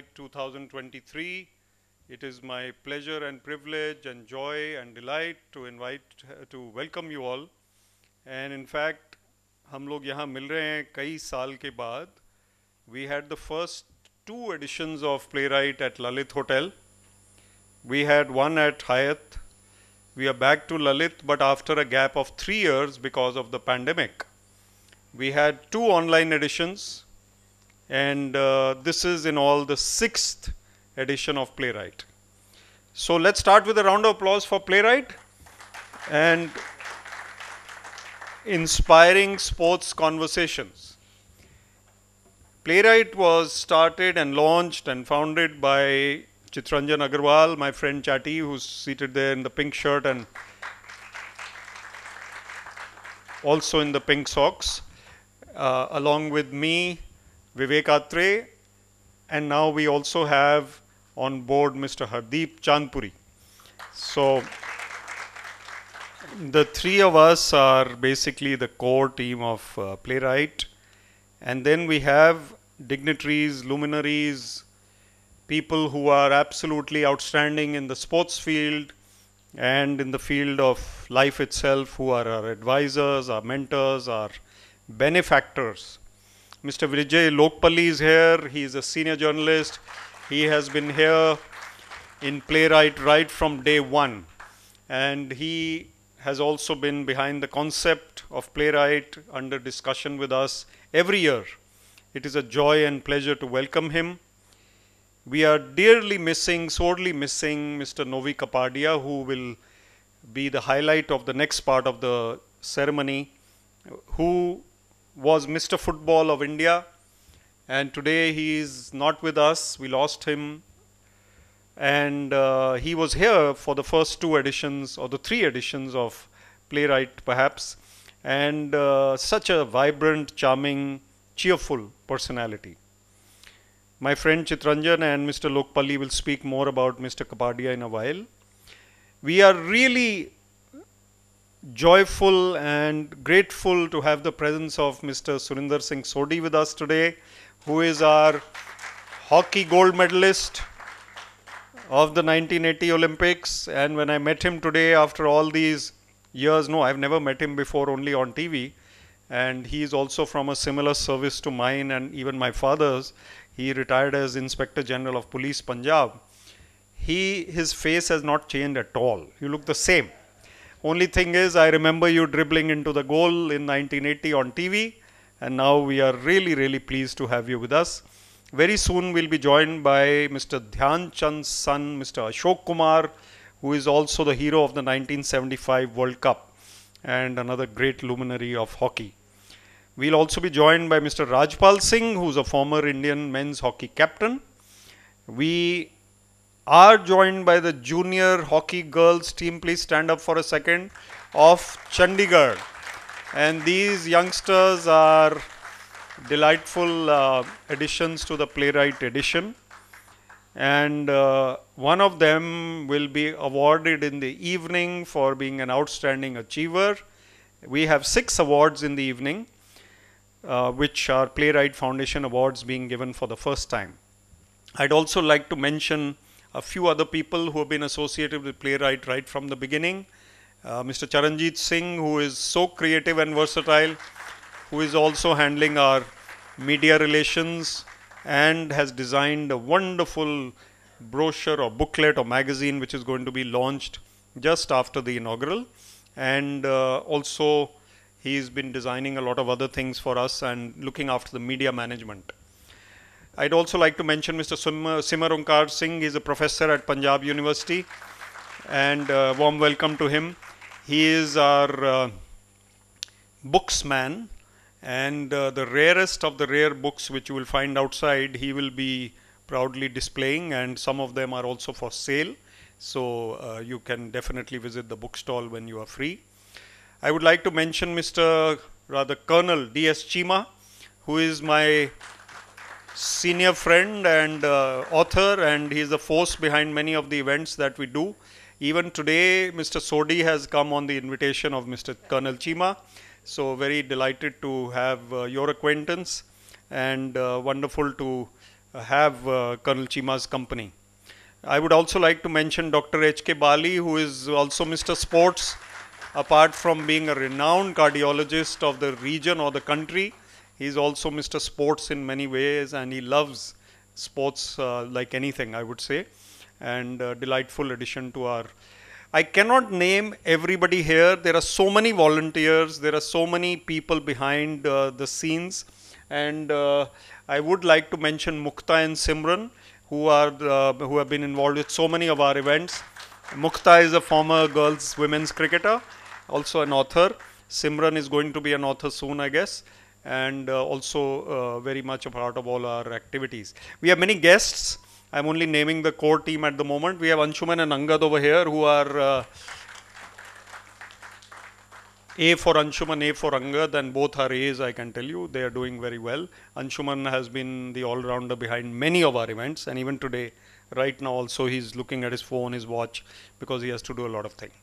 Playwright 2023. It is my pleasure and privilege and joy and delight to welcome you all. And in fact, हम लोग यहाँ मिल रहे हैं कई साल के बाद. We had the first two editions of Playwright at Lalit Hotel. We had one at Hyatt. We are back to Lalit, but after a gap of 3 years because of the pandemic. We had two online editions, and this is in all the 6th edition of Playwright. So let's start with a round of applause for Playwright and inspiring sports conversations. Playwright was started and launched and founded by Chitranjan Agarwal, my friend Chatty, who's seated there in the pink shirt and also in the pink socks, along with me, Vivek Atre, and now we also have on board Mr. Hardeep Chandpuri. So the three of us are basically the core team of Playwright, and then we have dignitaries, luminaries, people who are absolutely outstanding in the sports field and in the field of life itself, who are our advisors, our mentors, our benefactors. Mr. Vijay Lokpalli is here. He is a senior journalist. He has been here in Playwright right from day one. And he has also been behind the concept of Playwright under discussion with us every year. It is a joy and pleasure to welcome him. We are dearly missing, sorely missing Mr. Novi Kapadia, who will be the highlight of the next part of the ceremony, who was Mr. Football of India, and today he is not with us. We lost him, and he was here for the first two editions or the three editions of Playwright perhaps, and such a vibrant, charming, cheerful personality. My friend Chitranjan and Mr. Lokpalli will speak more about Mr. Kapadia in a while. We are really joyful and grateful to have the presence of Mr. Surinder Singh Sodhi with us today, who is our hockey gold medalist of the 1980 Olympics. And when I met him today after all these years, no, I've never met him before, only on TV. And he is also from a similar service to mine and even my father's. He retired as Inspector General of Police, Punjab. His face has not changed at all. You look the same. Only thing is, I remember you dribbling into the goal in 1980 on TV, and now we are really, really pleased to have you with us. Very soon we'll be joined by Mr. Dhyan Chand's son, Mr. Ashok Kumar, who is also the hero of the 1975 World Cup and another great luminary of hockey. We'll also be joined by Mr. Rajpal Singh, who's a former Indian men's hockey captain. We are joined by the junior hockey girls team, please stand up for a second, of Chandigarh. And these youngsters are delightful additions to the Playwright edition. And one of them will be awarded in the evening for being an outstanding achiever. We have 6 awards in the evening, which are Playwright Foundation awards being given for the first time. I'd also like to mention a few other people who have been associated with Playwright right from the beginning. Mr. Charanjit Singh, who is so creative and versatile, who is also handling our media relations and has designed a wonderful brochure or booklet or magazine which is going to be launched just after the inaugural. And also he's been designing a lot of other things for us and looking after the media management. I'd also like to mention Mr. Simar Onkar Singh. He's a professor at Punjab University, and warm welcome to him. He is our booksman, and the rarest of the rare books which you will find outside, he will be proudly displaying, and some of them are also for sale. So you can definitely visit the bookstall when you are free. I would like to mention Colonel D.S. Chima, who is my senior friend and author, and he is the force behind many of the events that we do. Even today, Mr. Sodhi has come on the invitation of Mr. Colonel Chima. So very delighted to have your acquaintance, and wonderful to have Colonel Chima's company. I would also like to mention Dr. H.K. Bali, who is also Mr. Sports. Apart from being a renowned cardiologist of the region or the country, he is also Mr. Sports in many ways, and he loves sports like anything, I would say. And a delightful addition to our. I cannot name everybody here. There are so many volunteers, there are so many people behind the scenes, and I would like to mention Mukta and Simran, who have been involved with so many of our events. Mukta is a former girls women's cricketer, also an author. Simran is going to be an author soon, I guess, and also very much a part of all our activities. We have many guests. I'm only naming the core team at the moment. We have Anshuman and Angad over here, who are A for Anshuman, A for Angad, and both are A's, I can tell you. They are doing very well. Anshuman has been the all-rounder behind many of our events, and even today, right now also, he's looking at his phone, his watch, because he has to do a lot of things.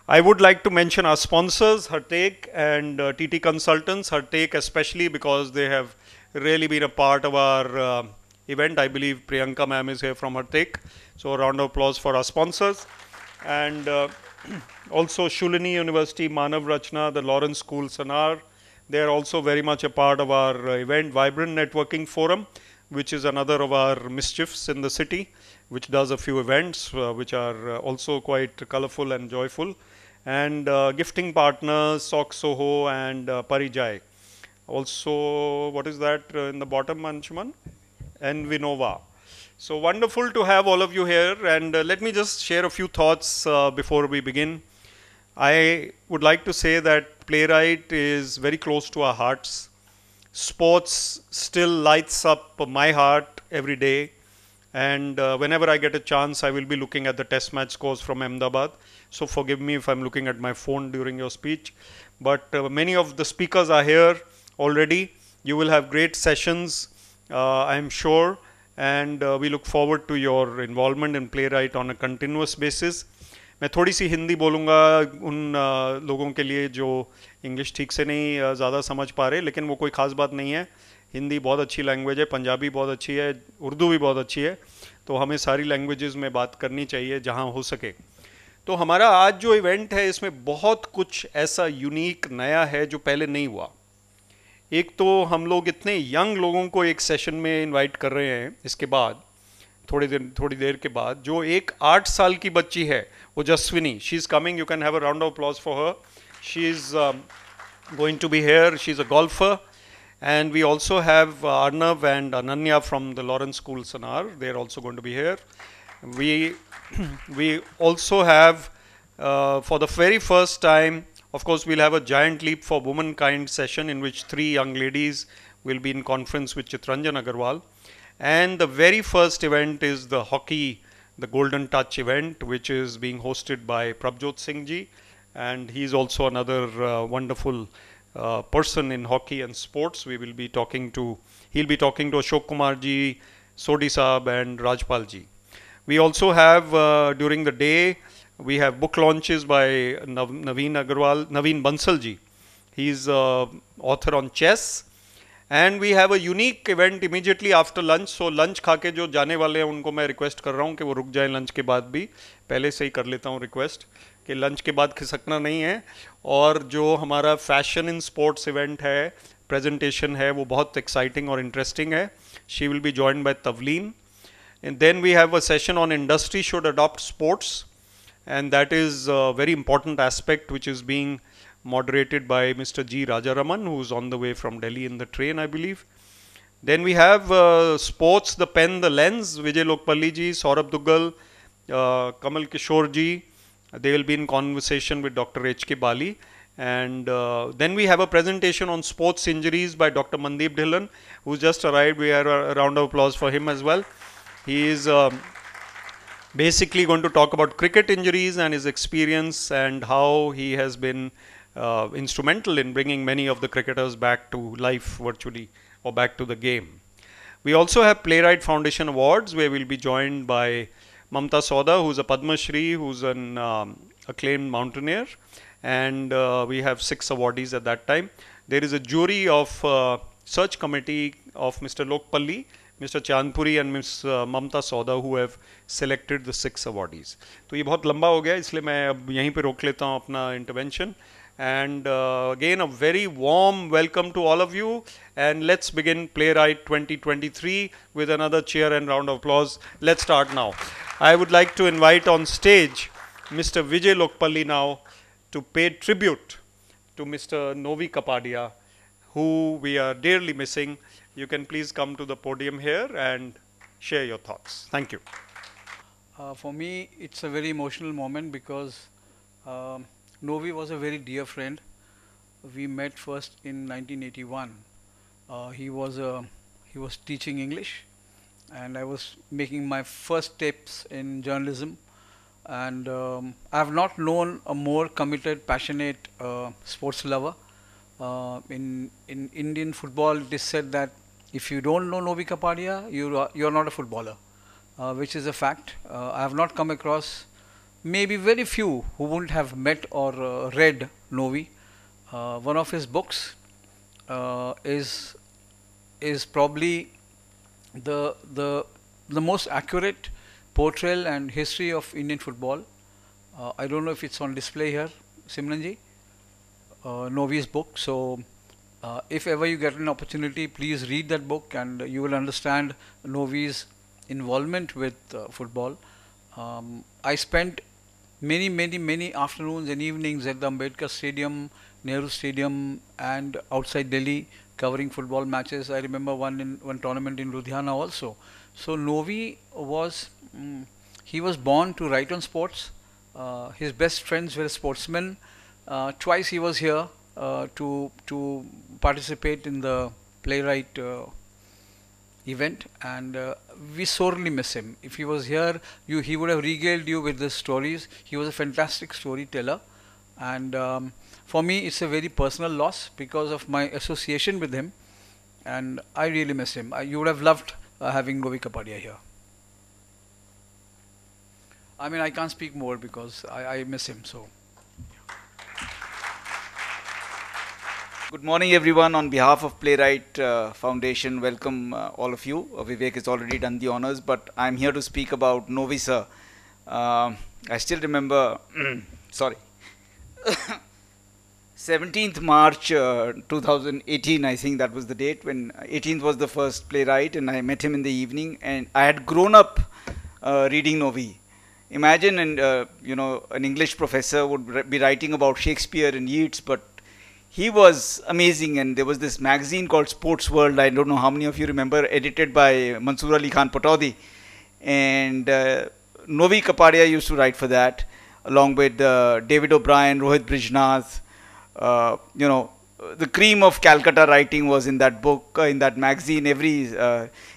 I would like to mention our sponsors, Hartake and TT Consultants. Hartake especially because they have really been a part of our event. I believe Priyanka ma'am is here from Hartake. So a round of applause for our sponsors. And also Shulini University, Manav Rachna, the Lawrence School, Sanar. They are also very much a part of our event. Vibrant Networking Forum, which is another of our mischiefs in the city, which does a few events which are also quite colorful and joyful. And gifting partners, Sock Soho and Parijai. Also, what is that in the bottom, Anshuman? And Vinova. So wonderful to have all of you here, and let me just share a few thoughts before we begin. I would like to say that Playwright is very close to our hearts. Sports still lights up my heart every day, and whenever I get a chance, I will be looking at the test match scores from Ahmedabad. So forgive me if I'm looking at my phone during your speech, but many of the speakers are here already. You will have great sessions, I'm sure, and we look forward to your involvement in Playwright on a continuous basis. मैं थोड़ी सी हिंदी बोलूँगा उन लोगों के लिए जो English ठीक से नहीं ज़्यादा समझ पा रहे, लेकिन वो कोई ख़ास बात नहीं है. हिंदी बहुत अच्छी लैंग्वेज है, पंजाबी बहुत अच्छी है, उर्दू भी बहुत अच्छी है, तो हमें सारी लैंग्वेजेस में बात करनी चाहिए जहाँ हो सके. तो हमारा आज जो इवेंट है इसमें बहुत कुछ ऐसा यूनिक नया है जो पहले नहीं हुआ. एक तो हम लोग इतने यंग लोगों को एक सेशन में इनवाइट कर रहे हैं, इसके बाद थोड़ी देर के बाद जो एक 8 साल की बच्ची है, वो Jaswini, she is coming, you can have a round of applause for her. She is going to be here, she is a golfer. And we also have Arnav and Ananya from the Lawrence School, Sanar. They are also going to be here. We also have, for the very first time, of course, we'll have a giant leap for womankind session in which 3 young ladies will be in conference with Chitranjan Agarwal. And the very first event is the hockey, the Golden Touch event, which is being hosted by Prabjot Singh ji. And he's also another wonderful person in hockey and sports. He'll be talking to Ashok Kumar ji, Sodhi Saab and Rajpal ji. We also have during the day, we have book launches by Naveen Bansal ji. He's author on chess. And we have a unique event immediately after lunch. So lunch खा के जो जाने वाले हैं उनको मैं request कर रहा हूँ कि वो रुक जाएं लंच के बाद भी. पहले से ही कर लेता हूँ रिक्वेस्ट कि लंच के बाद खिसकना नहीं है. और जो हमारा फैशन इन स्पोर्ट्स इवेंट है, प्रेजेंटेशन है, वो बहुत एक्साइटिंग और इंटरेस्टिंग है. She will be joined by Tavleen. And then we have a session on industry should adopt sports, and that is a very important aspect which is being moderated by Mr. G. Rajaraman, who is on the way from Delhi in the train, I believe. Then we have sports, the pen, the lens, Vijay Lokpalli ji, Saurabh Duggal, Kamal Kishore ji. They will be in conversation with Dr. H.K. Bali. And then we have a presentation on sports injuries by Dr. Mandeep Dhillon, who's just arrived. We have a round of applause for him as well. He is basically going to talk about cricket injuries and his experience and how he has been instrumental in bringing many of the cricketers back to life virtually or back to the game. We also have Playwright Foundation Awards, where we'll be joined by Mamta Soda, who's a Padma Shri, who's an acclaimed mountaineer, and we have 6 awardees at that time. There is a jury of search committee of Mr. Lokpalli, Mr. Chandpuri and Ms. Mamta Sauda, who have selected the 6 awardees. तो ये बहुत लंबा हो गया, इसलिए मैं अब यहीं पे रोक लेता हूँ अपना intervention. And again, a very warm welcome to all of you. And let's begin Playwright 2023 with another cheer and round of applause. Let's start now. I would like to invite on stage Mr. Vijay Lokpalli now to pay tribute to Mr. Novi Kapadia, who we are dearly missing. You can please come to the podium here and share your thoughts. Thank you. For me, it's a very emotional moment because Novi was a very dear friend. We met first in 1981. He was teaching English, and I was making my first steps in journalism. And I have not known a more committed, passionate sports lover. In Indian football, it is said that if you don't know Novi Kapadia, you're not a footballer, which is a fact. I have not come across maybe very few who wouldn't have met or read Novi. One of his books is probably the most accurate portrayal and history of Indian football. I don't know if it's on display here, Simranji, Novi's book. So if ever you get an opportunity, please read that book and you will understand Novi's involvement with football. I spent many afternoons and evenings at the Ambedkar Stadium, Nehru Stadium, and outside Delhi covering football matches. I remember one tournament in Ludhiana also. So Novi was he was born to write on sports. His best friends were sportsmen. Twice he was here to participate in the playwright event, and we sorely miss him. If he was here, he would have regaled you with the stories. He was a fantastic storyteller, and for me it's a very personal loss because of my association with him, and I really miss him. You would have loved having Novi Kapadia here. I mean, I can't speak more because I miss him so. Good morning, everyone. On behalf of Playwright Foundation, welcome all of you. Vivek has already done the honors, but I'm here to speak about Novi sir. I still remember, sorry, 17th March 2018, I think that was the date, when 18th was the first playwright, and I met him in the evening, and I had grown up reading Novi. Imagine, an English professor would be writing about Shakespeare and Yeats, but he was amazing. And there was this magazine called Sports World. I don't know how many of you remember, edited by Mansoor Ali Khan Pataudi. And Novi Kapadia used to write for that, along with David O'Brien, Rohit Brijnath. The cream of Calcutta writing was in that book, in that magazine.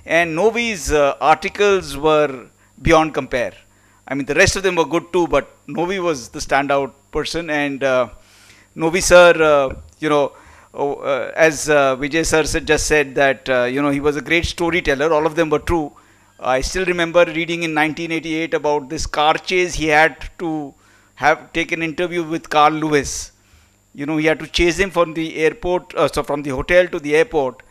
And Novi's articles were beyond compare. I mean, the rest of them were good too, but Novi was the standout person. And Novi sir, as Vijay sir just said that, he was a great storyteller. All of them were true. I still remember reading in 1988 about this car chase. He had to have taken an interview with Carl Lewis. He had to chase him from the airport, from the hotel to the airport.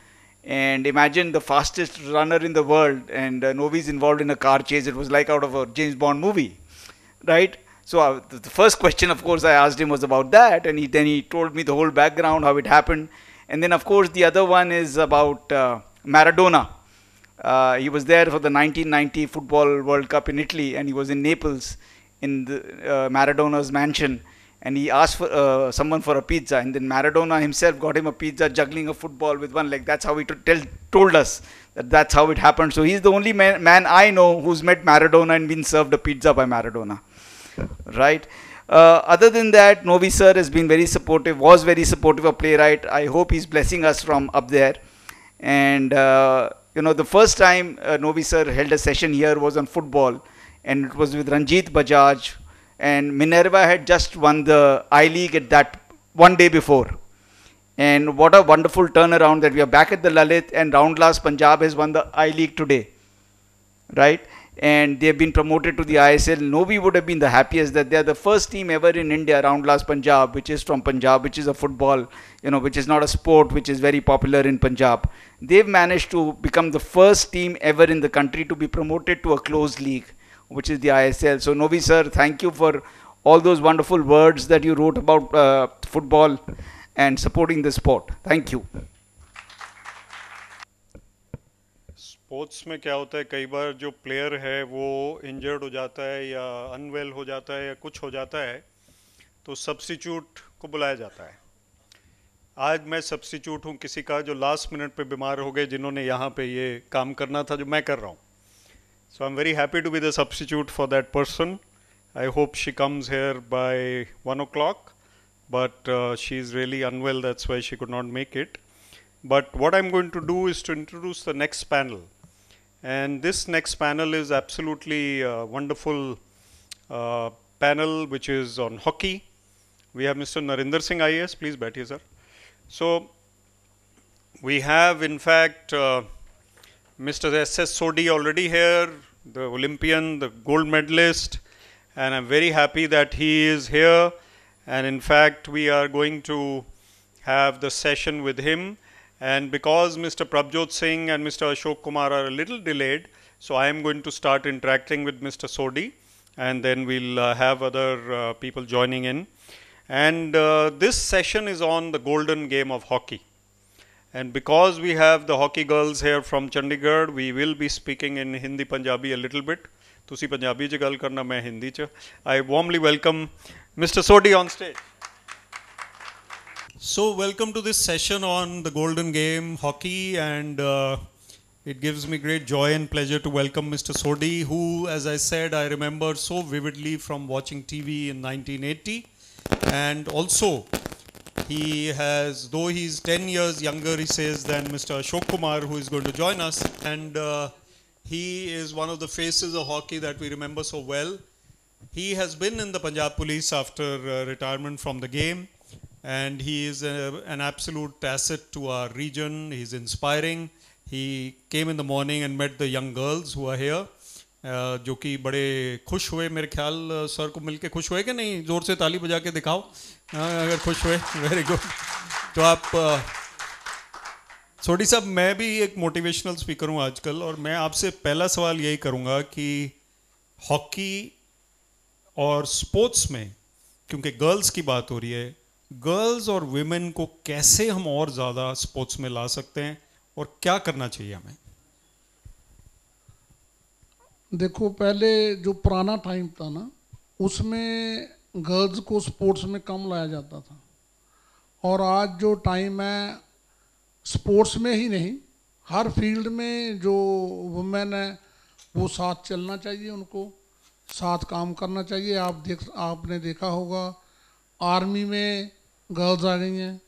And imagine the fastest runner in the world, and Novi's involved in a car chase. It was like out of a James Bond movie, right? So the first question, of course, I asked him was about that, and then he told me the whole background, how it happened. And then, of course, the other one is about Maradona. He was there for the 1990 Football World Cup in Italy, and he was in Naples in the, Maradona's mansion. And he asked for someone for a pizza, and then Maradona himself got him a pizza, juggling a football with one leg. That's how he told us that's how it happened. So he's the only man I know who's met Maradona and been served a pizza by Maradona, right? Other than that, Novi sir has been very supportive, was very supportive of Playwright. I hope he's blessing us from up there. And the first time Novi sir held a session here was on football, and it was with Ranjit Bajaj. And Minerva had just won the I-League at that one day before. And what a wonderful turnaround that we are back at the Lalit, and Roundlass Punjab has won the I-League today, right? and they have been promoted to the ISL. Novi would have been the happiest that they are the first team ever in India, Roundelass Punjab, which is from Punjab, which is a football, which is not a sport, which is very popular in Punjab. They've managed to become the first team ever in the country to be promoted to a closed league, which is the ISL. So Novi sir, thank you for all those wonderful words that you wrote about football and supporting the sport. Thank you. Sports में क्या होता है, कई बार जो player है वो injured हो जाता है या अनवेल हो जाता है या कुछ हो जाता है, तो सब्स्टिट्यूट को बुलाया जाता है. आज मैं सब्स्टिट्यूट हूँ किसी का जो लास्ट मिनट पे बीमार हो गए, जिन्होंने यहाँ पे ये काम करना था जो मैं कर रहा हूँ. So I am very happy to be the substitute for that person. I hope she comes here by 1 o'clock, but she is really unwell, that's why she could not make it. But what I'm going to do is to introduce the next panel. And this next panel is absolutely wonderful panel which is on hockey. We have Mr. Narinder Singh IAS. Please बैठिए sir. So we have in fact Mr. S.S. Sodhi already here, the Olympian, the gold medalist, and I'm very happy that he is here. And in fact we are going to have the session with him. And because Mr. Prabjot Singh and Mr. Ashok Kumar are a little delayed, so I am going to start interacting with Mr. Sodhi, and then we'll have other people joining in. And this session is on the golden game of hockey. And because we have the hockey girls here from Chandigarh, we will be speaking in Hindi Punjabi a little bit. तुसी पंजाबी च गल करना, मैं हिंदी च. I warmly welcome Mr. Sodhi on stage. So welcome to this session on the golden game, hockey, and it gives me great joy and pleasure to welcome Mr. Sodhi, who, as I said, I remember so vividly from watching TV in 1980. And also, he has, though he's 10 years younger, he says, than Mr. Ashok Kumar, who is going to join us. And he is one of the faces of hockey that we remember so well. He has been in the Punjab Police after retirement from the game. And he is an absolute asset to our region. He's inspiring. He came in the morning and met the young girls who are here, जो कि बड़े खुश हुए. मेरे ख्याल sir को मिलके खुश हुए कि नहीं? जोर से ताली बजा के दिखाओ अगर खुश हुए. Very good. तो आप सोडी साहब, मैं भी एक मोटिवेशनल स्पीकर हूँ आजकल, और मैं आपसे पहला सवाल यही करूँगा कि हॉकी और स्पोर्ट्स में, क्योंकि गर्ल्स की बात हो रही है, गर्ल्स और विमेन को कैसे हम और ज़्यादा स्पोर्ट्स में ला सकते हैं और क्या करना चाहिए हमें? देखो, पहले जो पुराना टाइम था ना, उसमें गर्ल्स को स्पोर्ट्स में कम लाया जाता था, और आज जो टाइम है, स्पोर्ट्स में ही नहीं, हर फील्ड में जो वुमेन है वो साथ चलना चाहिए, उनको साथ काम करना चाहिए. आपने देखा होगा आर्मी में गर्ल्स आ गई हैं,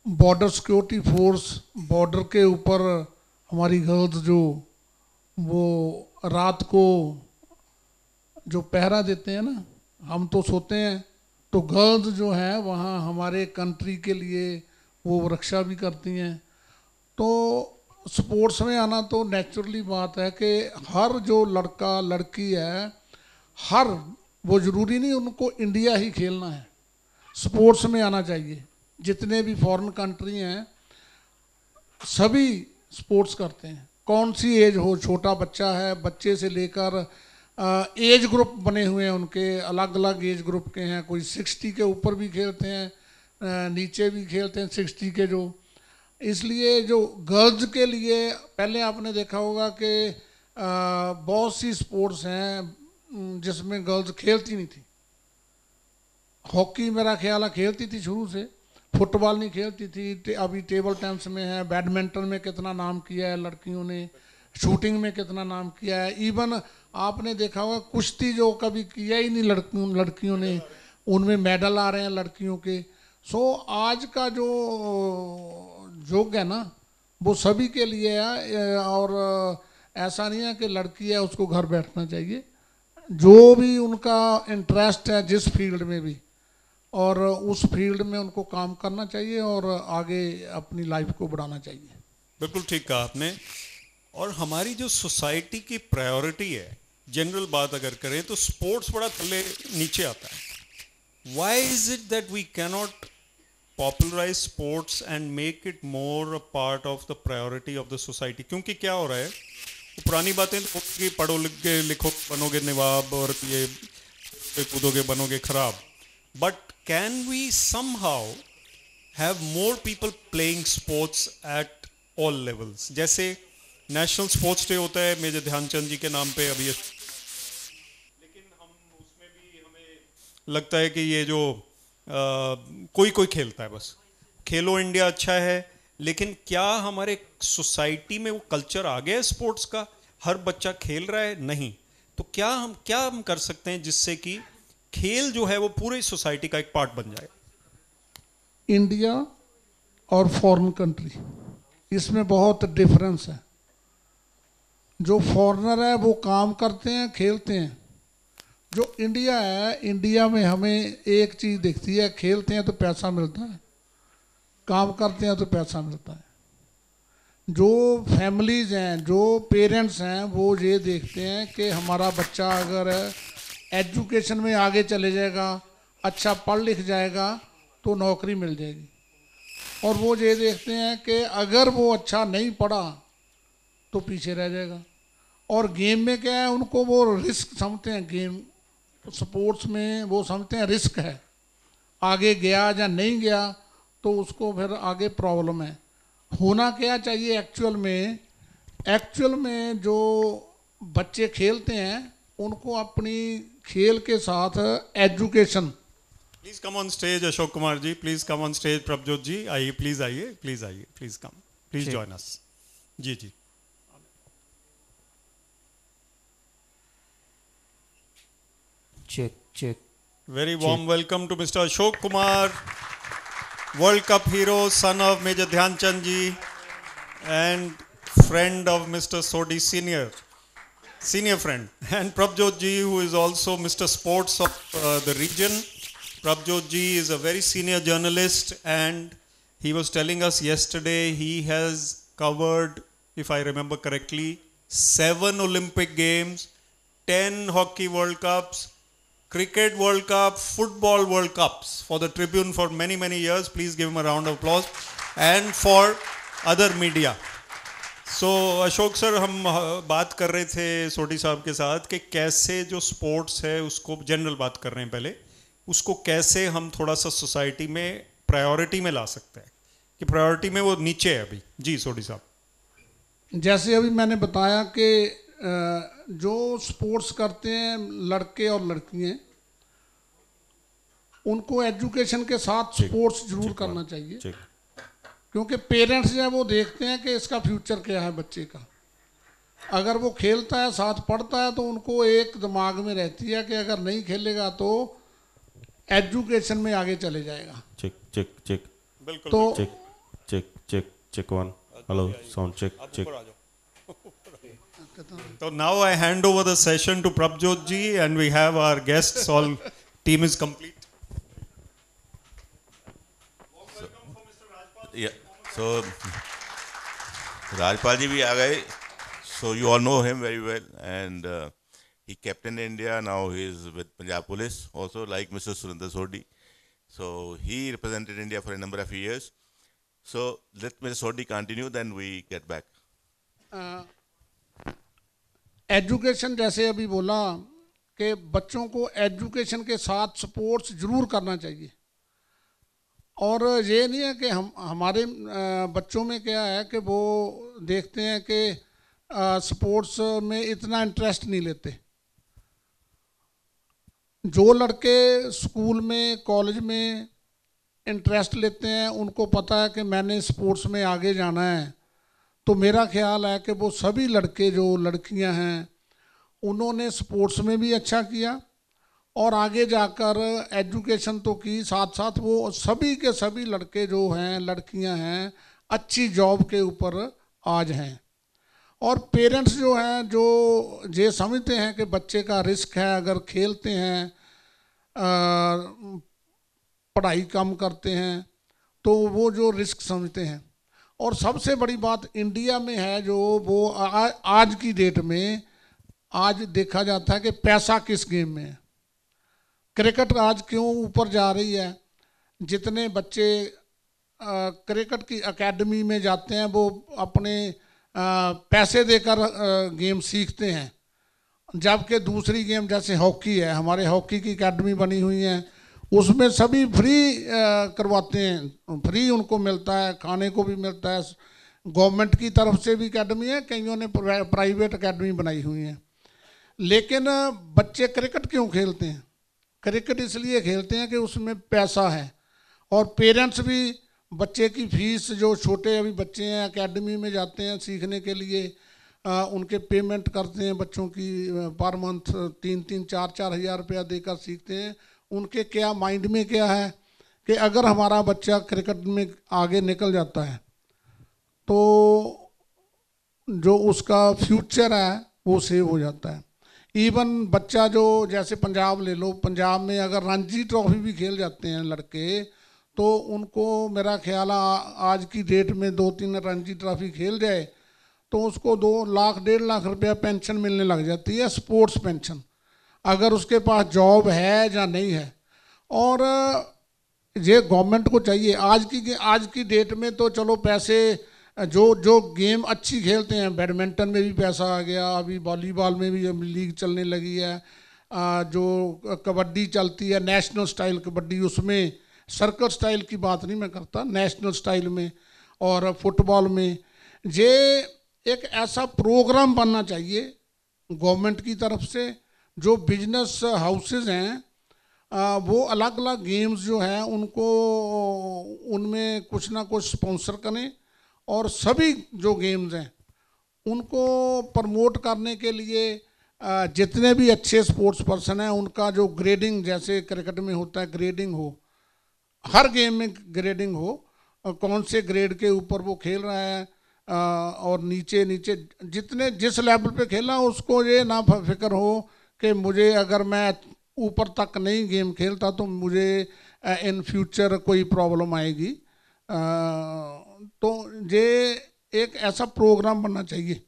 बॉर्डर सिक्योरिटी फोर्स, बॉर्डर के ऊपर हमारी गर्ल्स जो वो रात को जो पहरा देते हैं ना, हम तो सोते हैं, तो गर्ल्स जो है वहाँ हमारे कंट्री के लिए वो रक्षा भी करती हैं. तो स्पोर्ट्स में आना तो नेचुरली बात है कि हर जो लड़का लड़की है, हर वो ज़रूरी नहीं उनको इंडिया ही खेलना है, स्पोर्ट्स में आना चाहिए. जितने भी फॉरेन कंट्री हैं सभी स्पोर्ट्स करते हैं, कौन सी एज हो, छोटा बच्चा है, बच्चे से लेकर एज ग्रुप बने हुए हैं, उनके अलग अलग एज ग्रुप के हैं. कोई 60 के ऊपर भी खेलते हैं, नीचे भी खेलते हैं 60 के जो. इसलिए जो गर्ल्स के लिए पहले आपने देखा होगा कि बहुत सी स्पोर्ट्स हैं जिसमें गर्ल्स खेलती नहीं थी. हॉकी मेरा ख्याल है खेलती थी शुरू से, फुटबॉल नहीं खेलती थी. अभी टेबल टेनिस में है, बैडमिंटन में कितना नाम किया है लड़कियों ने, शूटिंग में कितना नाम किया है. इवन आपने देखा होगा कुश्ती जो कभी किया ही नहीं लड़कियों ने, उनमें मेडल आ रहे हैं लड़कियों के. सो आज का जो युग है ना, वो सभी के लिए है, और ऐसा नहीं है कि लड़की है उसको घर बैठना चाहिए. जो भी उनका इंटरेस्ट है जिस फील्ड में भी, और उस फील्ड में उनको काम करना चाहिए और आगे अपनी लाइफ को बढ़ाना चाहिए. बिल्कुल ठीक कहा आपने. और हमारी जो सोसाइटी की प्रायोरिटी है, जनरल बात अगर करें तो स्पोर्ट्स बड़ा थल्ले नीचे आता है. Why is it that we cannot popularise sports and make it more a part of the priority of the society? क्योंकि क्या हो रहा है, पुरानी बातें तो कि पढ़ो लिख के लिखो बनोगे नवाब और ये कूदोगे बनोगे खराब. But can we somehow have more people playing sports at all levels? जैसे नेशनल स्पोर्ट्स डे होता है मेजर ध्यानचंद जी के नाम पे अभी, लेकिन हम उसमें भी हमें लगता है कि ये जो कोई कोई खेलता है, बस खेलो इंडिया अच्छा है, लेकिन क्या हमारे सोसाइटी में वो कल्चर आ गया है स्पोर्ट्स का? हर बच्चा खेल रहा है? नहीं. तो क्या हम कर सकते हैं जिससे कि खेल जो है वो पूरी सोसाइटी का एक पार्ट बन जाए? इंडिया और फॉरेन कंट्री, इसमें बहुत डिफरेंस है. जो फॉरेनर है वो काम करते हैं, खेलते हैं. जो इंडिया है, इंडिया में हमें एक चीज़ दिखती है, खेलते हैं तो पैसा मिलता है, काम करते हैं तो पैसा मिलता है. जो फैमिलीज़ हैं, जो पेरेंट्स हैं, वो ये देखते हैं कि हमारा बच्चा अगर एजुकेशन में आगे चले जाएगा, अच्छा पढ़ लिख जाएगा तो नौकरी मिल जाएगी. और वो ये देखते हैं कि अगर वो अच्छा नहीं पढ़ा तो पीछे रह जाएगा. और गेम में क्या है, उनको वो रिस्क समझते हैं. गेम स्पोर्ट्स में वो समझते हैं रिस्क है, आगे गया या नहीं गया तो उसको फिर आगे प्रॉब्लम है. होना क्या चाहिए एक्चुअल में जो बच्चे खेलते हैं उनको अपनी खेल के साथ education. Please come on stage Ashok Kumar ji, please come on stage Prabhjot ji, आइए प्लीज, आइए please come, please join us. जी जी. Check. Very warm welcome to Mr. Ashok Kumar, World Cup hero, son of Major Dhyanchand ji and friend of Mr. Sodhi senior friend, and Prabjot ji, who is also Mr. Sports of the region. Prabjot ji is a very senior journalist, and he was telling us yesterday he has covered, if I remember correctly, 7 Olympic Games, 10 Hockey World Cups, Cricket World Cup, Football World Cups for the Tribune for many years. Please give him a round of applause. And for other media. So Ashok sir, हम बात कर रहे थे सोडी साहब के साथ कि कैसे जो स्पोर्ट्स है उसको, जनरल बात कर रहे हैं पहले, उसको कैसे हम थोड़ा सा सोसाइटी में प्रायोरिटी में ला सकते हैं, कि प्रायोरिटी में वो नीचे है अभी. जी सोडी साहब. जैसे अभी मैंने बताया कि जो स्पोर्ट्स करते हैं लड़के और लड़कियां, उनको एजुकेशन के साथ स्पोर्ट्स जरूर करना चाहिए. क्योंकि पेरेंट्स जो है वो देखते हैं कि इसका फ्यूचर क्या है बच्चे का. अगर वो खेलता है, साथ पढ़ता है, तो उनको एक दिमाग में रहती है कि अगर नहीं खेलेगा तो एजुकेशन में आगे चले जाएगा. Check. बिल्कुल. तो Check one. Hello, sound check. So now I hand over the session to Prabjot ji, and we have our guests. All team is complete. Yeah. So Rajpal ji bhi aa gaye. So you all know him very well, and he captained India. Now he is with Punjab Police, also like Mr. Surinder Sodhi. So he represented India for a number of years. So let Mr. Sodhi continue, then we get back. Education, जैसे अभी बोला कि बच्चों को education के साथ sports जरूर करना चाहिए. और ये नहीं है कि हमारे बच्चों में क्या है कि वो देखते हैं कि स्पोर्ट्स में इतना इंटरेस्ट नहीं लेते. जो लड़के स्कूल में, कॉलेज में इंटरेस्ट लेते हैं, उनको पता है कि मैंने स्पोर्ट्स में आगे जाना है, तो मेरा ख्याल है कि वो सभी लड़के, जो लड़कियां हैं, उन्होंने स्पोर्ट्स में भी अच्छा किया और आगे जाकर एजुकेशन तो की, साथ साथ वो सभी के सभी लड़के जो हैं, लड़कियां हैं, अच्छी जॉब के ऊपर आज हैं. और पेरेंट्स जो हैं, जो ये समझते हैं कि बच्चे का रिस्क है, अगर खेलते हैं, पढ़ाई कम करते हैं, तो वो जो रिस्क समझते हैं. और सबसे बड़ी बात इंडिया में है जो वो आज की डेट में आज देखा जाता है कि पैसा किस गेम में है। क्रिकेट आज क्यों ऊपर जा रही है, जितने बच्चे क्रिकेट की एकेडमी में जाते हैं वो अपने पैसे देकर गेम सीखते हैं, जबकि दूसरी गेम जैसे हॉकी है, हमारे हॉकी की एकेडमी बनी हुई है, उसमें सभी फ्री करवाते हैं, फ्री उनको मिलता है, खाने को भी मिलता है। गवर्नमेंट की तरफ से भी एकेडमी है, कईयों ने प्राइवेट एकेडमी बनाई हुई है। लेकिन बच्चे क्रिकेट क्यों खेलते हैं? क्रिकेट इसलिए खेलते हैं कि उसमें पैसा है, और पेरेंट्स भी बच्चे की फीस, जो छोटे अभी बच्चे हैं एकेडमी में जाते हैं सीखने के लिए, उनके पेमेंट करते हैं बच्चों की पर मंथ 3-4 हज़ार रुपया देकर सीखते हैं। उनके क्या माइंड में क्या है कि अगर हमारा बच्चा क्रिकेट में आगे निकल जाता है तो जो उसका फ्यूचर है वो सेव हो जाता है। इवन बच्चा जो जैसे पंजाब ले लो, पंजाब में अगर रणजी ट्रॉफी भी खेल जाते हैं लड़के, तो उनको मेरा ख्याल आज की डेट में 2-3 रणजी ट्रॉफी खेल जाए तो उसको 2 लाख 1.5 लाख रुपया पेंशन मिलने लग जाती है, स्पोर्ट्स पेंशन, अगर उसके पास जॉब है या नहीं है। और ये गवर्नमेंट को चाहिए, आज की डेट में तो चलो पैसे, जो गेम अच्छी खेलते हैं, बैडमिंटन में भी पैसा आ गया, अभी वॉलीबॉल में भी लीग चलने लगी है, जो कबड्डी चलती है नेशनल स्टाइल कबड्डी, उसमें सर्कल स्टाइल की बात नहीं मैं करता, नेशनल स्टाइल में, और फुटबॉल में। ये एक ऐसा प्रोग्राम बनना चाहिए गवर्नमेंट की तरफ से, जो बिजनेस हाउसेज हैं वो अलग अलग गेम्स जो हैं उनको उनमें कुछ ना कुछ स्पॉन्सर करें, और सभी जो गेम्स हैं उनको प्रमोट करने के लिए जितने भी अच्छे स्पोर्ट्स पर्सन हैं उनका जो ग्रेडिंग, जैसे क्रिकेट में होता है ग्रेडिंग हो, हर गेम में ग्रेडिंग हो, कौन से ग्रेड के ऊपर वो खेल रहा है, और नीचे जितने जिस लेवल पे खेला उसको ये ना फिक्र हो कि मुझे अगर मैं ऊपर तक नहीं गेम खेलता तो मुझे इन फ्यूचर कोई प्रॉब्लम आएगी। तो ये एक ऐसा प्रोग्राम बनना चाहिए।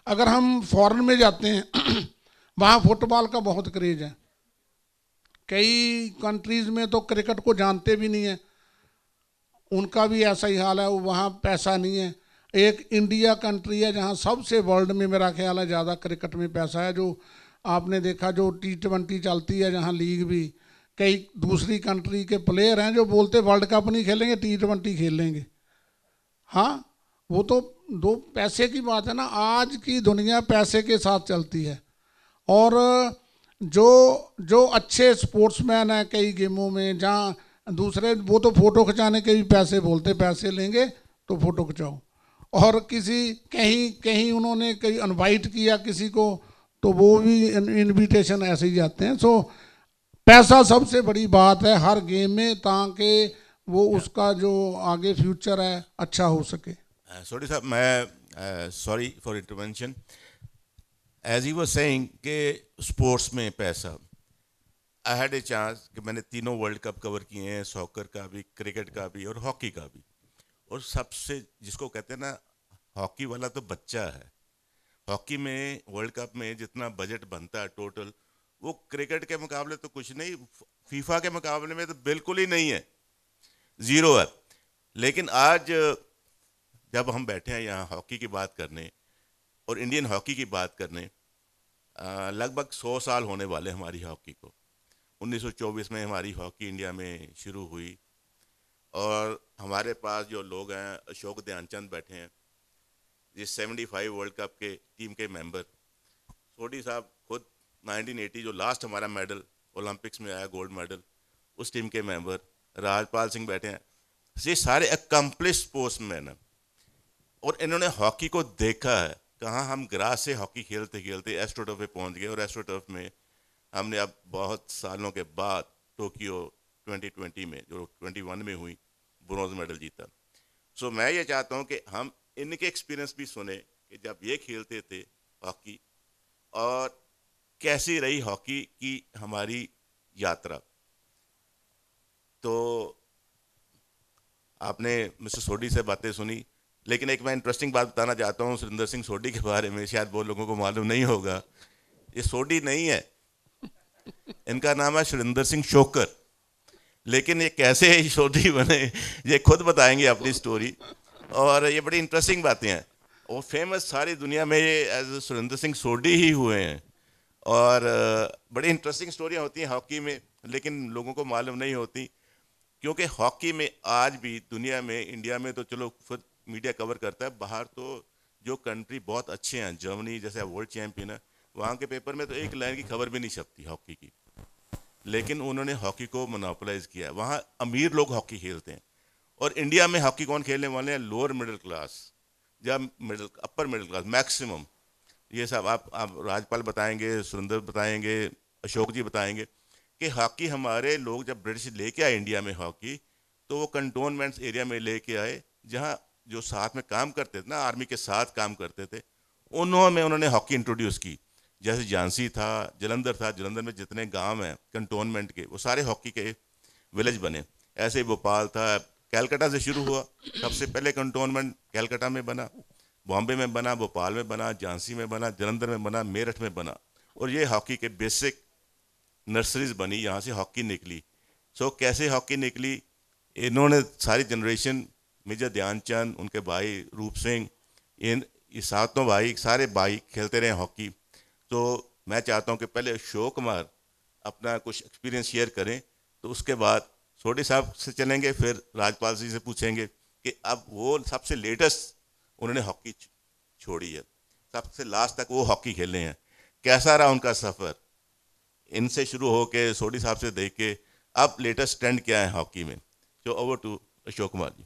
अगर हम फॉरेन में जाते हैं वहाँ फुटबॉल का बहुत क्रेज है, कई कंट्रीज़ में तो क्रिकेट को जानते भी नहीं है, उनका भी ऐसा ही हाल है, वहाँ पैसा नहीं है। एक इंडिया कंट्री है जहाँ सबसे वर्ल्ड में मेरा ख्याल है ज़्यादा क्रिकेट में पैसा है, जो आपने देखा जो T20 चलती है जहाँ लीग भी, कई दूसरी कंट्री के प्लेयर हैं जो बोलते वर्ल्ड कप नहीं खेलेंगे, T20 खेल लेंगे। हाँ, वो तो दो पैसे की बात है ना, आज की दुनिया पैसे के साथ चलती है। और जो अच्छे स्पोर्ट्समैन हैं कई गेमों में, जहाँ दूसरे वो तो फ़ोटो खिंचाने के भी पैसे बोलते, पैसे लेंगे तो फ़ोटो खिंचाओ, और किसी कहीं उन्होंने कहीं इनवाइट किया किसी को तो वो भी इनविटेशन ऐसे ही जाते हैं। सो पैसा सबसे बड़ी बात है हर गेम में, ताकि वो उसका जो आगे फ्यूचर है अच्छा हो सके। सोडी साहब, मैं sorry for intervention, as he was saying कि स्पोर्ट्स में पैसा, आई हैड ए चांस कि मैंने तीनों वर्ल्ड कप कवर किए हैं, सॉकर का भी, क्रिकेट का भी और हॉकी का भी। और सबसे जिसको कहते हैं ना हॉकी वाला तो बच्चा है, हॉकी में वर्ल्ड कप में जितना बजट बनता है टोटल, वो क्रिकेट के मुकाबले तो कुछ नहीं, फीफा के मुकाबले में तो बिल्कुल ही नहीं है, ज़ीरो है। लेकिन आज जब हम बैठे हैं यहाँ हॉकी की बात करने और इंडियन हॉकी की बात करने, लगभग 100 साल होने वाले हमारी हॉकी को। 1924 में हमारी हॉकी इंडिया में शुरू हुई, और हमारे पास जो लोग हैं, अशोक ध्यानचंद बैठे हैं, ये 75 वर्ल्ड कप के टीम के मेंबर, सोडी साहब खुद 1980 जो लास्ट हमारा मेडल ओलंपिक्स में आया गोल्ड मेडल, उस टीम के मेंबर, राजपाल सिंह बैठे हैं, ये सारे अकम्पलिश स्पोर्ट्समैन हैं। और इन्होंने हॉकी को देखा है, कहाँ हम ग्रास से हॉकी खेलते खेलते एस्ट्रोटर्फ पे पहुंच गए, और एस्ट्रोटर्फ में हमने अब बहुत सालों के बाद टोक्यो 2020 में जो 21 में हुई ब्रोंज मेडल जीता। सो मैं ये चाहता हूँ कि हम इनके एक्सपीरियंस भी सुने कि जब ये खेलते थे हॉकी, और कैसी रही हॉकी की हमारी यात्रा। तो आपने मिस्टर सोडी से बातें सुनी, लेकिन एक मैं इंटरेस्टिंग बात बताना चाहता हूँ सुरेंद्र सिंह सोडी के बारे में, शायद बहुत लोगों को मालूम नहीं होगा। ये सोडी नहीं है, इनका नाम है सुरेंद्र सिंह शोकर। लेकिन ये कैसे सोडी बने ये खुद बताएंगे अपनी स्टोरी, और ये बड़ी इंटरेस्टिंग बातें हैं। वो फेमस सारी दुनिया में ये एज सुरेंद्र सिंह सोडी ही हुए हैं। और बड़ी इंटरेस्टिंग स्टोरियाँ होती हैं हॉकी में, लेकिन लोगों को मालूम नहीं होती, क्योंकि हॉकी में आज भी दुनिया में, इंडिया में तो चलो खुद मीडिया कवर करता है, बाहर तो जो कंट्री बहुत अच्छे हैं, जर्मनी जैसे वर्ल्ड चैंपियन है, वहाँ के पेपर में तो एक लाइन की खबर भी नहीं छपती हॉकी की। लेकिन उन्होंने हॉकी को मोनोपोलाइज किया है। वहाँ अमीर लोग हॉकी खेलते हैं, और इंडिया में हॉकी कौन खेलने वाले हैं? लोअर मिडिल क्लास या अपर मिडिल क्लास मैक्सिमम। ये सब आप राजपाल बताएंगे, सुरेंद्र बताएंगे, अशोक जी बताएंगे कि हॉकी हमारे लोग जब ब्रिटिश लेके आए इंडिया में हॉकी, तो वो कंटोनमेंट्स एरिया में लेके आए, जहाँ जो साथ में काम करते थे ना, आर्मी के साथ काम करते थे, उन्होंने हॉकी इंट्रोड्यूस की। जैसे झांसी था, जलंधर में जितने गांव हैं कंटोनमेंट के, वो सारे हॉकी के विलेज बने। ऐसे ही भोपाल था, कैलकाटा से शुरू हुआ, सबसे पहले कंटोनमेंट कैलकाटा में बना, बॉम्बे में बना, भोपाल में बना, झांसी में बना, जलंधर में बना, मेरठ में बना, और ये हॉकी के बेसिक नर्सरीज बनी, यहाँ से हॉकी निकली। सो कैसे हॉकी निकली? इन्होंने सारी जनरेशन, मेजर ध्यानचंद, उनके भाई रूप सिंह, ये सातों भाई, सारे भाई खेलते रहे हॉकी। तो मैं चाहता हूँ कि पहले अशोक कुमार अपना कुछ एक्सपीरियंस शेयर करें, तो उसके बाद सोडी साहब से चलेंगे, फिर राजपाल जी से पूछेंगे कि अब वो सबसे लेटेस्ट उन्होंने हॉकी छोड़ी है, सबसे लास्ट तक वो हॉकी खेले हैं, कैसा रहा उनका सफ़र, इनसे शुरू होके सोडी साहब से देख के अब लेटेस्ट ट्रेंड क्या है हॉकी में। So over to Ashok Kumar ji.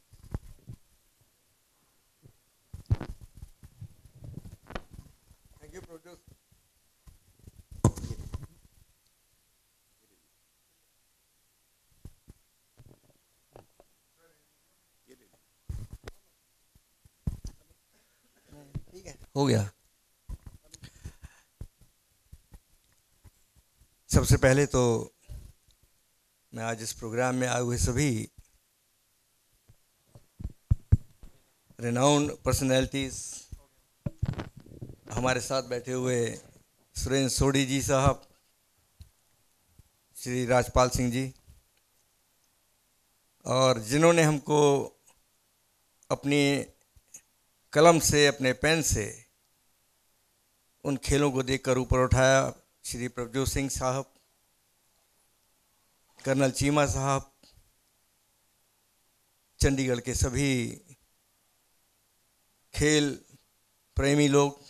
Thank you produce. ठीक है, हो गया। सबसे पहले तो मैं आज इस प्रोग्राम में आए हुए सभी रेनाउंड पर्सनैलिटीज़, हमारे साथ बैठे हुए सुरेंद्र सोडी जी साहब, श्री राजपाल सिंह जी, और जिन्होंने हमको अपनी कलम से, अपने पेन से उन खेलों को देखकर ऊपर उठाया, श्री प्रभजोत सिंह साहब, कर्नल चीमा साहब, चंडीगढ़ के सभी खेल प्रेमी लोग,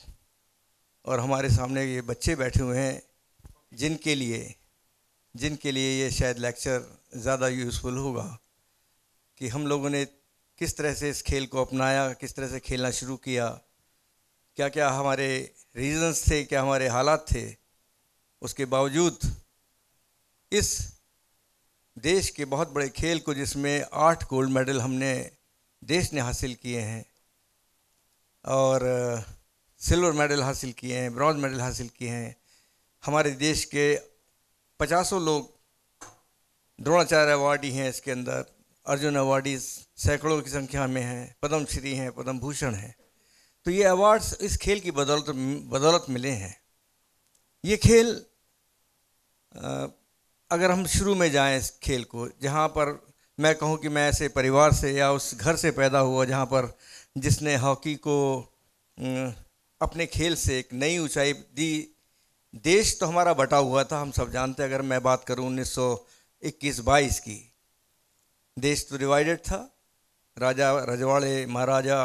और हमारे सामने ये बच्चे बैठे हुए हैं जिनके लिए ये शायद लेक्चर ज़्यादा यूज़फुल होगा कि हम लोगों ने किस तरह से इस खेल को अपनाया, किस तरह से खेलना शुरू किया, क्या क्या हमारे रीजंस थे, क्या हमारे हालात थे। उसके बावजूद इस देश के बहुत बड़े खेल को, जिसमें 8 गोल्ड मेडल हमने देश ने हासिल किए हैं और सिल्वर मेडल हासिल किए हैं, ब्रॉन्ज मेडल हासिल किए हैं, हमारे देश के 50 लोग द्रोणाचार्य अवार्डी हैं, इसके अंदर अर्जुन अवार्डीज सैकड़ों की संख्या में हैं, पद्मश्री हैं, पद्म भूषण हैं। तो ये अवार्ड्स इस खेल की बदौलत मिले हैं। ये खेल अगर हम शुरू में जाएं इस खेल को, जहाँ पर मैं कहूँ कि मैं ऐसे परिवार से या उस घर से पैदा हुआ जहाँ पर जिसने हॉकी को अपने खेल से एक नई ऊंचाई दी। देश तो हमारा बटा हुआ था, हम सब जानते हैं। अगर मैं बात करूँ 1921-22 की, देश तो डिवाइडेड था, राजा रजवाड़े, महाराजा,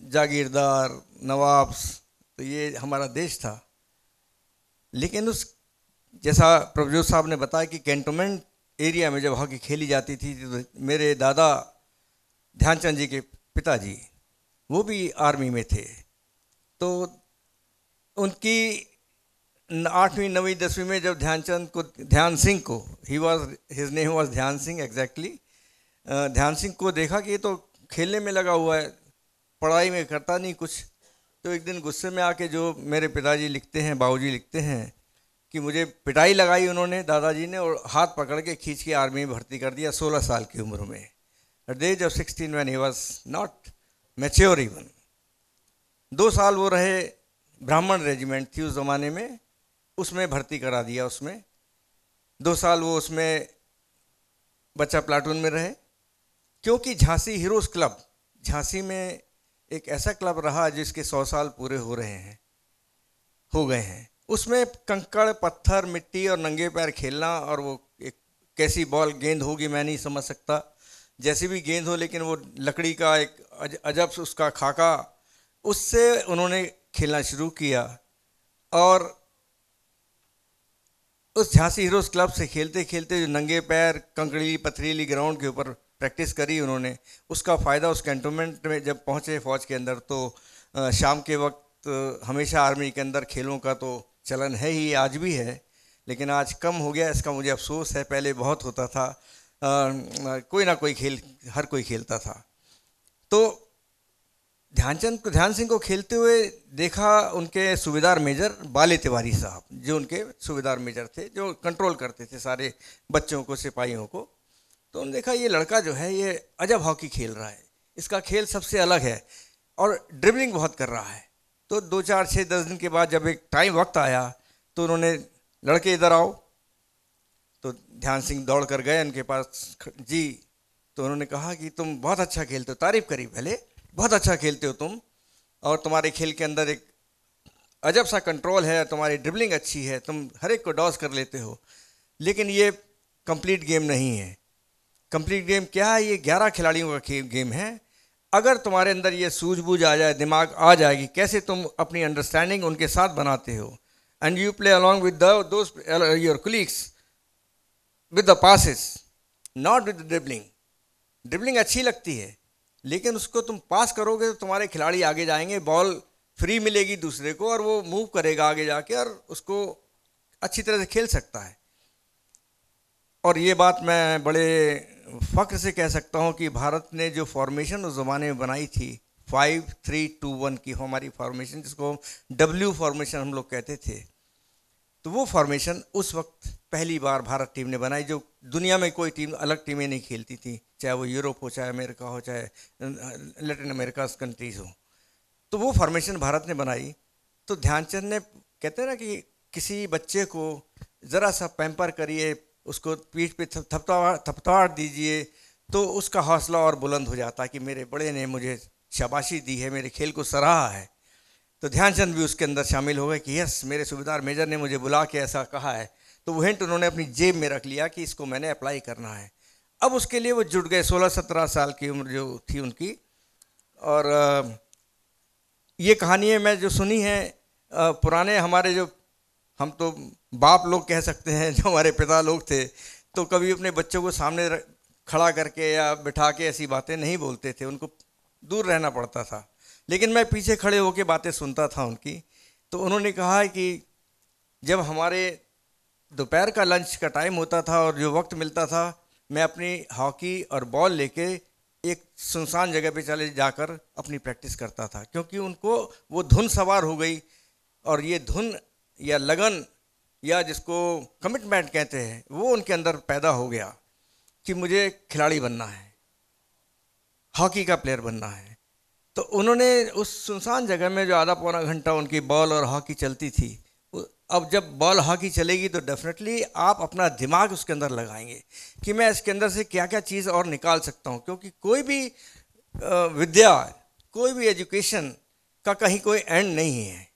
जागीरदार, नवाब्स, तो ये हमारा देश था। लेकिन उस जैसा प्रभजोत साहब ने बताया कि कैंटोनमेंट एरिया में जब हॉकी खेली जाती थी, तो मेरे दादा ध्यानचंद जी के पिताजी वो भी आर्मी में थे, तो उनकी 8वीं 9वीं 10वीं में जब ध्यान सिंह को हिज नेम वाज ध्यान सिंह एग्जैक्टली, ध्यान सिंह को देखा कि ये तो खेलने में लगा हुआ है, पढ़ाई में करता नहीं कुछ। तो एक दिन गुस्से में आके जो मेरे पिताजी लिखते हैं, बाबूजी लिखते हैं कि मुझे पिटाई लगाई उन्होंने, दादाजी ने, और हाथ पकड़ के खींच के आर्मी में भर्ती कर दिया 16 साल की उम्र में। At the age of 16 when he was not mature even. 2 साल वो रहे, ब्राह्मण रेजिमेंट थी उस ज़माने में, उसमें भर्ती करा दिया उसमें। 2 साल वो उसमें बच्चा प्लाटून में रहे, क्योंकि झांसी हीरोज़ क्लब, झांसी में एक ऐसा क्लब रहा जिसके 100 साल पूरे हो गए हैं। उसमें कंकड़ पत्थर मिट्टी और नंगे पैर खेलना, और वो एक कैसी बॉल गेंद होगी मैं नहीं समझ सकता, जैसी भी गेंद हो, लेकिन वो लकड़ी का एक अजब से उसका खाका, उससे उन्होंने खेलना शुरू किया। और उस झांसी हीरोज़ क्लब से खेलते खेलते जो नंगे पैर कंकड़ीली पथरीली ग्राउंड के ऊपर प्रैक्टिस करी उन्होंने, उसका फ़ायदा उस कैंटोनमेंट में जब पहुँचे फ़ौज के अंदर, तो शाम के वक्त हमेशा आर्मी के अंदर खेलों का तो चलन है ही, आज भी है, लेकिन आज कम हो गया, इसका मुझे अफसोस है। पहले बहुत होता था, कोई ना कोई खेल हर कोई खेलता था। तो ध्यान सिंह को खेलते हुए देखा उनके सूबेदार मेजर बाले तिवारी साहब, जो उनके सूबेदार मेजर थे, जो कंट्रोल करते थे सारे बच्चों को, सिपाहियों को। तो उन्होंने देखा ये लड़का जो है ये अजब हॉकी खेल रहा है, इसका खेल सबसे अलग है और ड्रिबलिंग बहुत कर रहा है। तो 2, 4, 6, 10 दिन के बाद जब एक वक्त आया तो उन्होंने, लड़के इधर आओ, तो ध्यान सिंह दौड़ कर गए उनके पास जी। तो उन्होंने कहा कि तुम बहुत अच्छा खेलते हो, तारीफ करी पहले, बहुत अच्छा खेलते हो तुम, और तुम्हारे खेल के अंदर एक अजब सा कंट्रोल है, तुम्हारी ड्रिबलिंग अच्छी है, तुम हर एक को डॉस कर लेते हो, लेकिन ये कंप्लीट गेम नहीं है। कंप्लीट गेम क्या है? ये 11 खिलाड़ियों का गेम है। अगर तुम्हारे अंदर ये सूझबूझ आ जाए, दिमाग आ जाएगी कैसे तुम अपनी अंडरस्टैंडिंग उनके साथ बनाते हो, and you play along with those your colleagues with the passes, not with dribbling. Dribbling अच्छी लगती है, लेकिन उसको तुम पास करोगे तो तुम्हारे खिलाड़ी आगे जाएंगे, बॉल फ्री मिलेगी दूसरे को और वो मूव करेगा आगे जाके और उसको अच्छी तरह से खेल सकता है। और ये बात मैं बड़े फ़ख्र से कह सकता हूँ कि भारत ने जो फॉर्मेशन उस ज़माने में बनाई थी 5-3-2-1 की हमारी फॉर्मेशन, जिसको W फॉर्मेशन हम लोग कहते थे, तो वो फॉर्मेशन उस वक्त पहली बार भारत टीम ने बनाई, जो दुनिया में कोई टीम, अलग टीमें नहीं खेलती थी, चाहे वो यूरोप हो, चाहे अमेरिका हो, चाहे लैटिन अमेरिका कंट्रीज़ हो। तो वो फॉर्मेशन भारत ने बनाई। तो ध्यानचंद ने, कहते हैं ना कि किसी बच्चे को ज़रा सा पैम्पर करिए, उसको पीठ पे थपथपाहट दीजिए, तो उसका हौसला और बुलंद हो जाता है कि मेरे बड़े ने मुझे शाबाशी दी है, मेरे खेल को सराहा है। तो ध्यानचंद भी उसके अंदर शामिल हो गए कि यस, मेरे सूबेदार मेजर ने मुझे बुला के ऐसा कहा है, तो वो हिंट उन्होंने अपनी जेब में रख लिया कि इसको मैंने अप्लाई करना है। अब उसके लिए वो जुट गए, 16-17 साल की उम्र जो थी उनकी। और ये कहानी मैं जो सुनी है, पुराने हमारे जो, हम तो बाप लोग कह सकते हैं, जो हमारे पिता लोग थे, तो कभी अपने बच्चों को सामने खड़ा करके या बिठा के ऐसी बातें नहीं बोलते थे, उनको दूर रहना पड़ता था। लेकिन मैं पीछे खड़े होकर बातें सुनता था उनकी। तो उन्होंने कहा कि जब हमारे दोपहर का लंच का टाइम होता था और जो वक्त मिलता था, मैं अपनी हॉकी और बॉल लेके एक सुनसान जगह पे चले जाकर अपनी प्रैक्टिस करता था, क्योंकि उनको वो धुन सवार हो गई। और ये धुन या लगन या जिसको कमिटमेंट कहते हैं, वो उनके अंदर पैदा हो गया कि मुझे खिलाड़ी बनना है, हॉकी का प्लेयर बनना है। तो उन्होंने उस सुनसान जगह में जो आधा पौना घंटा उनकी बॉल और हॉकी चलती थी, अब जब बॉल हॉकी चलेगी तो डेफिनेटली आप अपना दिमाग उसके अंदर लगाएंगे कि मैं इसके अंदर से क्या क्या चीज़ और निकाल सकता हूँ, क्योंकि कोई भी विद्या, कोई भी एजुकेशन का कहीं कोई एंड नहीं है।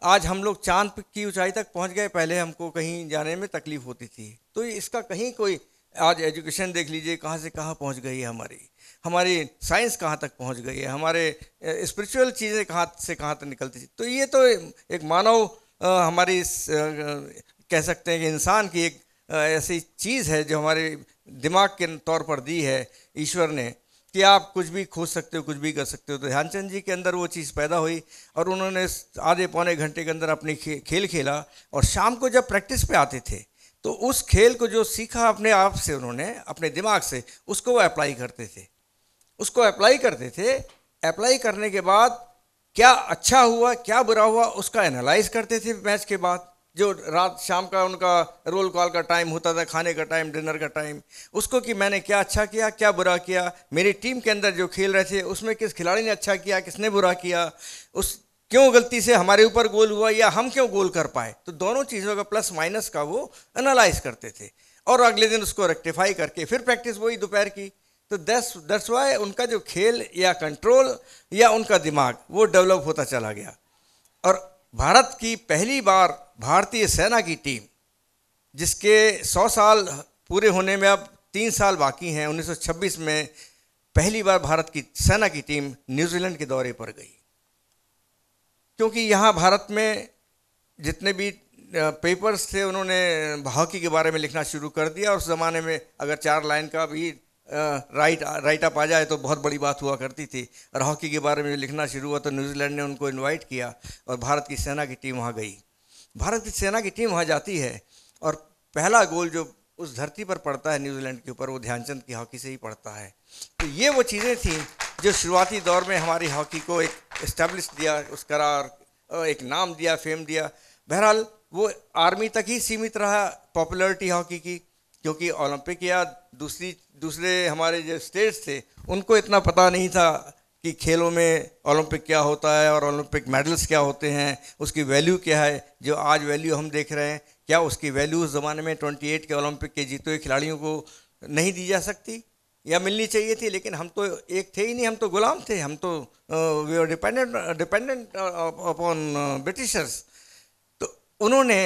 आज हम लोग चांद की ऊंचाई तक पहुंच गए, पहले हमको कहीं जाने में तकलीफ होती थी, तो इसका कहीं कोई, आज एजुकेशन देख लीजिए कहाँ से कहाँ पहुंच गई है, हमारी साइंस कहाँ तक पहुंच गई है, हमारे स्पिरिचुअल चीज़ें कहाँ से कहाँ तक निकलती थी। तो ये तो एक मानव हमारी कह सकते हैं कि इंसान की एक ऐसी चीज़ है जो हमारे दिमाग के तौर पर दी है ईश्वर ने, कि आप कुछ भी खोज सकते हो, कुछ भी कर सकते हो। तो ध्यानचंद जी के अंदर वो चीज़ पैदा हुई और उन्होंने आधे पौने घंटे के अंदर अपनी खेल खेला। और शाम को जब प्रैक्टिस पे आते थे तो उस खेल को जो सीखा अपने आप से, उन्होंने अपने दिमाग से, उसको वो अप्लाई करते थे, उसको अप्लाई करते थे। अप्लाई करने के बाद क्या अच्छा हुआ क्या बुरा हुआ उसका एनालाइज करते थे मैच के बाद, जो रात शाम का उनका रोल कॉल का टाइम होता था, खाने का टाइम, डिनर का टाइम, उसको कि मैंने क्या अच्छा किया, क्या बुरा किया, मेरी टीम के अंदर जो खेल रहे थे उसमें किस खिलाड़ी ने अच्छा किया, किसने बुरा किया, उस क्यों गलती से हमारे ऊपर गोल हुआ या हम क्यों गोल कर पाए। तो दोनों चीज़ों का प्लस माइनस का वो एनालाइज करते थे और अगले दिन उसको रेक्टिफाई करके फिर प्रैक्टिस वही दोपहर की। तो दैट्स वाई उनका जो खेल या कंट्रोल या उनका दिमाग वो डेवलप होता चला गया। और भारत की पहली बार भारतीय सेना की टीम, जिसके 100 साल पूरे होने में अब 3 साल बाकी हैं, 1926 में पहली बार भारत की सेना की टीम न्यूजीलैंड के दौरे पर गई। क्योंकि यहाँ भारत में जितने भी पेपर्स थे उन्होंने हॉकी के बारे में लिखना शुरू कर दिया। और उस ज़माने में अगर 4 लाइन का भी राइट अप आ जाए तो बहुत बड़ी बात हुआ करती थी। और हॉकी के बारे में लिखना शुरू हुआ तो न्यूजीलैंड ने उनको इनवाइट किया और भारत की सेना की टीम वहाँ गई। भारत की सेना की टीम वहाँ जाती है और पहला गोल जो उस धरती पर पड़ता है न्यूजीलैंड के ऊपर, वो ध्यानचंद की हॉकी से ही पड़ता है। तो ये वो चीज़ें थी जो शुरुआती दौर में हमारी हॉकी को एक इस्टेब्लिश दिया, उस करार एक नाम दिया, फेम दिया। बहरहाल वो आर्मी तक ही सीमित रहा पॉपुलैरिटी हॉकी की, क्योंकि ओलंपिक या दूसरे हमारे जो स्टेट्स थे उनको इतना पता नहीं था कि खेलों में ओलंपिक क्या होता है और ओलंपिक मेडल्स क्या होते हैं, उसकी वैल्यू क्या है। जो आज वैल्यू हम देख रहे हैं, क्या उसकी वैल्यू उस ज़माने में 28 के ओलंपिक के जीते हुए खिलाड़ियों को नहीं दी जा सकती या मिलनी चाहिए थी। लेकिन हम तो एक थे ही नहीं, हम तो गुलाम थे, हम तो we are dependent upon Britishers. तो उन्होंने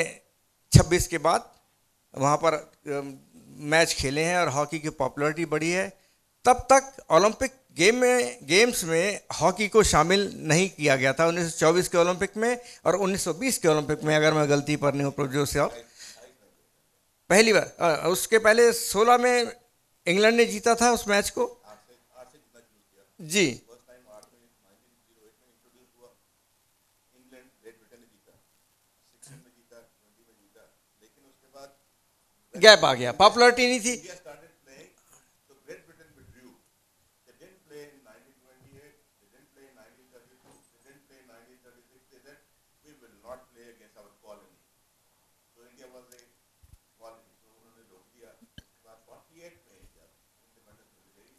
26 के बाद वहाँ पर मैच खेले हैं और हॉकी की पॉपुलैरिटी बढ़ी है। तब तक ओलंपिक गेम्स में हॉकी को शामिल नहीं किया गया था 1924 के ओलंपिक में और 1920 के ओलंपिक में, अगर मैं गलती पर नहीं हूँ प्रभुजोत से आप। पहली बार उसके पहले 16 में इंग्लैंड ने जीता था उस मैच को जी। गैप आ गया, पॉपुलैरिटी नहीं थी।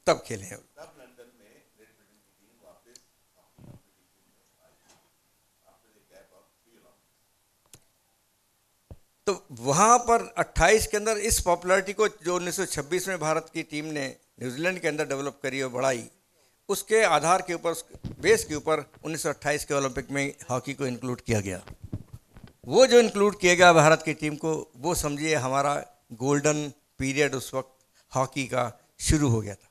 तब खेले हैं। तो वहाँ पर 28 के अंदर इस पॉपुलैरिटी को जो 1926 में भारत की टीम ने न्यूजीलैंड के अंदर डेवलप करी और बढ़ाई, उसके आधार के ऊपर, बेस के ऊपर 1928 के ओलंपिक में हॉकी को इंक्लूड किया गया। वो जो इंक्लूड किया गया भारत की टीम को, वो समझिए हमारा गोल्डन पीरियड उस वक्त हॉकी का शुरू हो गया था,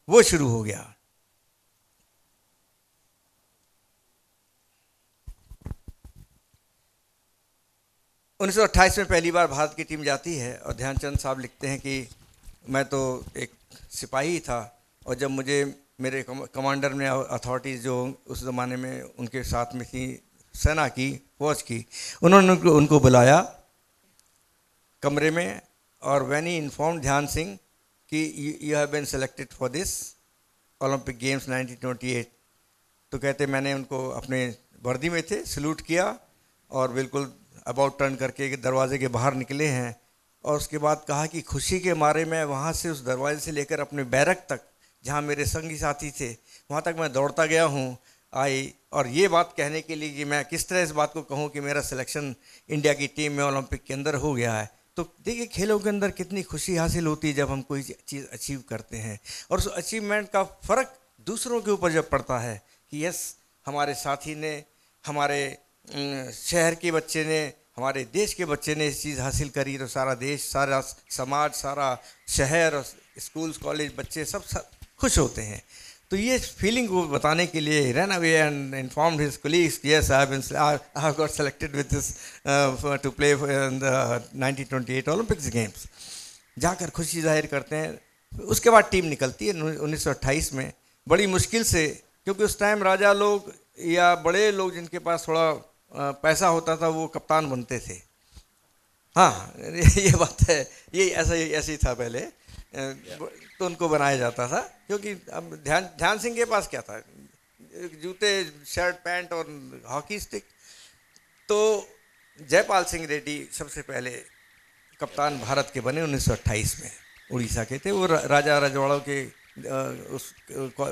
वो शुरू हो गया। उन्नीस सौ 28 में पहली बार भारत की टीम जाती है और ध्यानचंद साहब लिखते हैं कि मैं तो एक सिपाही था और जब मुझे मेरे कमांडर ने अथॉरिटीज़ जो उस ज़माने में उनके साथ में थी, सेना की, फौज की, उन्होंने उनको बुलाया कमरे में और when he informed Dhyan Singh कि you have been selected for this Olympic games 1928, तो कहते मैंने उनको अपने वर्दी में थे, सल्यूट किया और बिल्कुल अबाउट टर्न करके दरवाजे के बाहर निकले हैं। और उसके बाद कहा कि खुशी के मारे मैं वहाँ से उस दरवाजे से लेकर अपने बैरक तक जहाँ मेरे संगी साथी थे वहाँ तक मैं दौड़ता गया हूँ आई, और ये बात कहने के लिए कि मैं किस तरह इस बात को कहूँ कि मेरा सिलेक्शन इंडिया की टीम में ओलंपिक के अंदर हो गया है। तो देखिए खेलों के अंदर कितनी खुशी हासिल होती है जब हम कोई चीज़ अचीव करते हैं, और उस अचीवमेंट का फ़र्क दूसरों के ऊपर जब पड़ता है कि यस हमारे साथी ने, हमारे शहर के बच्चे ने, हमारे देश के बच्चे ने इस चीज़ हासिल करी, तो सारा देश, सारा समाज, सारा शहर, स्कूल्स, कॉलेज, बच्चे सब खुश होते हैं। तो ये फीलिंग को बताने के लिए run away and informed his colleagues, yes I have got selected with this to play in the 1928 Olympics games, जाकर खुशी जाहिर करते हैं। उसके बाद टीम निकलती है 1928 में बड़ी मुश्किल से, क्योंकि उस टाइम राजा लोग या बड़े लोग जिनके पास थोड़ा पैसा होता था वो कप्तान बनते थे। हाँ ये बात है, ये ऐसे ही था पहले, तो उनको बनाया जाता था, क्योंकि अब ध्यान सिंह के पास क्या था, जूते, शर्ट, पैंट और हॉकी स्टिक। तो जयपाल सिंह रेड्डी सबसे पहले कप्तान भारत के बने 1928 में, उड़ीसा के थे वो। राजा रजवाड़ों के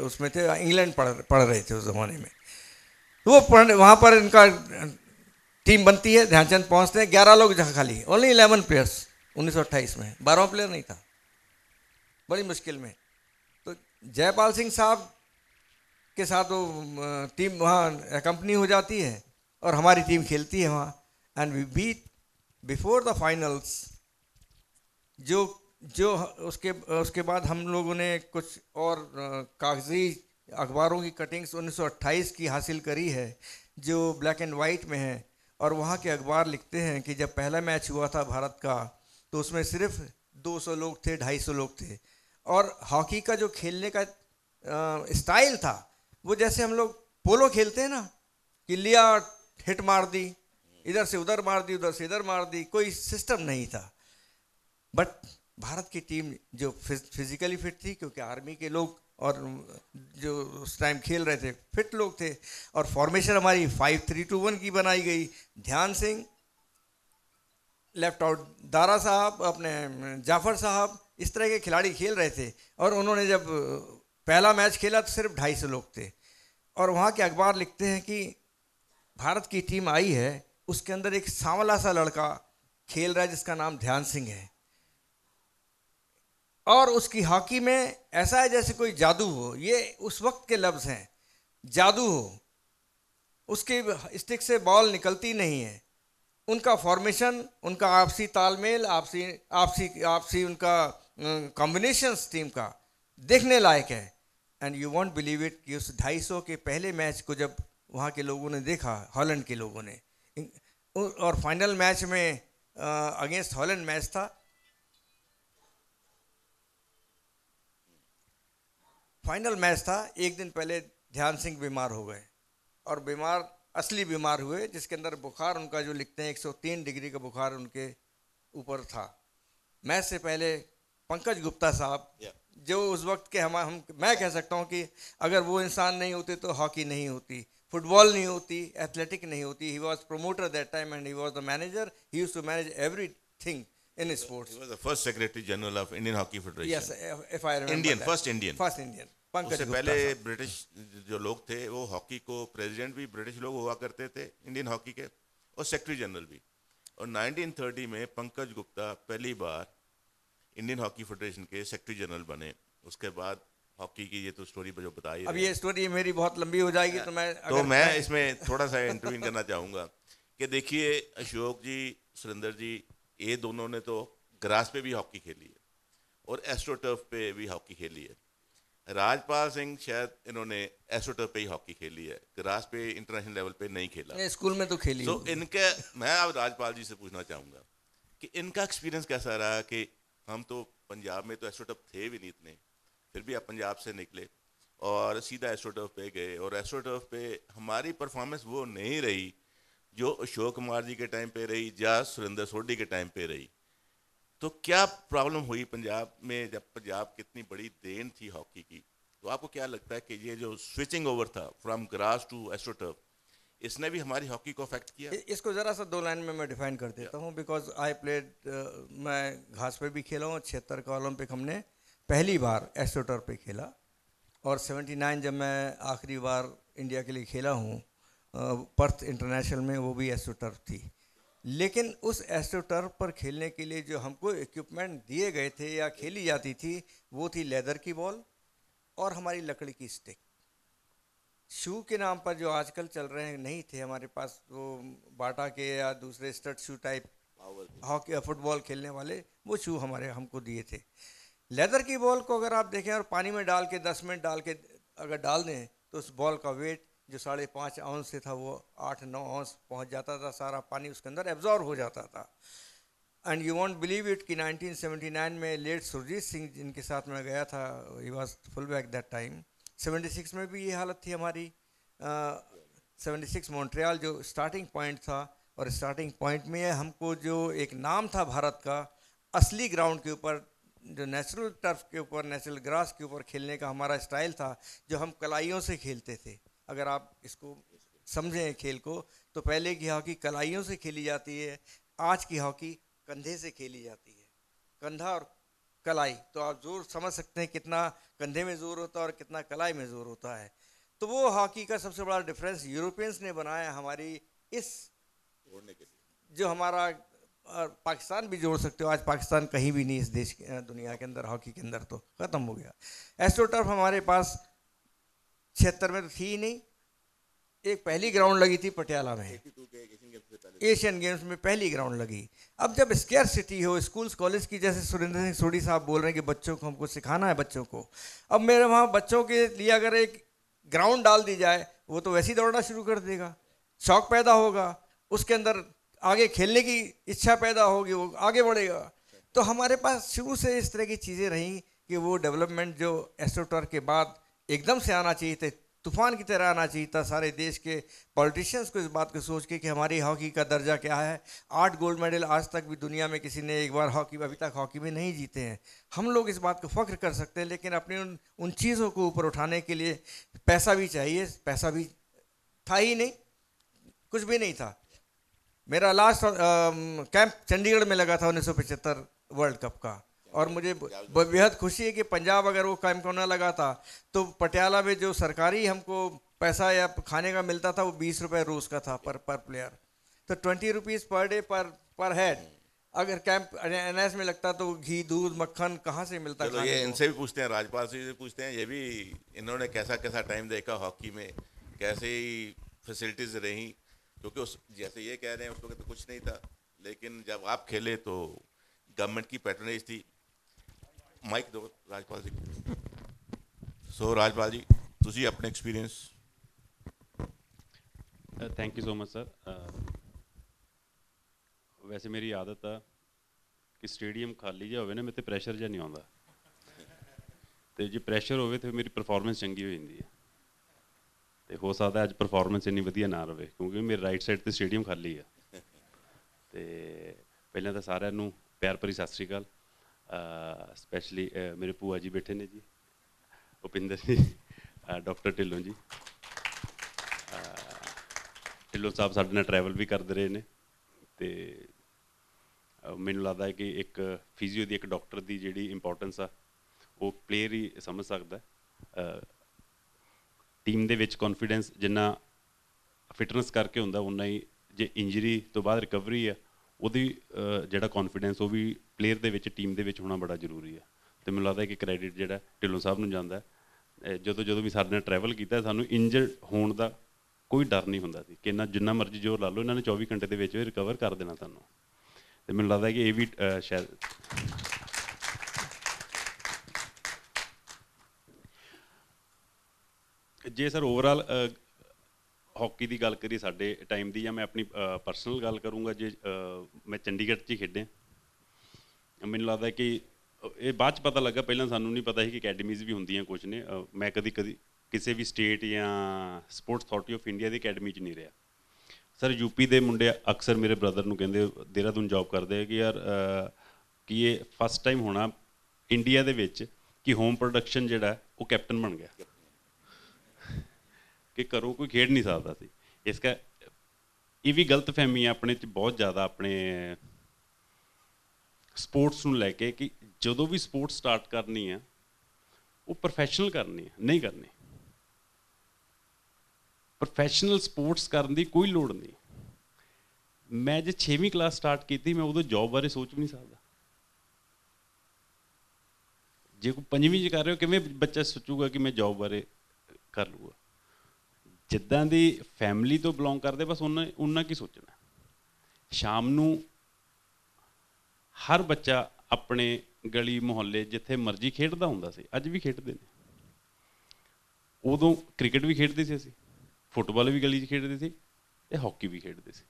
उसमें थे, इंग्लैंड पढ़ रहे थे उस ज़माने में। तो वो वहाँ पर इनका टीम बनती है, ध्यानचंद पहुँचते हैं, 11 लोग जहाँ खाली, ओनली 11 प्लेयर्स 1928 में, 12वां प्लेयर नहीं था, बड़ी मुश्किल में। तो जयपाल सिंह साहब के साथ वो टीम वहाँ कंपनी हो जाती है और हमारी टीम खेलती है वहाँ, and we beat before the finals. जो उसके बाद हम लोगों ने कुछ और कागजी अखबारों की कटिंग्स 1928 की हासिल करी है जो ब्लैक एंड वाइट में है, और वहाँ के अखबार लिखते हैं कि जब पहला मैच हुआ था भारत का तो उसमें सिर्फ 200 लोग थे, 250 लोग थे, और हॉकी का जो खेलने का स्टाइल था वो जैसे हम लोग पोलो खेलते हैं ना, कि लिया हिट मार दी, इधर से उधर मार दी, उधर से इधर मार दी, कोई सिस्टम नहीं था। बट भारत की टीम जो फिजिकली फिट थी, क्योंकि आर्मी के लोग और जो उस टाइम खेल रहे थे फिट लोग थे, और फॉर्मेशन हमारी 5-3-2-1 की बनाई गई। ध्यान सिंह लेफ्ट आउट, दारा साहब, अपने जाफर साहब, इस तरह के खिलाड़ी खेल रहे थे, और उन्होंने जब पहला मैच खेला तो सिर्फ 250 लोग थे। और वहाँ के अखबार लिखते हैं कि भारत की टीम आई है, उसके अंदर एक सांवला सा लड़का खेल रहा है जिसका नाम ध्यान सिंह है, और उसकी हॉकी में ऐसा है जैसे कोई जादू हो। ये उस वक्त के लफ्ज़ हैं, जादू हो। उसके स्टिक से बॉल निकलती नहीं है। उनका फॉर्मेशन, उनका आपसी तालमेल, आपसी उनका कॉम्बिनेशंस टीम का देखने लायक है। And you won't believe it कि उस 250 के पहले मैच को जब वहाँ के लोगों ने देखा, हॉलैंड के लोगों ने, और फाइनल मैच में अगेंस्ट हॉलैंड मैच था, फाइनल मैच था, एक दिन पहले ध्यान सिंह बीमार हो गए, और असली बीमार हुए, जिसके अंदर बुखार उनका जो लिखते हैं 103 डिग्री का बुखार उनके ऊपर था। मैच से पहले पंकज गुप्ता साहब, जो उस वक्त के मैं कह सकता हूँ कि अगर वो इंसान नहीं होते तो हॉकी नहीं होती, फुटबॉल नहीं होती, एथलेटिक नहीं होती। He was promoter that time and he was the manager. He used to manage everything in sports. He was the first Secretary General of Indian Hockey Federation. Yes, if I remember. Indian, that. first Indian. First Indian. उससे पहले British जो लोग थे वो hockey को president भी British लोग हुआ करते थे इंडियन हॉकी के, और सेक्रेटरी जनरल भी। और 1930 में पंकज गुप्ता पहली बार इंडियन हॉकी फेडरेशन के सेक्रेटरी जनरल बने। उसके बाद हॉकी की ये तो स्टोरी जो बताई, अब ये स्टोरी मेरी बहुत लंबी हो जाएगी, तो मैं इसमें थोड़ा सा इंटरव्यू करना चाहूँगा कि देखिए अशोक जी, सुरेंद्र जी, ये दोनों ने तो ग्रास पे भी हॉकी खेली है और एस्ट्रोटर्फ पे भी हॉकी खेली है। राजपाल सिंह शायद इन्होंने एस्ट्रोटर्फ पे ही हॉकी खेली है, ग्रास पे इंटरनेशनल लेवल पे नहीं खेला। स्कूल में तो खेली। तो मैं अब राजपाल जी से पूछना चाहूँगा कि इनका एक्सपीरियंस कैसा रहा, कि हम तो पंजाब में तो एस्ट्रोटर्फ थे भी नहीं इतने, फिर भी आप पंजाब से निकले और सीधा एस्ट्रोटर्फ पे गए, और एस्ट्रोटर्फ पे हमारी परफॉर्मेंस वो नहीं रही जो अशोक कुमार जी के टाइम पे रही या सुरेंद्र सोडी के टाइम पे रही। तो क्या प्रॉब्लम हुई पंजाब में, जब पंजाब कितनी बड़ी देन थी हॉकी की? तो आपको क्या लगता है कि ये जो स्विचिंग ओवर था फ्रॉम ग्रास टू एस्ट्रोटर्फ, इसने भी हमारी हॉकी को अफेक्ट किया? इसको ज़रा सा 2 लाइन में मैं डिफाइन कर देता हूँ। बिकॉज आई प्लेड, मैं घास पे भी खेला हूँ। 76 का ओलंपिक हमने पहली बार एस्ट्रोटर्फ पे खेला, और 79 जब मैं आखिरी बार इंडिया के लिए खेला हूँ पर्थ इंटरनेशनल में, वो भी एस्ट्रोटर्फ थी। लेकिन उस एस्ट्रोटर्फ पर खेलने के लिए जो हमको इक्विपमेंट दिए गए थे या खेली जाती थी, वो थी लेदर की बॉल और हमारी लकड़ी की स्टिक। शू के नाम पर जो आजकल चल रहे हैं नहीं थे हमारे पास, वो बाटा के या दूसरे स्टड शू टाइप हॉकी फुटबॉल खेलने वाले, वो शू हमको दिए थे। लेदर की बॉल को अगर आप देखें और पानी में डाल के 10 मिनट डाल के अगर डाल दें, तो उस बॉल का वेट जो 5.5 औंस से था वो 8-9 औंस पहुंच जाता था। सारा पानी उसके अंदर एब्जॉर्ब हो जाता था। And you won't believe it कि 1979 में लेट सुरजीत सिंह जिनके साथ मैं गया था, he was full back that time, 76 में भी ये हालत थी हमारी। 76 मॉन्ट्रियल जो स्टार्टिंग पॉइंट था, और स्टार्टिंग पॉइंट में हमको जो एक नाम था भारत का, असली ग्राउंड के ऊपर, जो नेचुरल टर्फ के ऊपर, नेचुरल ग्रास के ऊपर खेलने का हमारा स्टाइल था, जो हम कलाइयों से खेलते थे। अगर आप इसको समझें खेल को, तो पहले की हॉकी कलाइयों से खेली जाती है, आज की हॉकी कंधे से खेली जाती है। कंधा और कलाई, तो आप जोर समझ सकते हैं कितना कंधे में जोर होता है और कितना कलाई में जोर होता है। तो वो हॉकी का सबसे बड़ा डिफरेंस यूरोपियंस ने बनाया हमारी इस जो हमारा पाकिस्तान भी जोड़ सकते हो, आज पाकिस्तान कहीं भी नहीं इस देश के दुनिया के अंदर हॉकी के अंदर, तो ख़त्म हो गया। एस्ट्रोटर्फ हमारे पास 76 में तो थी ही नहीं, एक पहली ग्राउंड लगी थी पटियाला में, एशियन गेम्स में पहली ग्राउंड लगी। अब जब स्केयर सिटी हो, स्कूल्स कॉलेज की, जैसे सुरेंद्र सिंह सोडी साहब बोल रहे हैं कि बच्चों को हमको सिखाना है बच्चों को, अब मेरे वहाँ बच्चों के लिए अगर एक ग्राउंड डाल दी जाए, वो तो वैसे ही दौड़ना शुरू कर देगा, शौक पैदा होगा, उसके अंदर आगे खेलने की इच्छा पैदा होगी, वो आगे बढ़ेगा। तो हमारे पास शुरू से इस तरह की चीज़ें रहीं कि वो डेवलपमेंट जो एस्ट्रोटर्फ के बाद एकदम से आना चाहिए था, तूफान की तरह आना चाहिए था। सारे देश के पॉलिटिशियंस को इस बात को सोच के कि हमारी हॉकी का दर्जा क्या है। 8 गोल्ड मेडल आज तक भी दुनिया में किसी ने एक बार हॉकी अभी तक हॉकी में नहीं जीते हैं। हम लोग इस बात को फ़ख्र कर सकते हैं, लेकिन अपनी उन चीज़ों को ऊपर उठाने के लिए पैसा भी चाहिए। पैसा भी था ही नहीं, कुछ भी नहीं था। मेरा लास्ट कैंप चंडीगढ़ में लगा था 1975 वर्ल्ड कप का, और मुझे बेहद खुशी है कि पंजाब अगर वो कैंप को ना लगा था तो पटियाला में जो सरकारी हमको पैसा या खाने का मिलता था वो 20 रुपये रोज़ का था पर प्लेयर, तो 20 रुपीज़ पर डे पर हेड। अगर कैंप एनएस में लगता तो घी दूध मक्खन कहाँ से मिलता? चलो ये इनसे भी पूछते हैं, राजपाल से पूछते हैं, ये भी इन्होंने कैसा कैसा टाइम देखा हॉकी में, कैसे फैसिलिटीज़ रहीं, क्योंकि उस जैसे ये कह रहे हैं उस वक्त तो कुछ नहीं था, लेकिन जब आप खेले तो गवर्नमेंट की पैट्रोनेज थी। माइक दो राजपाल जी। सो राजपाल जी, तुसी अपने experience. Thank you so much sir. वैसे मेरी आदत है कि स्टेडियम खाली जिहा होवे ना, मेरे ते प्रैशर जिहा नहीं आउंदा, ते जे प्रैशर होवे तो मेरी परफॉर्मेंस चंगी हो जाती है। तो हो सकता है अज परफॉर्मेंस इन्नी वधिया ना रहे, क्योंकि मेरे राइट साइड ते स्टेडियम खाली है। तो पहले तो सारिਆਂ ਨੂੰ प्यार भरी सत श्री अकाल। स्पैशली मेरे भूआ जी बैठे ने जी, भुपिंदर जी, डॉक्टर ढिल्लों जी, ढिल्लों साहब साडे नाल ट्रैवल भी करते रहे ने। तो मैनूं लगता है कि एक फिजियो की एक डॉक्टर की जिहड़ी इंपॉर्टेंस आ वो प्लेयर ही समझ सकता है। टीम दे विच कॉन्फिडेंस जिन्ना फिटनेस करके हुंदा, उन्ना ही जे इंजरी तो बाद रिकवरी है ਉਹਦੀ ਜਿਹੜਾ ਕੌਨਫੀਡੈਂਸ ਉਹ ਵੀ ਪਲੇਅਰ ਦੇ ਵਿੱਚ ਟੀਮ ਦੇ ਵਿੱਚ ਹੋਣਾ ਬੜਾ ਜ਼ਰੂਰੀ ਹੈ। ਅਤੇ ਮੈਨੂੰ ਲੱਗਦਾ ਕਿ ਕ੍ਰੈਡਿਟ ਜਿਹੜਾ ਢਿੱਲੋਂ ਸਾਹਿਬ ਨੂੰ ਜਾਂਦਾ ਹੈ। ਜਦੋਂ ਵੀ ਸਾਡੇ ਨਾਲ ਟਰੈਵਲ ਕੀਤਾ ਸਾਨੂੰ ਇੰਜਰਡ ਹੋਣ ਦਾ ਕੋਈ ਡਰ ਨਹੀਂ ਹੁੰਦਾ ਸੀ ਕਿ ਜਿੰਨਾ ਮਰਜ਼ੀ ਜ਼ੋਰ ਲਾ ਲਓ, ਇਹਨਾਂ ਨੇ 24 ਘੰਟੇ ਦੇ ਵਿੱਚ ਰਿਕਵਰ ਕਰ ਦੇਣਾ ਤੁਹਾਨੂੰ। ਅਤੇ ਮੈਨੂੰ ਲੱਗਦਾ ਕਿ ਇਹ ਵੀ ਸ਼ਾਇਦ ਜੇ ਸਰ ਓਵਰਆਲ हॉकी की गल करिए साडे टाइम की, या मैं अपनी परसनल गल करूँगा, जे मैं चंडीगढ़ च ही खेडे, मैनूं लगता है कि ये बाद च पता लगा, पहलां सानूं नहीं पता ही कि अकैडमीज़ भी होंदियां कुछ ने। मैं कदी किसी भी स्टेट या स्पोर्ट्स अथॉरिटी ऑफ इंडिया की अकैडमी च नहीं रहा। सर यूपी के मुंडे अक्सर मेरे ब्रदर नूं कहंदे, देहरादून जॉब करते हैं, कि यार कि ये फस्ट टाइम होना इंडिया दे विच कि होम प्रोडक्शन जिहड़ा वो कैप्टन बन गया, कि घरों कोई खेड नहीं सकता सी। इसका ये भी गलत फहमी है अपने बहुत ज़्यादा अपने स्पोर्ट्स नूं लैके कि जदों भी स्पोर्ट्स स्टार्ट करनी है वो प्रोफैशनल करनी है, नहीं करनी। प्रोफैशनल स्पोर्ट्स करने की कोई लोड़ नहीं। मैं जो 6वीं क्लास स्टार्ट की, मैं उदों जॉब बारे सोच भी नहीं सकता। जे कोई 5वीं च कर रहे हो, किवें बच्चा सोचूगा कि मैं जॉब बारे कर लूँगा। जिद्दां दी फैमिली तो बिलोंग करते, बस उन्ना की सोचना। शाम नूं हर बच्चा अपने गली मुहल्ले जिथे मर्जी खेडदा हुंदा सी, अज भी खेडदे ने। उदों क्रिकेट भी खेडदे सी असीं, फुटबॉल भी गली च खेडदे सी ते हॉकी भी खेडदे सी।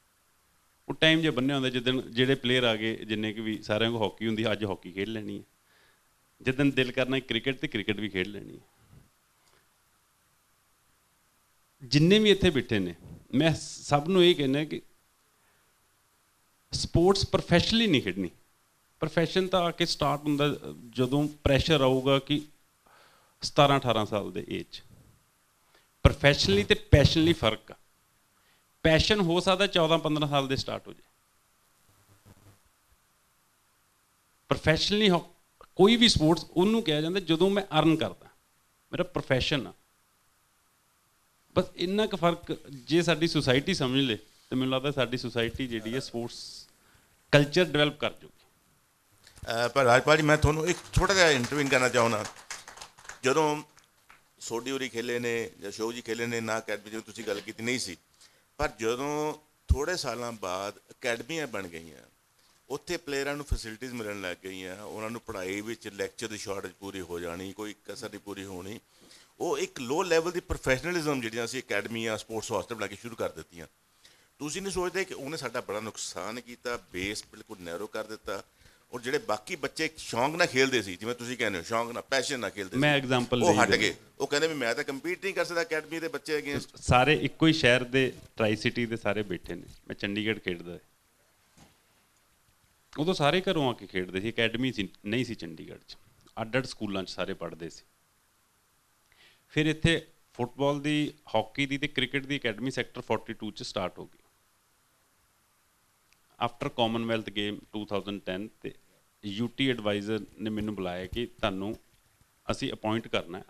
वो टाइम जे बन्निया हुंदा जिद्दन जिहड़े प्लेयर आ गए, जिन्ने कि भी सारिਆਂ को हॉकी हुंदी, अज हॉकी खेड लैनी है। जिद्दन दिल करना क्रिकेट ते क्रिकेट भी खेड लैनी है। जिन्ने भी इत्थे बैठे ने, मैं सब नूं ये कहना कि स्पोर्ट्स प्रोफैशनली नहीं खेडनी। प्रोफैशन तो आके स्टार्ट हुंदा जदों प्रैशर आऊगा कि 17-18 साल दे एज। प्रोफैशनली ते पैशनली फर्क आ। ਪੈਸ਼ਨ ਹੋ ਸਕਦਾ 14-15 ਸਾਲ ਦੇ ਸਟਾਰਟ ਹੋ ਜਾਏ। ਪ੍ਰੋਫੈਸ਼ਨਲੀ ਕੋਈ ਵੀ ਸਪੋਰਟਸ ਉਹਨੂੰ ਕਿਹਾ ਜਾਂਦਾ ਜਦੋਂ ਮੈਂ ਅਰਨ ਕਰਦਾ, ਮੇਰਾ ਪ੍ਰੋਫੈਸ਼ਨ ਆ। ਬਸ ਇੰਨਾ ਕੁ ਫਰਕ ਜੇ ਸਾਡੀ ਸੁਸਾਇਟੀ ਸਮਝ ਲੇ ਤਾਂ ਮੈਨੂੰ ਲੱਗਦਾ ਸਾਡੀ ਸੁਸਾਇਟੀ ਜਿਹੜੀ ਹੈ ਸਪੋਰਟਸ ਕਲਚਰ ਡਿਵੈਲਪ ਕਰ ਜੂਗੀ। ਪਰ ਰਾਜਪਾਲ ਜੀ ਮੈਂ ਤੁਹਾਨੂੰ ਇੱਕ ਛੋਟਾ ਜਿਹਾ ਇੰਟਰਵਿਊ ਕਰਨਾ ਚਾਹੁੰਦਾ। ਜਦੋਂ ਸੋਢੀ ਹੋਰੀ ਖੇਲੇ ਨੇ ਜਾਂ ਸ਼ੋਅ ਜੀ ਖੇਲੇ ਨੇ ਨਾ ਅਕੈਡਮੀ ਜਿਵੇਂ ਤੁਸੀਂ ਗੱਲ ਕੀਤੀ ਨਹੀਂ ਸੀ, ਪਰ ਜਦੋਂ ਥੋੜ੍ਹੇ ਸਾਲਾਂ ਬਾਅਦ ਅਕੈਡਮੀਆਂ ਬਣ ਗਈਆਂ, ਉੱਥੇ ਪਲੇਅਰਾਂ ਨੂੰ ਫੈਸਿਲਿਟੀਜ਼ ਮਿਲਣ ਲੱਗ ਗਈਆਂ, ਉਹਨਾਂ ਨੂੰ ਪੜ੍ਹਾਈ ਵਿੱਚ ਲੈਕਚਰ ਦੀ ਸ਼ਾਰਟੇਜ ਪੂਰੀ ਹੋ ਜਾਣੀ, ਕੋਈ ਕਸਰ ਨਹੀਂ ਪੂਰੀ ਹੋਣੀ। ਉਹ ਇੱਕ ਲੋ ਲੈਵਲ ਦੀ ਪ੍ਰੋਫੈਸ਼ਨਲਿਜ਼ਮ ਜਿਹੜੀਆਂ ਅਸੀਂ ਅਕੈਡਮੀਆਂ ਸਪੋਰਟਸ ਹੌਸਟਲ ਬਣਾ ਕੇ ਸ਼ੁਰੂ ਕਰ ਦਿੱਤੀਆਂ। ਤੁਸੀਂ ਨਹੀਂ ਸੋਚਦੇ ਕਿ ਉਹਨੇ ਸਾਡਾ ਬੜਾ ਨੁਕਸਾਨ ਕੀਤਾ, ਬੇਸ ਬਿਲਕੁਲ ਨੈਰੋ ਕਰ ਦਿੱਤਾ, ਔਰ ਜਿਹੜੇ ਬਾਕੀ ਬੱਚੇ ਸ਼ੌਂਕ ਨਾਲ ਖੇਲਦੇ ਸੀ, ਜਿਵੇਂ ਤੁਸੀਂ ਕਹਿੰਦੇ ਹੋ ਸ਼ੌਂਕ ਨਾਲ ਪੈਸ਼ਨ ਨਾਲ ਖੇਲਦੇ ਮੈਂ ਸੀ, ਐਗਜ਼ਾਮਪਲ ਉਹ ਹਟ ਗਏ। ਉਹ ਕਹਿੰਦੇ ਵੀ ਮੈਂ ਤਾਂ ਕੰਪੀਟ ਨਹੀਂ ਕਰ ਸਕਦਾ ਅਕੈਡਮੀ ਦੇ ਬੱਚੇ ਅਗੇਂਸਟ। ਸਾਰੇ ਇੱਕੋ ਹੀ ਸ਼ਹਿਰ ਦੇ ਟਰਾਈ ਸਿਟੀ ਦੇ ਸਾਰੇ ਬੈਠੇ ਨੇ। ਮੈਂ ਚੰਡੀਗੜ੍ਹ ਖੇਡਦਾ, ਉਦੋਂ ਸਾਰੇ ਘਰੋਂ ਆ ਕੇ ਖੇਡਦੇ ਸੀ, ਅਕੈਡਮੀ ਸੀ ਨਹੀਂ ਸੀ ਚੰਡੀਗੜ੍ਹ 'ਚ, ਅੱਡ-ਅੱਡ ਸਕੂਲਾਂ 'ਚ ਸਾਰੇ ਪੜ੍ਹਦੇ ਸੀ। ਫਿਰ ਇੱਥੇ ਫੁੱਟਬਾਲ ਦੀ, ਹਾਕੀ ਦੀ ਅਤੇ ਕ੍ਰਿਕਟ ਦੀ ਅਕੈਡਮੀ ਸੈਕਟਰ 42 'ਚ ਸਟਾਰਟ ਹੋ ਗਈ ਆਫਟਰ ਕਾਮਨਵੈਲਥ ਗੇਮ 2010। ਅਤੇ UT ਐਡਵਾਈਜ਼ਰ ਨੇ ਮੈਨੂੰ ਬੁਲਾਇਆ ਕਿ ਤੁਹਾਨੂੰ ਅਸੀਂ ਅਪੋਇੰਟ ਕਰਨਾ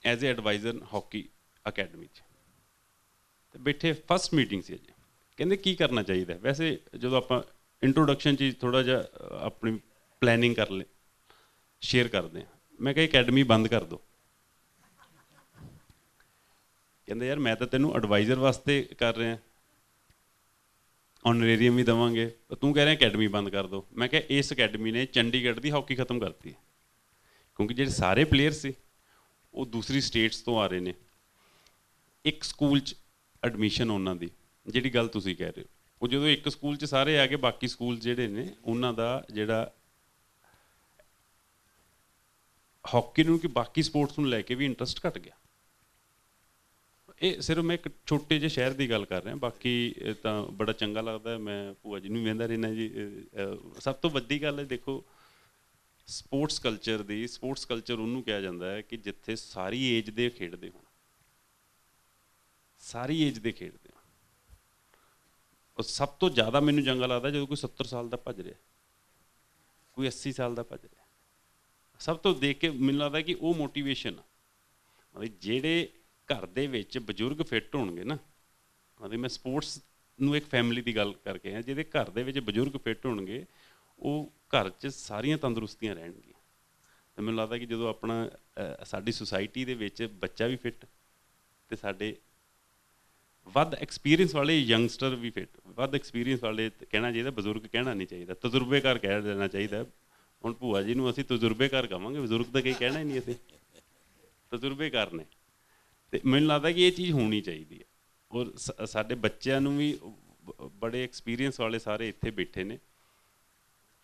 as a advisor hockey academy 'ਚ। ਅਤੇ ਬੈਠੇ ਫਸਟ ਮੀਟਿੰਗ ਸੀ ਅਜੇ, ਕਹਿੰਦੇ ਕੀ ਕਰਨਾ ਚਾਹੀਦਾ। ਵੈਸੇ ਜਦੋਂ ਆਪਾਂ ਇੰਟਰੋਡਕਸ਼ਨ 'ਚ ਥੋੜ੍ਹਾ ਜਿਹਾ ਆਪਣੀ ਪਲੈਨਿੰਗ ਕਰ ਲੈ ਸ਼ੇਅਰ ਕਰਦੇ ਹਾਂ, ਮੈਂ ਕਿਹਾ ਅਕੈਡਮੀ ਬੰਦ ਕਰ ਦਿਓ। ਕਹਿੰਦੇ ਯਾਰ ਮੈਂ ਤਾਂ ਤੈਨੂੰ ਐਡਵਾਈਜ਼ਰ ਵਾਸਤੇ ਕਰ ਰਿਹਾ, ਆਨਰੇਰੀਅਮ ਵੀ ਦੇਵਾਂਗੇ, ਤੂੰ ਕਹਿ ਰਿਹਾ ਅਕੈਡਮੀ ਬੰਦ ਕਰ ਦਿਓ। ਮੈਂ ਕਿਹਾ ਇਸ ਅਕੈਡਮੀ ਨੇ ਚੰਡੀਗੜ੍ਹ ਦੀ ਹਾਕੀ ਖਤਮ ਕਰਤੀ ਹੈ, ਕਿਉਂਕਿ ਜਿਹੜੇ ਸਾਰੇ ਪਲੇਅਰ ਸੀ ਉਹ ਦੂਸਰੀ ਸਟੇਟਸ ਤੋਂ ਆ ਰਹੇ ਨੇ। ਇੱਕ ਸਕੂਲ 'ਚ ਐਡਮਿਸ਼ਨ ਉਹਨਾਂ ਦੀ, ਜਿਹੜੀ ਗੱਲ ਤੁਸੀਂ ਕਹਿ ਰਹੇ ਹੋ, ਉਹ ਜਦੋਂ ਇੱਕ ਸਕੂਲ 'ਚ ਸਾਰੇ ਆ ਗਏ, ਬਾਕੀ ਸਕੂਲ ਜਿਹੜੇ ਨੇ ਉਹਨਾਂ ਦਾ ਜਿਹੜਾ ਹਾਕੀ ਨੂੰ ਕਿ ਬਾਕੀ ਸਪੋਰਟਸ ਨੂੰ ਲੈ ਕੇ ਵੀ ਇੰਟਰਸਟ ਘਟ ਗਿਆ। ਇਹ ਸਿਰਫ ਮੈਂ ਇੱਕ ਛੋਟੇ ਜਿਹੇ ਸ਼ਹਿਰ ਦੀ ਗੱਲ ਕਰ ਰਿਹਾ, ਬਾਕੀ ਤਾਂ ਬੜਾ ਚੰਗਾ ਲੱਗਦਾ। ਮੈਂ ਭੂਆ ਜੀ ਨੂੰ ਵਹਿੰਦਾ ਰਹਿੰਦਾ ਜੀ। ਸਭ ਤੋਂ ਵੱਡੀ ਗੱਲ ਹੈ ਦੇਖੋ ਸਪੋਰਟਸ ਕਲਚਰ ਦੀ, ਸਪੋਰਟਸ ਕਲਚਰ ਉਹਨੂੰ ਕਿਹਾ ਜਾਂਦਾ ਹੈ ਕਿ ਜਿੱਥੇ ਸਾਰੀ ਏਜ ਦੇ ਖੇਡਦੇ ਹੋਣ, ਸਾਰੀ ਏਜ ਦੇ ਖੇਡਦੇ ਹੋਣ। ਉਹ ਸਭ ਤੋਂ ਜ਼ਿਆਦਾ ਮੈਨੂੰ ਚੰਗਾ ਲੱਗਦਾ ਜਦੋਂ ਕੋਈ 70 ਸਾਲ ਦਾ ਭੱਜ ਰਿਹਾ, ਕੋਈ 80 ਸਾਲ ਦਾ ਭੱਜ ਰਿਹਾ। ਸਭ ਤੋਂ ਦੇਖ ਕੇ ਮੈਨੂੰ ਲੱਗਦਾ ਕਿ ਉਹ ਮੋਟੀਵੇਸ਼ਨ ਆ। ਮਤਲਬ ਜਿਹੜੇ ਘਰ ਦੇ ਵਿੱਚ ਬਜ਼ੁਰਗ ਫਿੱਟ ਹੋਣਗੇ ਨਾ, ਮਤਲਬ ਮੈਂ ਸਪੋਰਟਸ ਨੂੰ ਇੱਕ ਫੈਮਿਲੀ ਦੀ ਗੱਲ ਕਰਕੇ ਆ, ਜਿਹਦੇ ਘਰ ਦੇ ਵਿੱਚ ਬਜ਼ੁਰਗ ਫਿੱਟ ਹੋਣਗੇ ਉਹ ਘਰ 'ਚ ਸਾਰੀਆਂ ਤੰਦਰੁਸਤੀਆਂ ਰਹਿਣਗੀਆਂ। ਅਤੇ ਮੈਨੂੰ ਲੱਗਦਾ ਕਿ ਜਦੋਂ ਆਪਣਾ ਸਾਡੀ ਸੁਸਾਇਟੀ ਦੇ ਵਿੱਚ ਬੱਚਾ ਵੀ ਫਿੱਟ ਅਤੇ ਸਾਡੇ ਵੱਧ ਐਕਸਪੀਰੀਅੰਸ ਵਾਲੇ ਯੰਗਸਟਰ ਵੀ ਫਿੱਟ, ਵੱਧ ਐਕਸਪੀਰੀਅੰਸ ਵਾਲੇ ਕਹਿਣਾ ਚਾਹੀਦਾ, ਬਜ਼ੁਰਗ ਕਹਿਣਾ ਨਹੀਂ ਚਾਹੀਦਾ, ਤਜਰਬੇਕਾਰ ਕਹਿ ਦੇਣਾ ਚਾਹੀਦਾ। ਹੁਣ ਭੂਆ ਜੀ ਨੂੰ ਅਸੀਂ ਤਜਰਬੇਕਾਰ ਕਹਾਂਗੇ, ਬਜ਼ੁਰਗ ਤਾਂ ਕਈ ਕਹਿਣਾ ਹੀ ਨਹੀਂ, ਅਸੀਂ ਤਜਰਬੇਕਾਰ ਨੇ। ਅਤੇ ਮੈਨੂੰ ਲੱਗਦਾ ਕਿ ਇਹ ਚੀਜ਼ ਹੋਣੀ ਚਾਹੀਦੀ ਹੈ। ਔਰ ਸਾਡੇ ਬੱਚਿਆਂ ਨੂੰ ਵੀ ਬੜੇ ਐਕਸਪੀਰੀਅੰਸ ਵਾਲੇ ਸਾਰੇ ਇੱਥੇ ਬੈਠੇ ਨੇ।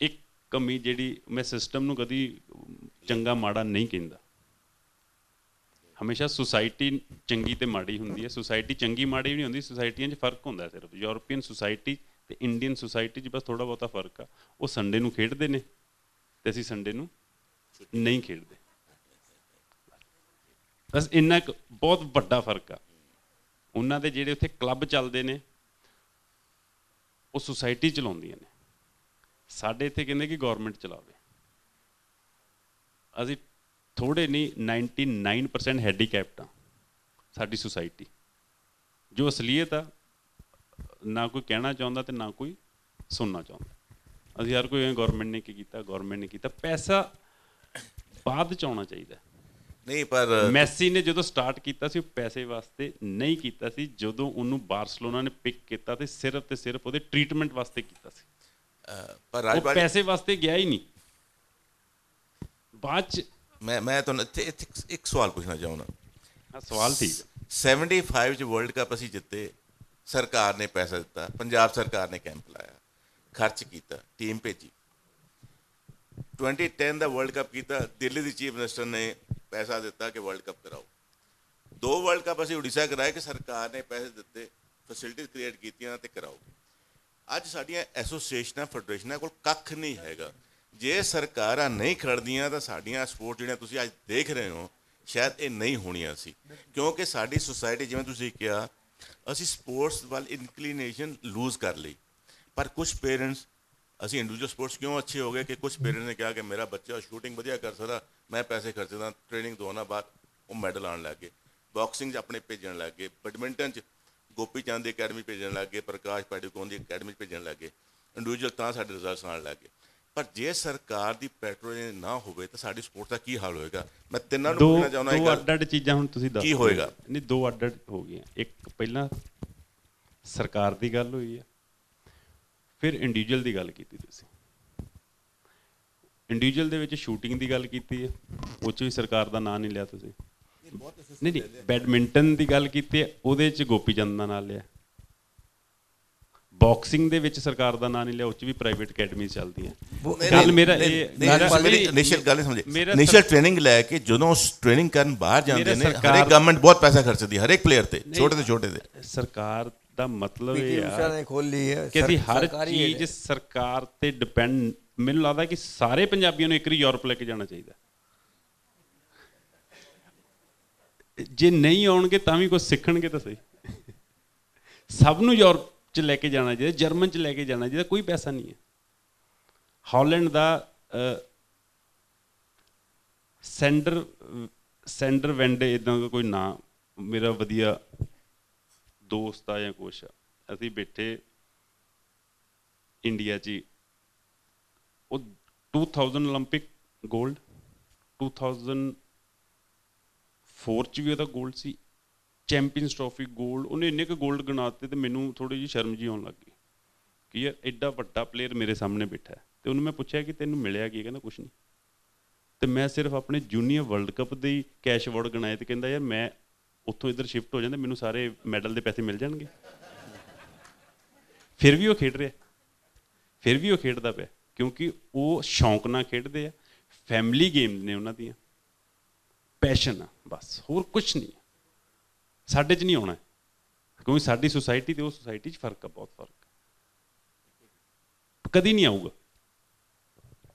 ਇੱਕ ਕਮੀ ਜਿਹੜੀ, ਮੈਂ ਸਿਸਟਮ ਨੂੰ ਕਦੀ ਚੰਗਾ ਮਾੜਾ ਨਹੀਂ ਕਹਿੰਦਾ, ਹਮੇਸ਼ਾ ਸੁਸਾਇਟੀ ਚੰਗੀ ਅਤੇ ਮਾੜੀ ਹੁੰਦੀ ਹੈ। ਸੁਸਾਇਟੀ ਚੰਗੀ ਮਾੜੀ ਵੀ ਨਹੀਂ ਹੁੰਦੀ, ਸੁਸਾਇਟੀਆਂ 'ਚ ਫਰਕ ਹੁੰਦਾ ਸਿਰਫ। ਯੂਰਪੀਅਨ ਸੁਸਾਇਟੀ ਅਤੇ ਇੰਡੀਅਨ ਸੁਸਾਇਟੀ 'ਚ ਬਸ ਥੋੜ੍ਹਾ ਬਹੁਤਾ ਫਰਕ ਆ। ਉਹ ਸੰਡੇ ਨੂੰ ਖੇਡਦੇ ਨੇ ਅਤੇ ਅਸੀਂ ਸੰਡੇ ਨੂੰ ਨਹੀਂ ਖੇਡਦੇ, ਬਸ ਇੰਨਾ ਕੁ ਬਹੁਤ ਵੱਡਾ ਫਰਕ ਆ। ਉਹਨਾਂ ਦੇ ਜਿਹੜੇ ਉੱਥੇ ਕਲੱਬ ਚੱਲਦੇ ਨੇ ਉਹ ਸੁਸਾਇਟੀ ਚਲਾਉਂਦੀਆਂ ਨੇ, ਸਾਡੇ ਇੱਥੇ ਕਹਿੰਦੇ ਕਿ ਗੌਰਮੈਂਟ ਚਲਾਵੇ। ਅਸੀਂ ਥੋੜ੍ਹੇ ਨਹੀਂ 99% ਹੈਂਡੀਕੈਪਟ ਆ ਸਾਡੀ ਸੁਸਾਇਟੀ। ਜੋ ਅਸਲੀਅਤ ਆ ਨਾ ਕੋਈ ਕਹਿਣਾ ਚਾਹੁੰਦਾ ਅਤੇ ਨਾ ਕੋਈ ਸੁਣਨਾ ਚਾਹੁੰਦਾ। ਅਸੀਂ ਹਰ ਕੋਈ ਗੌਰਮੈਂਟ ਨੇ ਕੀ ਕੀਤਾ, ਗੌਰਮੈਂਟ ਨੇ ਕੀਤਾ। ਪੈਸਾ ਬਾਅਦ 'ਚ ਆਉਣਾ ਚਾਹੀਦਾ ਨਹੀਂ, ਪਰ ਮੈਸੀ ਨੇ ਜਦੋਂ ਸਟਾਰਟ ਕੀਤਾ ਸੀ ਉਹ ਪੈਸੇ ਵਾਸਤੇ ਨਹੀਂ ਕੀਤਾ ਸੀ। ਜਦੋਂ ਉਹਨੂੰ ਬਾਰਸਲੋਨਾ ਨੇ ਪਿਕ ਕੀਤਾ ਤੇ ਸਿਰਫ ਉਹਦੇ ਟ੍ਰੀਟਮੈਂਟ ਵਾਸਤੇ ਕੀਤਾ ਸੀ। ਪਰ ਉਹ ਪੈਸੇ ਵਾਸਤੇ ਗਿਆ ਹੀ ਨਹੀਂ। ਬਾਅਦ 'ਚ ਮੈਂ ਤੁਹਾਨੂੰ ਇੱਥੇ ਇੱਕ ਸਵਾਲ ਪੁੱਛਣਾ ਚਾਹੁੰਦਾ। ਸਵਾਲ ਠੀਕ ਹੈ। 75 'ਚ ਵਰਲਡ ਕੱਪ ਅਸੀਂ ਜਿੱਤੇ, ਸਰਕਾਰ ਨੇ ਪੈਸਾ ਦਿੱਤਾ, ਪੰਜਾਬ ਸਰਕਾਰ ਨੇ ਕੈਂਪ ਲਾਇਆ, ਖਰਚ ਕੀਤਾ, ਟੀਮ ਭੇਜੀ। 2010 ਦਾ ਵਰਲਡ ਕੱਪ ਕੀਤਾ, ਦਿੱਲੀ ਦੀ ਚੀਫ ਮਿਨਿਸਟਰ ਨੇ ਪੈਸਾ ਦਿੱਤਾ ਕਿ ਵਰਲਡ ਕੱਪ ਕਰਾਓ। 2 ਵਰਲਡ ਕੱਪ ਅਸੀਂ ਉੜੀਸਾ ਕਰਾਏ ਕਿ ਸਰਕਾਰ ਨੇ ਪੈਸੇ ਦਿੱਤੇ, ਫੈਸਿਲਿਟੀਜ਼ ਕ੍ਰੀਏਟ ਕੀਤੀਆਂ ਅਤੇ ਕਰਾਓ। ਅੱਜ ਸਾਡੀਆਂ ਐਸੋਸੀਏਸ਼ਨਾਂ, ਫੈਡਰੇਸ਼ਨਾਂ ਕੋਲ ਕੱਖ ਨਹੀਂ ਹੈਗਾ। ਜੇ ਸਰਕਾਰਾਂ ਨਹੀਂ ਖੜਦੀਆਂ ਤਾਂ ਸਾਡੀਆਂ ਸਪੋਰਟ ਜਿਹੜੀਆਂ ਤੁਸੀਂ ਅੱਜ ਦੇਖ ਰਹੇ ਹੋ ਸ਼ਾਇਦ ਇਹ ਨਹੀਂ ਹੋਣੀਆਂ ਸੀ, ਕਿਉਂਕਿ ਸਾਡੀ ਸੁਸਾਇਟੀ ਜਿਵੇਂ ਤੁਸੀਂ ਕਿਹਾ ਅਸੀਂ ਸਪੋਰਟਸ ਵੱਲ ਇਨਕਲੀਨੇਸ਼ਨ ਲੂਜ਼ ਕਰ ਲਈ। ਪਰ ਕੁਝ ਪੇਰੈਂਟਸ, ਅਸੀਂ ਇੰਡੀਵਿਜੂਅਲ ਸਪੋਰਟਸ ਕਿਉਂ ਅੱਛੇ ਹੋ ਗਏ ਕਿ ਕੁਝ ਪੇਰੈਂਟਸ ਨੇ ਕਿਹਾ ਕਿ ਮੇਰਾ ਬੱਚਾ ਸ਼ੂਟਿੰਗ ਵਧੀਆ ਕਰ ਸਕਦਾ, ਮੈਂ ਪੈਸੇ ਖਰਚਦਾ, ਟ੍ਰੇਨਿੰਗ ਦਵਾਉਣਾ, ਬਾਅਦ ਉਹ ਮੈਡਲ ਆਉਣ ਲੱਗ ਗਏ। ਬਾਕਸਿੰਗ 'ਚ ਆਪਣੇ ਭੇਜਣ ਲੱਗ ਗਏ, ਬੈਡਮਿੰਟਨ 'ਚ ਗੋਪੀ ਚੰਦ ਦੀ ਅਕੈਡਮੀ ਭੇਜਣ ਲੱਗ ਗਏ, ਪ੍ਰਕਾਸ਼ ਪਾਡੂਕੋਨ ਦੀ ਅਕੈਡਮੀ 'ਚ ਭੇਜਣ ਲੱਗ ਗਏ, ਇੰਡੀਵਿਜੂਅਲ ਤਾਂ ਸਾਡੇ ਰਿਜ਼ਲਟਸ ਆਉਣ ਲੱਗ ਗਏ। ਪਰ ਜੇ ਸਰਕਾਰ ਦੀ ਪੈਟਰੋਲਿੰਗ ਨਾ ਹੋਵੇ ਤਾਂ ਸਾਡੀ ਸਪੋਰਟ ਦਾ ਕੀ ਹਾਲ ਹੋਏਗਾ? ਮੈਂ ਤਿੰਨਾਂ ਨੂੰ ਪੁੱਛਣਾ ਚਾਹੁੰਦਾ ਦੋ ਅੱਡ-ਅੱਡ ਚੀਜ਼ਾਂ ਹੁਣ ਤੁਸੀਂ ਦੱਸ ਕੀ ਹੋਏਗਾ? ਨਹੀਂ, ਦੋ ਅੱਡ-ਅੱਡ ਹੋ ਗਈਆਂ। ਇੱਕ ਪਹਿਲਾਂ ਸਰਕਾਰ ਦੀ ਗੱਲ ਹੋਈ ਹੈ, ਫਿਰ ਇੰਡੀਵਿਜੂਅਲ ਦੀ ਗੱਲ ਕੀਤੀ ਤੁਸੀਂ। ਇੰਡੀਵਿਜੂਅਲ ਦੇ ਵਿੱਚ ਸ਼ੂਟਿੰਗ ਦੀ ਗੱਲ ਕੀਤੀ ਹੈ, ਉਹ 'ਚ ਵੀ ਸਰਕਾਰ ਦਾ ਨਾਂ ਨਹੀਂ ਲਿਆ ਤੁਸੀਂ। ਨਹੀਂ, ਬੈਡਮਿੰਟਨ ਦੀ ਗੱਲ ਕੀਤੀ ਹੈ, ਉਹਦੇ 'ਚ ਗੋਪੀ ਚੰਦ ਦਾ ਨਾਂ ਲਿਆ। ਬਾਕਸਿੰਗ ਦੇ ਵਿੱਚ ਸਰਕਾਰ ਦਾ ਨਾਂ ਨਹੀਂ ਲਿਆ, ਉਹ 'ਚ ਵੀ ਪ੍ਰਾਈਵੇਟ ਅਕੈਡਮੀ ਚੱਲਦੀਆਂ। ਗੱਲ ਮੇਰਾ ਇਨੀਸ਼ੀਅਲ ਗੱਲ ਸਮਝੇ, ਇਨੀਸ਼ੀਅਲ ਟ੍ਰੇਨਿੰਗ ਲੈ ਕੇ ਜਦੋਂ ਟ੍ਰੇਨਿੰਗ ਕਰਨ ਬਾਹਰ ਜਾਂਦੇ ਨੇ, ਹਰੇਕ ਗਵਰਨਮੈਂਟ ਬਹੁਤ ਪੈਸਾ ਖਰਚਦੀ ਹੈ ਹਰੇਕ ਪਲੇਅਰ ਤੇ, ਛੋਟੇ ਤੋਂ ਛੋਟੇ ਤੇ। ਸਰਕਾਰ ਦਾ ਮਤਲਬ ਇਹ ਆ ਖੋਲ ਲਈ ਹੈ ਕਿ ਅਸੀਂ ਹਰ ਚੀਜ਼ ਸਰਕਾਰ ਤੇ ਡਿਪੈਂਡ। ਮੈਨੂੰ ਲੱਗਦਾ ਕਿ ਸਾਰੇ ਪੰਜਾਬੀਆਂ ਨੂੰ ਇੱਕ ਵਾਰੀ ਯੂਰਪ ਲੈ ਕੇ ਜਾਣਾ ਚਾਹੀਦਾ। ਜੇ ਨਹੀਂ ਆਉਣਗੇ ਤਾਂ ਵੀ ਕੁਝ ਸਿੱਖਣਗੇ ਤਾਂ ਸਹੀ। ਸਭ ਨੂੰ ਯੂਰਪ 'ਚ ਲੈ ਕੇ ਜਾਣਾ ਚਾਹੀਦਾ, ਜਰਮਨ 'ਚ ਲੈ ਕੇ ਜਾਣਾ ਚਾਹੀਦਾ, ਕੋਈ ਪੈਸਾ ਨਹੀਂ ਹੈ। ਹਾਲੈਂਡ ਦਾ ਸੈਂਡਰ ਵੈਂਡੇ ਇੱਦਾਂ ਦਾ ਕੋਈ ਨਾਂ, ਮੇਰਾ ਵਧੀਆ ਦੋਸਤ ਆ ਜਾਂ ਕੁਛ ਆ, ਅਸੀਂ ਬੈਠੇ ਇੰਡੀਆ 'ਚ ਹੀ, ਉਹ 2000 ਓਲੰਪਿਕ ਗੋਲਡ, 2004 'ਚ ਵੀ ਉਹਦਾ ਗੋਲਡ ਸੀ, ਚੈਂਪੀਅਨਸ ਟਰੋਫੀ ਗੋਲਡ। ਉਹਨੇ ਇੰਨੇ ਕੁ ਗੋਲਡ ਗਿਣਾਤੇ ਤੇ ਮੈਨੂੰ ਥੋੜ੍ਹੀ ਜਿਹੀ ਸ਼ਰਮ ਜਿਹੀ ਆਉਣ ਲੱਗ ਗਈ ਕਿ ਯਾਰ ਐਡਾ ਵੱਡਾ ਪਲੇਅਰ ਮੇਰੇ ਸਾਹਮਣੇ ਬੈਠਾ ਹੈ। ਅਤੇ ਉਹਨੂੰ ਮੈਂ ਪੁੱਛਿਆ ਕਿ ਤੈਨੂੰ ਮਿਲਿਆ ਕੀ? ਕਹਿੰਦਾ ਕੁਛ ਨਹੀਂ। ਅਤੇ ਮੈਂ ਸਿਰਫ ਆਪਣੇ ਜੂਨੀਅਰ ਵਰਲਡ ਕੱਪ ਦੇ ਹੀ ਕੈਸ਼ ਅਵਾਰਡ ਗਿਣਾਏ ਅਤੇ ਕਹਿੰਦਾ ਯਾਰ ਮੈਂ ਉੱਥੋਂ ਇੱਧਰ ਸ਼ਿਫਟ ਹੋ ਜਾਂਦਾ, ਮੈਨੂੰ ਸਾਰੇ ਮੈਡਲ ਦੇ ਪੈਸੇ ਮਿਲ ਜਾਣਗੇ। ਫਿਰ ਵੀ ਉਹ ਖੇਡ ਰਿਹਾ, ਫਿਰ ਵੀ ਉਹ ਖੇਡਦਾ ਪਿਆ, ਕਿਉਂਕਿ ਉਹ ਸ਼ੌਂਕ ਨਾਲ ਖੇਡਦੇ ਆ। ਫੈਮਿਲੀ ਗੇਮ ਨੇ ਉਹਨਾਂ ਦੀਆਂ, ਪੈਸ਼ਨ ਆ ਬਸ, ਹੋਰ ਕੁਛ ਨਹੀਂ। ਸਾਡੇ 'ਚ ਨਹੀਂ ਆਉਣਾ, ਕਿਉਂਕਿ ਸਾਡੀ ਸੁਸਾਇਟੀ ਅਤੇ ਉਹ ਸੁਸਾਇਟੀ 'ਚ ਫਰਕ ਆ, ਬਹੁਤ ਫਰਕ, ਕਦੀ ਨਹੀਂ ਆਊਗਾ।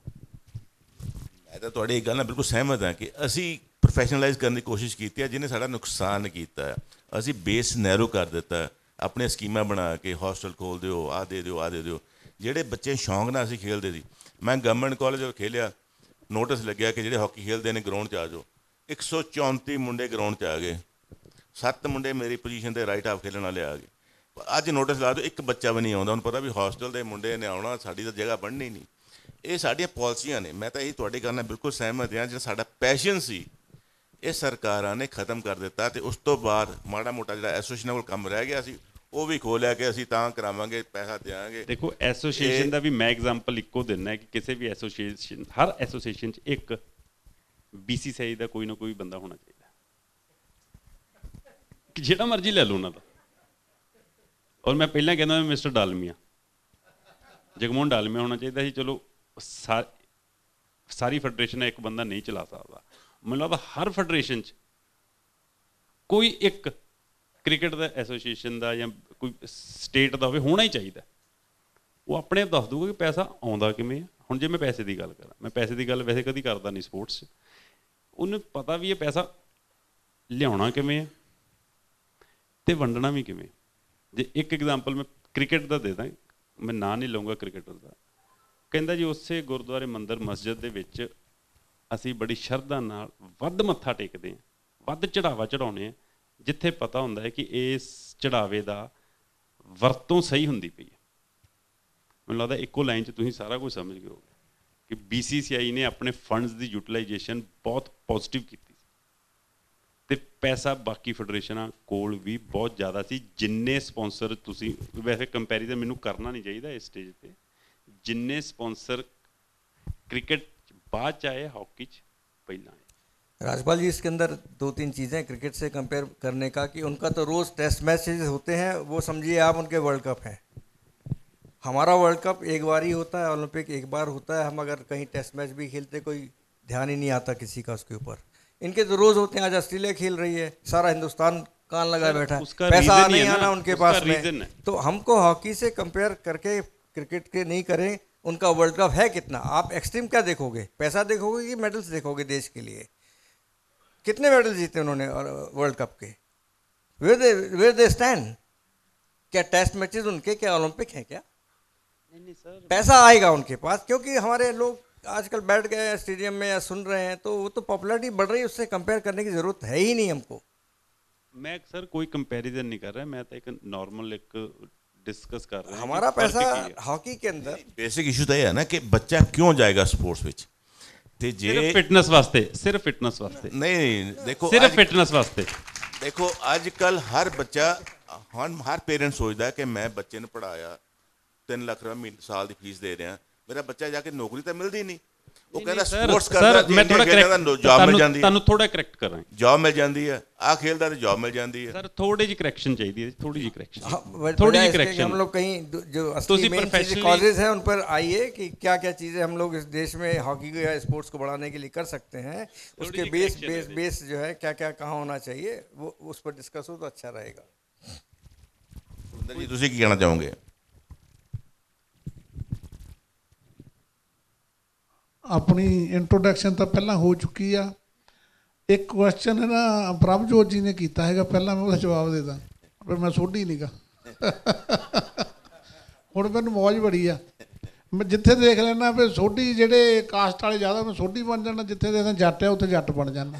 ਮੈਂ ਤਾਂ ਤੁਹਾਡੀ ਇਹ ਗੱਲ ਨਾਲ ਬਿਲਕੁਲ ਸਹਿਮਤ ਹਾਂ ਕਿ ਅਸੀਂ ਪ੍ਰੋਫੈਸ਼ਨਲਾਈਜ਼ ਕਰਨ ਦੀ ਕੋਸ਼ਿਸ਼ ਕੀਤੀ ਹੈ, ਜਿਹਨੇ ਸਾਡਾ ਨੁਕਸਾਨ ਕੀਤਾ ਹੈ। ਅਸੀਂ ਬੇਸ ਨੈਰੋ ਕਰ ਦਿੱਤਾ, ਆਪਣੇ ਸਕੀਮਾਂ ਬਣਾ ਕੇ ਹੋਸਟਲ ਖੋਲ੍ਹ ਦਿਓ, ਆਹ ਦੇ ਦਿਓ, ਆਹ ਦੇ ਦਿਓ। ਜਿਹੜੇ ਬੱਚੇ ਸ਼ੌਂਕ ਨਾਲ ਅਸੀਂ ਖੇਡਦੇ ਸੀ, ਮੈਂ ਗਵਰਨਮੈਂਟ ਕਾਲਜ ਖੇਲਿਆ, ਨੋਟਿਸ ਲੱਗਿਆ ਕਿ ਜਿਹੜੇ ਹਾਕੀ ਖੇਡਦੇ ਨੇ ਗਰਾਊਂਡ 'ਚ ਆ ਜਾਓ। 134 ਮੁੰਡੇ ਗਰਾਊਂਡ 'ਚ ਆ ਗਏ, 7 ਮੁੰਡੇ ਮੇਰੀ ਪੋਜੀਸ਼ਨ 'ਤੇ ਰਾਈਟ ਹਾਫ ਖੇਡਣ ਵਾਲੇ ਆ ਗਏ। ਅੱਜ ਨੋਟਿਸ ਲਾ ਦਿਓ, ਇੱਕ ਬੱਚਾ ਵੀ ਨਹੀਂ ਆਉਂਦਾ। ਉਹਨੂੰ ਪਤਾ ਵੀ ਹੋਸਟਲ ਦੇ ਮੁੰਡੇ ਨੇ ਆਉਣਾ, ਸਾਡੀ ਤਾਂ ਜਗ੍ਹਾ ਬਣਨੀ ਨਹੀਂ। ਇਹ ਸਾਡੀਆਂ ਪਾਲਿਸੀਆਂ ਨੇ। ਮੈਂ ਤਾਂ ਇਹ ਤੁਹਾਡੀ ਗੱਲ ਨਾਲ ਬਿਲਕੁਲ ਸਹਿਮਤ ਹਾਂ। ਜਿਹੜਾ ਸਾਡਾ ਪੈਸ਼ਨ ਸੀ, ਇਹ ਸਰਕਾਰਾਂ ਨੇ ਖ਼ਤਮ ਕਰ ਦਿੱਤਾ। ਅਤੇ ਉਸ ਤੋਂ ਬਾਅਦ ਮਾੜਾ ਮੋਟਾ ਜਿਹੜਾ ਐਸੋਸੀਏਸ਼ਨ ਕੋਲ ਕੰਮ ਰਹਿ ਗਿਆ ਸੀ, ਉਹ ਵੀ ਖੋਲ੍ਹਿਆ ਕਿ ਅਸੀਂ ਤਾਂ ਕਰਾਵਾਂਗੇ, ਪੈਸਾ ਦਿਆਂਗੇ। ਦੇਖੋ, ਐਸੋਸੀਏਸ਼ਨ ਦਾ ਵੀ ਮੈਂ ਐਗਜ਼ਾਮਪਲ ਇੱਕੋ ਦਿੰਦਾ ਕਿ ਕਿਸੇ ਵੀ ਐਸੋਸੀਏਸ਼ਨ, ਹਰ ਐਸੋਸੀਏਸ਼ਨ 'ਚ ਇੱਕ BCCI ਦਾ ਕੋਈ ਨਾ ਕੋਈ ਬੰਦਾ ਹੋਣਾ ਚਾਹੀਦਾ, ਕਿ ਜਿਹੜਾ ਮਰਜ਼ੀ ਲੈ ਲਓ ਉਹਨਾਂ ਦਾ। ਔਰ ਮੈਂ ਪਹਿਲਾਂ ਕਹਿੰਦਾ ਮਿਸਟਰ ਡਾਲਮੀਆ, ਜਗਮੋਹਨ ਡਾਲਮੀਆ ਹੋਣਾ ਚਾਹੀਦਾ ਸੀ। ਚਲੋ ਸਾਰੀ ਫੈਡਰੇਸ਼ਨ ਇੱਕ ਬੰਦਾ ਨਹੀਂ ਚਲਾ ਸਕਦਾ। ਮੈਨੂੰ ਲੱਗਦਾ ਹਰ ਫੈਡਰੇਸ਼ਨ 'ਚ ਕੋਈ ਇੱਕ ਕ੍ਰਿਕਟ ਦਾ ਐਸੋਸੀਏਸ਼ਨ ਦਾ ਜਾਂ ਕੋਈ ਸਟੇਟ ਦਾ ਹੋਵੇ, ਹੋਣਾ ਹੀ ਚਾਹੀਦਾ। ਉਹ ਆਪਣੇ ਆਪ ਦੱਸ ਦੂਗਾ ਕਿ ਪੈਸਾ ਆਉਂਦਾ ਕਿਵੇਂ ਆ। ਹੁਣ ਜੇ ਮੈਂ ਪੈਸੇ ਦੀ ਗੱਲ ਕਰਾਂ, ਮੈਂ ਪੈਸੇ ਦੀ ਗੱਲ ਵੈਸੇ ਕਦੀ ਕਰਦਾ ਨਹੀਂ ਸਪੋਰਟਸ 'ਚ। ਉਹਨੂੰ ਪਤਾ ਵੀ ਇਹ ਪੈਸਾ ਲਿਆਉਣਾ ਕਿਵੇਂ ਆ ਅਤੇ ਵੰਡਣਾ ਵੀ ਕਿਵੇਂ। ਜੇ ਇੱਕ ਐਗਜ਼ਾਮਪਲ ਮੈਂ ਕ੍ਰਿਕਟ ਦਾ ਦੇ ਦਾਂ, ਮੈਂ ਨਾਂ ਨਹੀਂ ਲਊਂਗਾ ਕ੍ਰਿਕਟਰ ਦਾ। ਕਹਿੰਦਾ ਜੀ ਉਸੇ ਗੁਰਦੁਆਰੇ ਮੰਦਿਰ ਮਸਜਿਦ ਦੇ ਵਿੱਚ ਅਸੀਂ ਬੜੀ ਸ਼ਰਧਾ ਨਾਲ ਵੱਧ ਮੱਥਾ ਟੇਕਦੇ ਹਾਂ, ਵੱਧ ਚੜਾਵਾ ਚੜਾਉਂਦੇ ਹਾਂ, ਜਿੱਥੇ ਪਤਾ ਹੁੰਦਾ ਹੈ ਕਿ ਇਸ ਚੜਾਵੇ ਦਾ ਵਰਤੋਂ ਸਹੀ ਹੁੰਦੀ ਪਈ ਹੈ। ਮੈਨੂੰ ਲੱਗਦਾ ਇੱਕੋ ਲਾਈਨ 'ਚ ਤੁਸੀਂ ਸਾਰਾ ਕੁਝ ਸਮਝ ਗਏ ਹੋਗੇ ਕਿ BCCI ਨੇ ਆਪਣੇ ਫੰਡਸ ਦੀ ਯੂਟੀਲਾਈਜੇਸ਼ਨ ਬਹੁਤ ਪੋਜ਼ੀਟਿਵ ਕੀਤੀ ਅਤੇ ਪੈਸਾ ਬਾਕੀ ਫੈਡਰੇਸ਼ਨਾਂ ਕੋਲ ਵੀ ਬਹੁਤ ਜ਼ਿਆਦਾ ਸੀ। ਜਿੰਨੇ ਸਪੋਂਸਰ ਤੁਸੀਂ, ਵੈਸੇ ਕੰਪੈਰੀਜ਼ਨ ਮੈਨੂੰ ਕਰਨਾ ਨਹੀਂ ਚਾਹੀਦਾ ਇਸ ਸਟੇਜ 'ਤੇ, जितने स्पॉन्सर क्रिकेट बाद चाहे हॉकी पहला है। राजपाल जी, इसके अंदर 2-3 चीज़ें क्रिकेट से कंपेयर करने का कि उनका तो रोज़ टेस्ट मैचेज होते हैं, वो समझिए आप उनके वर्ल्ड कप हैं। हमारा वर्ल्ड कप एक बार ही होता है, ओलंपिक एक बार होता है। हम अगर कहीं टेस्ट मैच भी खेलते कोई ध्यान ही नहीं आता किसी का उसके ऊपर। इनके तो रोज़ होते हैं। आज ऑस्ट्रेलिया खेल रही है, सारा हिंदुस्तान कान लगाए बैठा है, पैसा नहीं आना उनके पास में। तो हमको हॉकी से कंपेयर करके क्रिकेट के नहीं करें। उनका वर्ल्ड कप है कितना, आप एक्सट्रीम क्या देखोगे, पैसा देखोगे कि मेडल्स देखोगे? देश के लिए कितने मेडल जीते उन्होंने वर्ल्ड कप के? Where they stand? क्या टेस्ट मैचेस उनके क्या ओलंपिक हैं क्या? पैसा आएगा उनके पास, क्योंकि हमारे लोग आजकल बैठ गए स्टेडियम में या सुन रहे हैं, तो वो तो पॉपुलैरिटी बढ़ रही है, उससे कंपेयर करने की जरूरत है ही नहीं हमको। मैं सर कोई कंपैरिजन नहीं कर रहा, मैं तो एक नॉर्मल एक डिस्कस कर रहा हूं। हमारा पैसा हॉकी के अंदर बेसिक इशू तो ये है ना कि बच्चा क्यों जाएगा स्पोर्ट्स ਵਿੱਚ ਤੇ ਜੇ ਸਿਰਫ ਫਿਟਨੈਸ ਵਾਸਤੇ, ਸਿਰਫ ਫਿਟਨੈਸ ਵਾਸਤੇ ਨਹੀਂ ਦੇਖੋ ਸਿਰਫ ਫਿਟਨੈਸ ਵਾਸਤੇ। ਦੇਖੋ ਅੱਜ ਕੱਲ ਹਰ ਬੱਚਾ ਹਰ ਪੇਰੈਂਟ ਸੋਚਦਾ ਕਿ ਮੈਂ ਬੱਚੇ ਨੂੰ ਪੜਾਇਆ 3 ਲੱਖ ਰੁਪਏ ਸਾਲ ਦੀ ਫੀਸ ਦੇ ਰਿਹਾ, ਮੇਰਾ ਬੱਚਾ ਜਾ ਕੇ ਨੌਕਰੀ ਤਾਂ ਮਿਲਦੀ ਨਹੀਂ, ਉਹ ਕਹਿੰਦਾ ਸਪੋਰਟਸ ਕਰਦਾ ਜੀ, ਮੈਂ ਥੋੜਾ ਜੌਬ ਮਿਲ ਜਾਂਦੀ ਹੈ, ਤੁਹਾਨੂੰ ਥੋੜਾ ਕਰੈਕਟ ਕਰਾਂ, ਜੌਬ ਮਿਲ ਜਾਂਦੀ ਹੈ, ਆ ਖੇਲਦਾ ਤੇ ਜੌਬ ਮਿਲ ਜਾਂਦੀ ਹੈ। ਸਰ ਥੋੜੀ ਜਿਹੀ ਕਰੈਕਸ਼ਨ ਚਾਹੀਦੀ ਹੈ, ਥੋੜੀ ਜਿਹੀ ਕਰੈਕਸ਼ਨ, थोड़ी जी करेक्शन। हम लोग कहीं जो असली मेन कॉजेज हैं उन पर आइए कि क्या क्या चीज़ें हम लोग इस देश में हॉकी को या स्पोर्ट्स को बढ़ाने के लिए कर सकते हैं, उसके बेस जो है क्या क्या कहाँ होना चाहिए, वो उस पर डिस्कस हो तो अच्छा रहेगा। ਜੀ ਤੁਸੀਂ ਕੀ ਕਹਿਣਾ ਚਾਹੋਗੇ? ਆਪਣੀ ਇੰਟਰੋਡਕਸ਼ਨ ਤਾਂ ਪਹਿਲਾਂ ਹੋ ਚੁੱਕੀ ਆ। ਇੱਕ ਕੁਐਸਚਨ ਹੈ ਨਾ ਪ੍ਰਭਜੋਤ ਜੀ ਨੇ ਕੀਤਾ ਹੈਗਾ, ਪਹਿਲਾਂ ਮੈਂ ਉਹਦਾ ਜਵਾਬ ਦੇ ਦਾਂ, ਪਰ ਮੈਂ ਸੋਢੀ ਨਹੀਂ ਗਾ। ਹੁਣ ਮੈਨੂੰ ਮੌਜ ਬੜੀ ਆ, ਮੈਂ ਜਿੱਥੇ ਦੇਖ ਲੈਣਾ ਵੀ ਸੋਢੀ ਜਿਹੜੇ ਕਾਸਟ ਵਾਲੇ ਜ਼ਿਆਦਾ, ਮੈਂ ਸੋਢੀ ਬਣ ਜਾਣਾ, ਜਿੱਥੇ ਦੇਖਦਾ ਜੱਟ ਆ ਉੱਥੇ ਜੱਟ ਬਣ ਜਾਣਾ,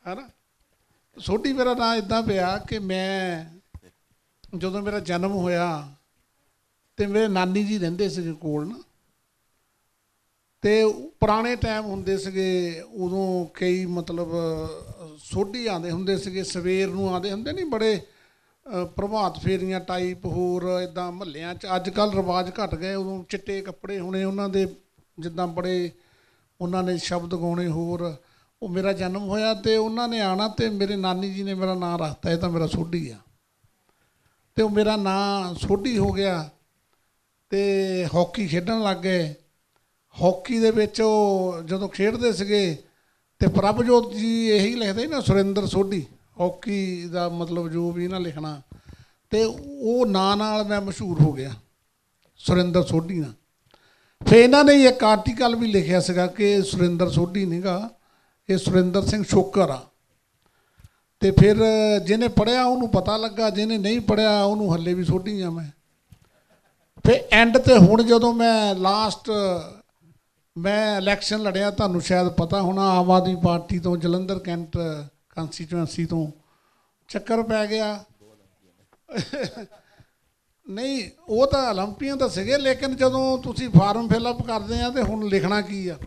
ਹੈ ਨਾ। ਸੋਢੀ ਮੇਰਾ ਨਾਂ ਇੱਦਾਂ ਪਿਆ ਕਿ ਮੈਂ ਜਦੋਂ ਮੇਰਾ ਜਨਮ ਹੋਇਆ ਅਤੇ ਮੇਰੇ ਨਾਨੀ ਜੀ ਰਹਿੰਦੇ ਸੀਗੇ ਕੋਲ ਨਾ, ਅਤੇ ਪੁਰਾਣੇ ਟਾਈਮ ਹੁੰਦੇ ਸੀਗੇ ਉਦੋਂ ਕਈ ਮਤਲਬ ਸੋਢੀ ਆਉਂਦੇ ਹੁੰਦੇ ਸੀਗੇ, ਸਵੇਰ ਨੂੰ ਆਉਂਦੇ ਹੁੰਦੇ ਨਹੀਂ ਬੜੇ ਪ੍ਰਭਾਤ ਫੇਰੀਆਂ ਟਾਈਪ, ਹੋਰ ਇੱਦਾਂ ਮਹੱਲਿਆਂ 'ਚ। ਅੱਜ ਕੱਲ੍ਹ ਰਿਵਾਜ਼ ਘੱਟ ਗਏ, ਉਦੋਂ ਚਿੱਟੇ ਕੱਪੜੇ ਹੋਣੇ ਉਹਨਾਂ ਦੇ, ਜਿੱਦਾਂ ਬੜੇ ਉਹਨਾਂ ਨੇ ਸ਼ਬਦ ਗਾਉਣੇ ਹੋਰ। ਉਹ ਮੇਰਾ ਜਨਮ ਹੋਇਆ ਅਤੇ ਉਹਨਾਂ ਨੇ ਆਉਣਾ ਅਤੇ ਮੇਰੇ ਨਾਨੀ ਜੀ ਨੇ ਮੇਰਾ ਨਾਂ ਰੱਖਤਾ, ਇਹ ਤਾਂ ਮੇਰਾ ਸੋਢੀ ਆ। ਅਤੇ ਉਹ ਮੇਰਾ ਨਾਂ ਸੋਢੀ ਹੋ ਗਿਆ ਅਤੇ ਹਾਕੀ ਖੇਡਣ ਲੱਗ ਗਏ। ਹਾਕੀ ਦੇ ਵਿੱਚ ਉਹ ਜਦੋਂ ਖੇਡਦੇ ਸੀਗੇ ਅਤੇ ਪ੍ਰਭਜੋਤ ਜੀ ਇਹੀ ਲਿਖਦੇ ਨਾ, ਸੁਰਿੰਦਰ ਸੋਢੀ, ਹਾਕੀ ਦਾ ਮਤਲਬ ਜੋ ਵੀ ਨਾ ਲਿਖਣਾ, ਅਤੇ ਉਹ ਨਾਂ ਨਾਲ ਮੈਂ ਮਸ਼ਹੂਰ ਹੋ ਗਿਆ, ਸੁਰਿੰਦਰ ਸੋਢੀ ਨਾਲ। ਫਿਰ ਇਹਨਾਂ ਨੇ ਇੱਕ ਆਰਟੀਕਲ ਵੀ ਲਿਖਿਆ ਸੀਗਾ ਕਿ ਸੁਰਿੰਦਰ ਸੋਢੀ ਨਹੀਂ ਗਾ, ਇਹ ਸੁਰਿੰਦਰ ਸਿੰਘ ਸ਼ੋਕਰ ਆ। ਅਤੇ ਫਿਰ ਜਿਹਨੇ ਪੜ੍ਹਿਆ ਉਹਨੂੰ ਪਤਾ ਲੱਗਾ, ਜਿਹਨੇ ਨਹੀਂ ਪੜ੍ਹਿਆ ਉਹਨੂੰ ਹੱਲੇ ਵੀ ਸੋਢੀ ਆ ਮੈਂ। ਫਿਰ ਐਂਡ 'ਤੇ ਹੁਣ ਜਦੋਂ ਮੈਂ ਲਾਸਟ ਮੈਂ ਇਲੈਕਸ਼ਨ ਲੜਿਆ, ਤੁਹਾਨੂੰ ਸ਼ਾਇਦ ਪਤਾ ਹੋਣਾ, ਆਮ ਆਦਮੀ ਪਾਰਟੀ ਤੋਂ ਜਲੰਧਰ ਕੈਂਟ ਕੰਸਟੀਚੁਐਂਸੀ ਤੋਂ ਚੱਕਰ ਪੈ ਗਿਆ। ਨਹੀਂ ਉਹ ਤਾਂ ਓਲੰਪੀਅਨ ਤਾਂ ਸੀਗੇ, ਲੇਕਿਨ ਜਦੋਂ ਤੁਸੀਂ ਫਾਰਮ ਫਿਲਅਪ ਕਰਦੇ ਆ ਅਤੇ ਹੁਣ ਲਿਖਣਾ ਕੀ ਆ,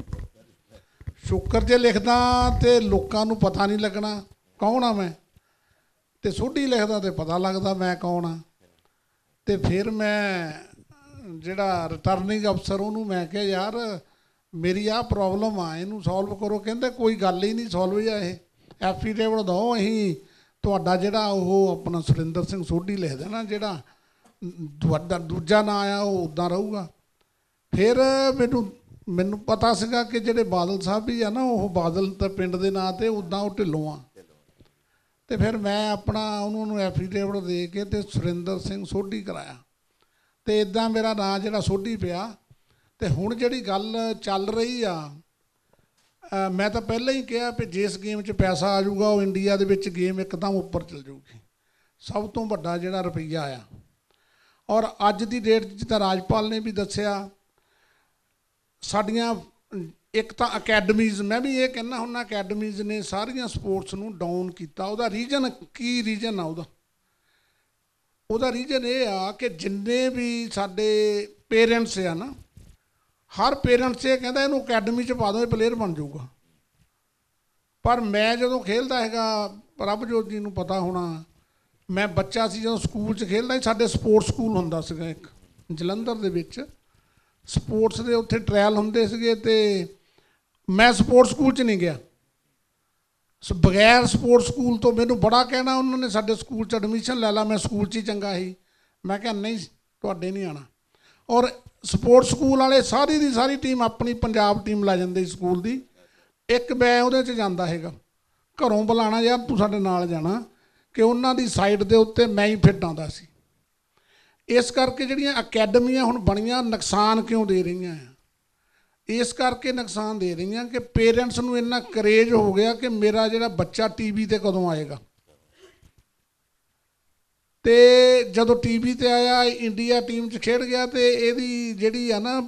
ਸ਼ੁਕਰ ਜੇ ਲਿਖਦਾ ਅਤੇ ਲੋਕਾਂ ਨੂੰ ਪਤਾ ਨਹੀਂ ਲੱਗਣਾ ਕੌਣ ਆ ਮੈਂ, ਅਤੇ ਸੋਢੀ ਲਿਖਦਾ ਅਤੇ ਪਤਾ ਲੱਗਦਾ ਮੈਂ ਕੌਣ ਆ। ਅਤੇ ਫਿਰ ਮੈਂ ਜਿਹੜਾ ਰਿਟਰਨਿੰਗ ਅਫਸਰ ਉਹਨੂੰ ਮੈਂ ਕਿਹਾ ਯਾਰ ਮੇਰੀ ਆਹ ਪ੍ਰੋਬਲਮ ਆ, ਇਹਨੂੰ ਸੋਲਵ ਕਰੋ। ਕਹਿੰਦੇ ਕੋਈ ਗੱਲ ਹੀ ਨਹੀਂ ਸੋਲਵ ਆ, ਇਹ ਐਫੀਡੇਵਿਟ ਦਿਓ, ਅਸੀਂ ਤੁਹਾਡਾ ਜਿਹੜਾ ਉਹ ਆਪਣਾ ਸੁਰਿੰਦਰ ਸਿੰਘ ਸੋਢੀ ਲਿਖ ਦੇਣਾ, ਜਿਹੜਾ ਤੁਹਾਡਾ ਦੂਜਾ ਨਾਂ ਆ ਉਹ ਉੱਦਾਂ ਰਹੂਗਾ। ਫਿਰ ਮੈਨੂੰ ਪਤਾ ਸੀਗਾ ਕਿ ਜਿਹੜੇ ਬਾਦਲ ਸਾਹਿਬ ਵੀ ਆ ਨਾ, ਉਹ ਬਾਦਲ ਤਾਂ ਪਿੰਡ ਦੇ ਨਾਂ 'ਤੇ, ਉੱਦਾਂ ਉਹ ਢਿੱਲੋਂ ਆ। ਅਤੇ ਫਿਰ ਮੈਂ ਆਪਣਾ ਉਹਨਾਂ ਨੂੰ ਐਫੀਡੇਵਿਟ ਦੇ ਕੇ ਅਤੇ ਸੁਰਿੰਦਰ ਸਿੰਘ ਸੋਢੀ ਕਰਾਇਆ, ਅਤੇ ਇੱਦਾਂ ਮੇਰਾ ਨਾਂ ਜਿਹੜਾ ਸੋਢੀ ਪਿਆ। ਅਤੇ ਹੁਣ ਜਿਹੜੀ ਗੱਲ ਚੱਲ ਰਹੀ ਆ, ਮੈਂ ਤਾਂ ਪਹਿਲਾਂ ਹੀ ਕਿਹਾ ਵੀ ਜਿਸ ਗੇਮ 'ਚ ਪੈਸਾ ਆ ਜਾਊਗਾ ਉਹ ਇੰਡੀਆ ਦੇ ਵਿੱਚ ਗੇਮ ਇੱਕਦਮ ਉੱਪਰ ਚੱਲ ਜਾਊਗੀ, ਸਭ ਤੋਂ ਵੱਡਾ ਜਿਹੜਾ ਰੁਪਈਆ ਆ। ਔਰ ਅੱਜ ਦੀ ਡੇਟ 'ਚ ਤਾਂ ਰਾਜਪਾਲ ਨੇ ਵੀ ਦੱਸਿਆ, ਸਾਡੀਆਂ ਇੱਕ ਤਾਂ ਅਕੈਡਮੀਜ਼, ਮੈਂ ਵੀ ਇਹ ਕਹਿੰਦਾ ਹੁੰਦਾ ਅਕੈਡਮੀਜ਼ ਨੇ ਸਾਰੀਆਂ ਸਪੋਰਟਸ ਨੂੰ ਡਾਊਨ ਕੀਤਾ। ਉਹਦਾ ਰੀਜ਼ਨ ਕੀ ਰੀਜ਼ਨ ਆ? ਉਹਦਾ ਰੀਜ਼ਨ ਇਹ ਆ ਕਿ ਜਿੰਨੇ ਵੀ ਸਾਡੇ ਪੇਰੈਂਟਸ ਆ ਨਾ, ਹਰ ਪੇਰੈਂਟਸ ਇਹ ਕਹਿੰਦਾ ਇਹਨੂੰ ਅਕੈਡਮੀ 'ਚ ਪਾ ਦਿਓ, ਇਹ ਪਲੇਅਰ ਬਣ ਜਾਊਗਾ। ਪਰ ਮੈਂ ਜਦੋਂ ਖੇਡਦਾ ਹੈਗਾ, ਪ੍ਰਭਜੋਤ ਜੀ ਨੂੰ ਪਤਾ ਹੋਣਾ, ਮੈਂ ਬੱਚਾ ਸੀ ਜਦੋਂ ਸਕੂਲ 'ਚ ਖੇਡਦਾ ਸੀ, ਸਾਡੇ ਸਪੋਰਟਸ ਸਕੂਲ ਹੁੰਦਾ ਸੀਗਾ ਇੱਕ ਜਲੰਧਰ ਦੇ ਵਿੱਚ, ਸਪੋਰਟਸ ਦੇ ਉੱਥੇ ਟਰਾਇਲ ਹੁੰਦੇ ਸੀਗੇ, ਅਤੇ ਮੈਂ ਸਪੋਰਟਸ ਸਕੂਲ 'ਚ ਨਹੀਂ ਗਿਆ। ਬਗੈਰ ਸਪੋਰਟਸ ਸਕੂਲ ਤੋਂ ਮੈਨੂੰ ਬੜਾ ਕਹਿਣਾ ਉਹਨਾਂ ਨੇ, ਸਾਡੇ ਸਕੂਲ 'ਚ ਐਡਮਿਸ਼ਨ ਲੈ ਲਾ, ਮੈਂ ਸਕੂਲ 'ਚ ਹੀ ਚੰਗਾ ਸੀ। ਮੈਂ ਕਿਹਾ ਨਹੀਂ, ਤੁਹਾਡੇ ਨਹੀਂ ਆਉਣਾ। ਔਰ ਸਪੋਰਟਸ ਸਕੂਲ ਵਾਲੇ ਸਾਰੀ ਦੀ ਸਾਰੀ ਟੀਮ ਆਪਣੀ ਪੰਜਾਬ ਟੀਮ ਲੈ ਜਾਂਦੇ ਸੀ ਸਕੂਲ ਦੀ, ਇੱਕ ਮੈਂ ਉਹਦੇ 'ਚ ਜਾਂਦਾ ਹੈਗਾ, ਘਰੋਂ ਬੁਲਾਉਣਾ ਯਾਰ ਤੂੰ ਸਾਡੇ ਨਾਲ ਜਾਣਾ, ਕਿ ਉਹਨਾਂ ਦੀ ਸਾਈਡ ਦੇ ਉੱਤੇ ਮੈਂ ਹੀ ਫਿੱਟ ਆਉਂਦਾ ਸੀ। ਇਸ ਕਰਕੇ ਜਿਹੜੀਆਂ ਅਕੈਡਮੀਆਂ ਹੁਣ ਬਣੀਆਂ ਨੁਕਸਾਨ ਕਿਉਂ ਦੇ ਰਹੀਆਂ ਆ, ਇਸ ਕਰਕੇ ਨੁਕਸਾਨ ਦੇ ਰਹੀਆਂ ਕਿ ਪੇਰੈਂਟਸ ਨੂੰ ਇੰਨਾ ਕਰੇਜ ਹੋ ਗਿਆ ਕਿ ਮੇਰਾ ਜਿਹੜਾ ਬੱਚਾ ਟੀਵੀ ਤੇ ਕਦੋਂ ਆਏਗਾ। ਤੇ ਜਦੋਂ ਟੀਵੀ ਤੇ ਆਇਆ, ਇੰਡੀਆ ਟੀਮ 'ਚ ਖੇਡ ਗਿਆ, ਤੇ ਇਹਦੀ ਜਿਹੜੀ ਆ ਨਾ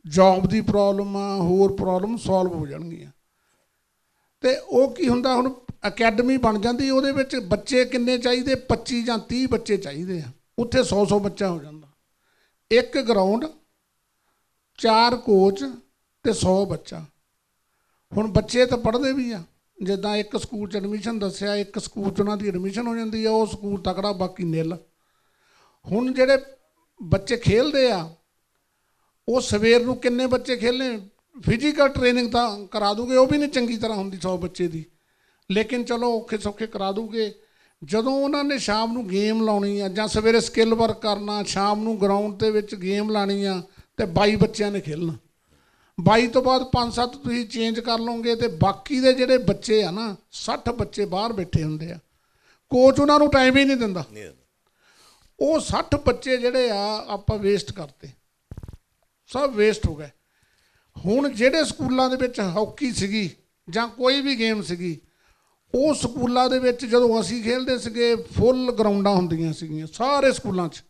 ਜੌਬ ਦੀ ਪ੍ਰੋਬਲਮ ਆ, ਹੋਰ ਪ੍ਰੋਬਲਮ ਸੋਲਵ ਹੋ ਜਾਣਗੀਆਂ। ਤੇ ਉਹ ਕੀ ਹੁੰਦਾ, ਹੁਣ ਅਕੈਡਮੀ ਬਣ ਜਾਂਦੀ, ਉਹਦੇ ਵਿੱਚ ਬੱਚੇ ਕਿੰਨੇ ਚਾਹੀਦੇ, 25 ਜਾਂ 30 ਬੱਚੇ ਚਾਹੀਦੇ ਆ, ਉੱਥੇ 100 ਬੱਚਾ ਹੋ ਜਾਂਦਾ। ਇੱਕ ਗਰਾਊਂਡ, 4 ਕੋਚ ਤੇ 100 ਬੱਚਾ। ਹੁਣ ਬੱਚੇ ਤਾਂ ਪੜ੍ਹਦੇ ਵੀ ਆ, ਜਿੱਦਾਂ ਇੱਕ ਸਕੂਲ 'ਚ ਐਡਮਿਸ਼ਨ ਦੱਸਿਆ, ਇੱਕ ਸਕੂਲ 'ਚ ਉਹਨਾਂ ਦੀ ਐਡਮਿਸ਼ਨ ਹੋ ਜਾਂਦੀ ਆ, ਉਹ ਸਕੂਲ ਤਕੜਾ, ਬਾਕੀ ਨਿੱਲ। ਹੁਣ ਜਿਹੜੇ ਬੱਚੇ ਖੇਲਦੇ ਆ, ਉਹ ਸਵੇਰ ਨੂੰ ਕਿੰਨੇ ਬੱਚੇ ਖੇਲਣੇ, ਫਿਜ਼ੀਕਲ ਟ੍ਰੇਨਿੰਗ ਤਾਂ ਕਰਾ ਦੂਗੇ, ਉਹ ਵੀ ਨਹੀਂ ਚੰਗੀ ਤਰ੍ਹਾਂ ਹੁੰਦੀ 100 ਬੱਚੇ ਦੀ, ਲੇਕਿਨ ਚਲੋ ਔਖੇ ਸੌਖੇ ਕਰਾ ਦੂਗੇ। ਜਦੋਂ ਉਹਨਾਂ ਨੇ ਸ਼ਾਮ ਨੂੰ ਗੇਮ ਲਾਉਣੀ ਆ, ਜਾਂ ਸਵੇਰੇ ਸਕਿੱਲ ਵਰਕ ਕਰਨਾ, ਸ਼ਾਮ ਨੂੰ ਗਰਾਊਂਡ ਦੇ ਵਿੱਚ ਗੇਮ ਲਾਣੀ ਆ, ਤੇ 22 ਬੱਚਿਆਂ ਨੇ ਖੇਲਣਾ। 22 ਤੋਂ ਬਾਅਦ 5-7 ਤੁਸੀਂ ਚੇਂਜ ਕਰ ਲਓਗੇ, ਤੇ ਬਾਕੀ ਦੇ ਜਿਹੜੇ ਬੱਚੇ ਆ ਨਾ, 60 ਬੱਚੇ ਬਾਹਰ ਬੈਠੇ ਹੁੰਦੇ ਆ, ਕੋਚ ਉਹਨਾਂ ਨੂੰ ਟਾਈਮ ਹੀ ਨਹੀਂ ਦਿੰਦਾ। ਉਹ 60 ਬੱਚੇ ਜਿਹੜੇ ਆ ਆਪਾਂ ਵੇਸਟ ਕਰਤੇ, ਸਭ ਵੇਸਟ ਹੋ ਗਏ। ਹੁਣ ਜਿਹੜੇ ਸਕੂਲਾਂ ਦੇ ਵਿੱਚ ਹਾਕੀ ਸੀਗੀ ਜਾਂ ਕੋਈ ਵੀ ਗੇਮ ਸੀਗੀ, ਉਹ ਸਕੂਲਾਂ ਦੇ ਵਿੱਚ ਜਦੋਂ ਅਸੀਂ ਖੇਡਦੇ ਸੀਗੇ ਫੁੱਲ ਗਰਾਊਂਡਾਂ ਹੁੰਦੀਆਂ ਸੀਗੀਆਂ ਸਾਰੇ ਸਕੂਲਾਂ 'ਚ।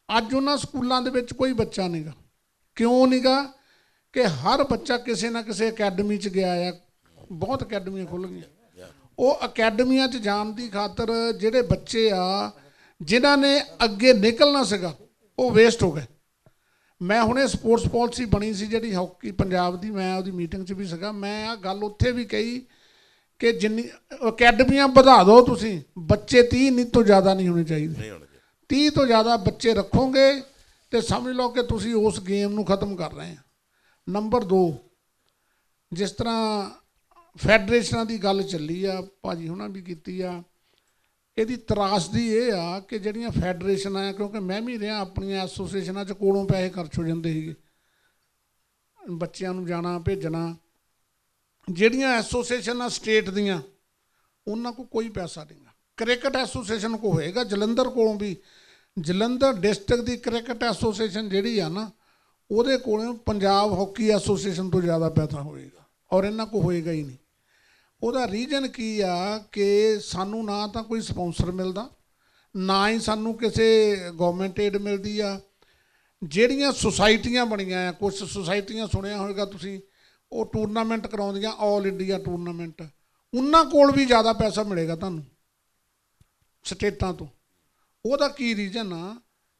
ਅੱਜ ਉਹਨਾਂ ਸਕੂਲਾਂ ਦੇ ਵਿੱਚ ਕੋਈ ਬੱਚਾ ਨਹੀਂ ਗਾ। ਕਿਉਂ ਨਹੀਂ ਗਾ? ਕਿ ਹਰ ਬੱਚਾ ਕਿਸੇ ਨਾ ਕਿਸੇ ਅਕੈਡਮੀ 'ਚ ਗਿਆ ਆ, ਬਹੁਤ ਅਕੈਡਮੀਆਂ ਖੁੱਲ੍ਹ ਗਈਆਂ। ਉਹ ਅਕੈਡਮੀਆਂ 'ਚ ਜਾਣ ਦੀ ਖਾਤਰ ਜਿਹੜੇ ਬੱਚੇ ਆ ਜਿਨ੍ਹਾਂ ਨੇ ਅੱਗੇ ਨਿਕਲਣਾ ਸੀਗਾ, ਉਹ ਵੇਸਟ ਹੋ ਗਏ। ਮੈਂ ਹੁਣੇ ਸਪੋਰਟਸ ਪਾਲਿਸੀ ਬਣੀ ਸੀ ਜਿਹੜੀ ਹਾਕੀ ਪੰਜਾਬ ਦੀ, ਮੈਂ ਉਹਦੀ ਮੀਟਿੰਗ 'ਚ ਵੀ ਸੀਗਾ। ਮੈਂ ਆ ਗੱਲ ਉੱਥੇ ਵੀ ਕਹੀ ਕਿ ਜਿੰਨੀ ਅਕੈਡਮੀਆਂ ਵਧਾ ਦਿਓ ਤੁਸੀਂ, ਬੱਚੇ 30 ਨਹੀਂ ਤੋਂ ਜ਼ਿਆਦਾ ਨਹੀਂ ਹੋਣੇ ਚਾਹੀਦੇ। 30 ਤੋਂ ਜ਼ਿਆਦਾ ਬੱਚੇ ਰੱਖੋਗੇ ਤੇ ਸਮਝ ਲਓ ਕਿ ਤੁਸੀਂ ਉਸ ਗੇਮ ਨੂੰ ਖਤਮ ਕਰ ਰਹੇ ਆ। ਨੰਬਰ 2, ਜਿਸ ਤਰ੍ਹਾਂ ਫੈਡਰੇਸ਼ਨਾਂ ਦੀ ਗੱਲ ਚੱਲੀ ਆ, ਭਾਜੀ ਹੁਣਾਂ ਵੀ ਕੀਤੀ ਆ, ਇਹਦੀ ਤਰਾਸਦੀ ਇਹ ਆ ਕਿ ਜਿਹੜੀਆਂ ਫੈਡਰੇਸ਼ਨਾਂ ਆ, ਕਿਉਂਕਿ ਮੈਂ ਵੀ ਰਿਹਾ ਆਪਣੀਆਂ ਐਸੋਸੀਏਸ਼ਨਾਂ 'ਚ, ਕੋਲੋਂ ਪੈਸੇ ਖਰਚ ਹੋ ਜਾਂਦੇ ਸੀਗੇ ਬੱਚਿਆਂ ਨੂੰ ਜਾਣਾ ਭੇਜਣਾ। ਜਿਹੜੀਆਂ ਐਸੋਸੀਏਸ਼ਨਾਂ ਸਟੇਟ ਦੀਆਂ, ਉਹਨਾਂ ਕੋਲ ਕੋਈ ਪੈਸਾ ਨਹੀਂ ਗਾ। ਕ੍ਰਿਕਟ ਐਸੋਸੀਏਸ਼ਨ ਕੋ ਹੋਏਗਾ, ਜਲੰਧਰ ਕੋਲੋਂ ਵੀ, ਜਲੰਧਰ ਡਿਸਟ੍ਰਿਕਟ ਦੀ ਕ੍ਰਿਕਟ ਐਸੋਸੀਏਸ਼ਨ ਜਿਹੜੀ ਆ ਨਾ, ਉਹਦੇ ਕੋਲੋਂ ਪੰਜਾਬ ਹਾਕੀ ਐਸੋਸੀਏਸ਼ਨ ਤੋਂ ਜ਼ਿਆਦਾ ਪੈਸਾ ਹੋਏਗਾ, ਔਰ ਇਹਨਾਂ ਕੋਲ ਹੋਏਗਾ ਹੀ ਨਹੀਂ। ਉਹਦਾ ਰੀਜ਼ਨ ਕੀ ਆ ਕਿ ਸਾਨੂੰ ਨਾ ਤਾਂ ਕੋਈ ਸਪਾਂਸਰ ਮਿਲਦਾ, ਨਾ ਹੀ ਸਾਨੂੰ ਕਿਸੇ ਗੌਰਮੈਂਟ ਏਡ ਮਿਲਦੀ ਆ। ਜਿਹੜੀਆਂ ਸੁਸਾਇਟੀਆਂ ਬਣੀਆਂ ਆ, ਕੁਛ ਸੁਸਾਇਟੀਆਂ ਸੁਣਿਆ ਹੋਵੇਗਾ ਤੁਸੀਂ, ਉਹ ਟੂਰਨਾਮੈਂਟ ਕਰਾਉਂਦੀਆਂ, ਆਲ ਇੰਡੀਆ ਟੂਰਨਾਮੈਂਟ, ਉਹਨਾਂ ਕੋਲ ਵੀ ਜ਼ਿਆਦਾ ਪੈਸਾ ਮਿਲੇਗਾ ਤੁਹਾਨੂੰ ਸਟੇਟਾਂ ਤੋਂ। ਉਹਦਾ ਕੀ ਰੀਜ਼ਨ ਆ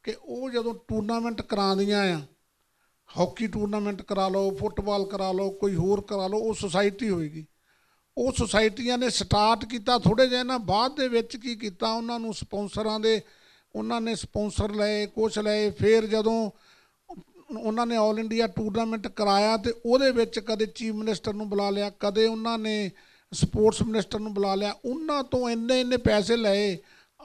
ਕਿ ਉਹ ਜਦੋਂ ਟੂਰਨਾਮੈਂਟ ਕਰਾਉਂਦੀਆਂ ਆ, ਹਾਕੀ ਟੂਰਨਾਮੈਂਟ ਕਰਾ ਲਓ, ਫੁੱਟਬਾਲ ਕਰਾ ਲਓ, ਕੋਈ ਹੋਰ ਕਰਾ ਲਓ, ਉਹ ਸੁਸਾਇਟੀ ਹੋਏਗੀ। ਉਹ ਸੁਸਾਇਟੀਆਂ ਨੇ ਸਟਾਰਟ ਕੀਤਾ ਥੋੜ੍ਹੇ ਜਿਹੇ ਨਾ, ਬਾਅਦ ਦੇ ਵਿੱਚ ਕੀ ਕੀਤਾ, ਉਹਨਾਂ ਨੂੰ ਸਪਾਂਸਰਾਂ ਦੇ, ਉਹਨਾਂ ਨੇ ਸਪਾਂਸਰ ਲਏ, ਕੁਛ ਲਏ। ਫਿਰ ਜਦੋਂ ਉਹਨਾਂ ਨੇ ਆਲ ਇੰਡੀਆ ਟੂਰਨਾਮੈਂਟ ਕਰਾਇਆ, ਤੇ ਉਹਦੇ ਵਿੱਚ ਕਦੇ ਚੀਫ ਮਿਨਿਸਟਰ ਨੂੰ ਬੁਲਾ ਲਿਆ, ਕਦੇ ਉਹਨਾਂ ਨੇ ਸਪੋਰਟਸ ਮਿਨਿਸਟਰ ਨੂੰ ਬੁਲਾ ਲਿਆ, ਉਹਨਾਂ ਤੋਂ ਇੰਨੇ ਪੈਸੇ ਲਏ।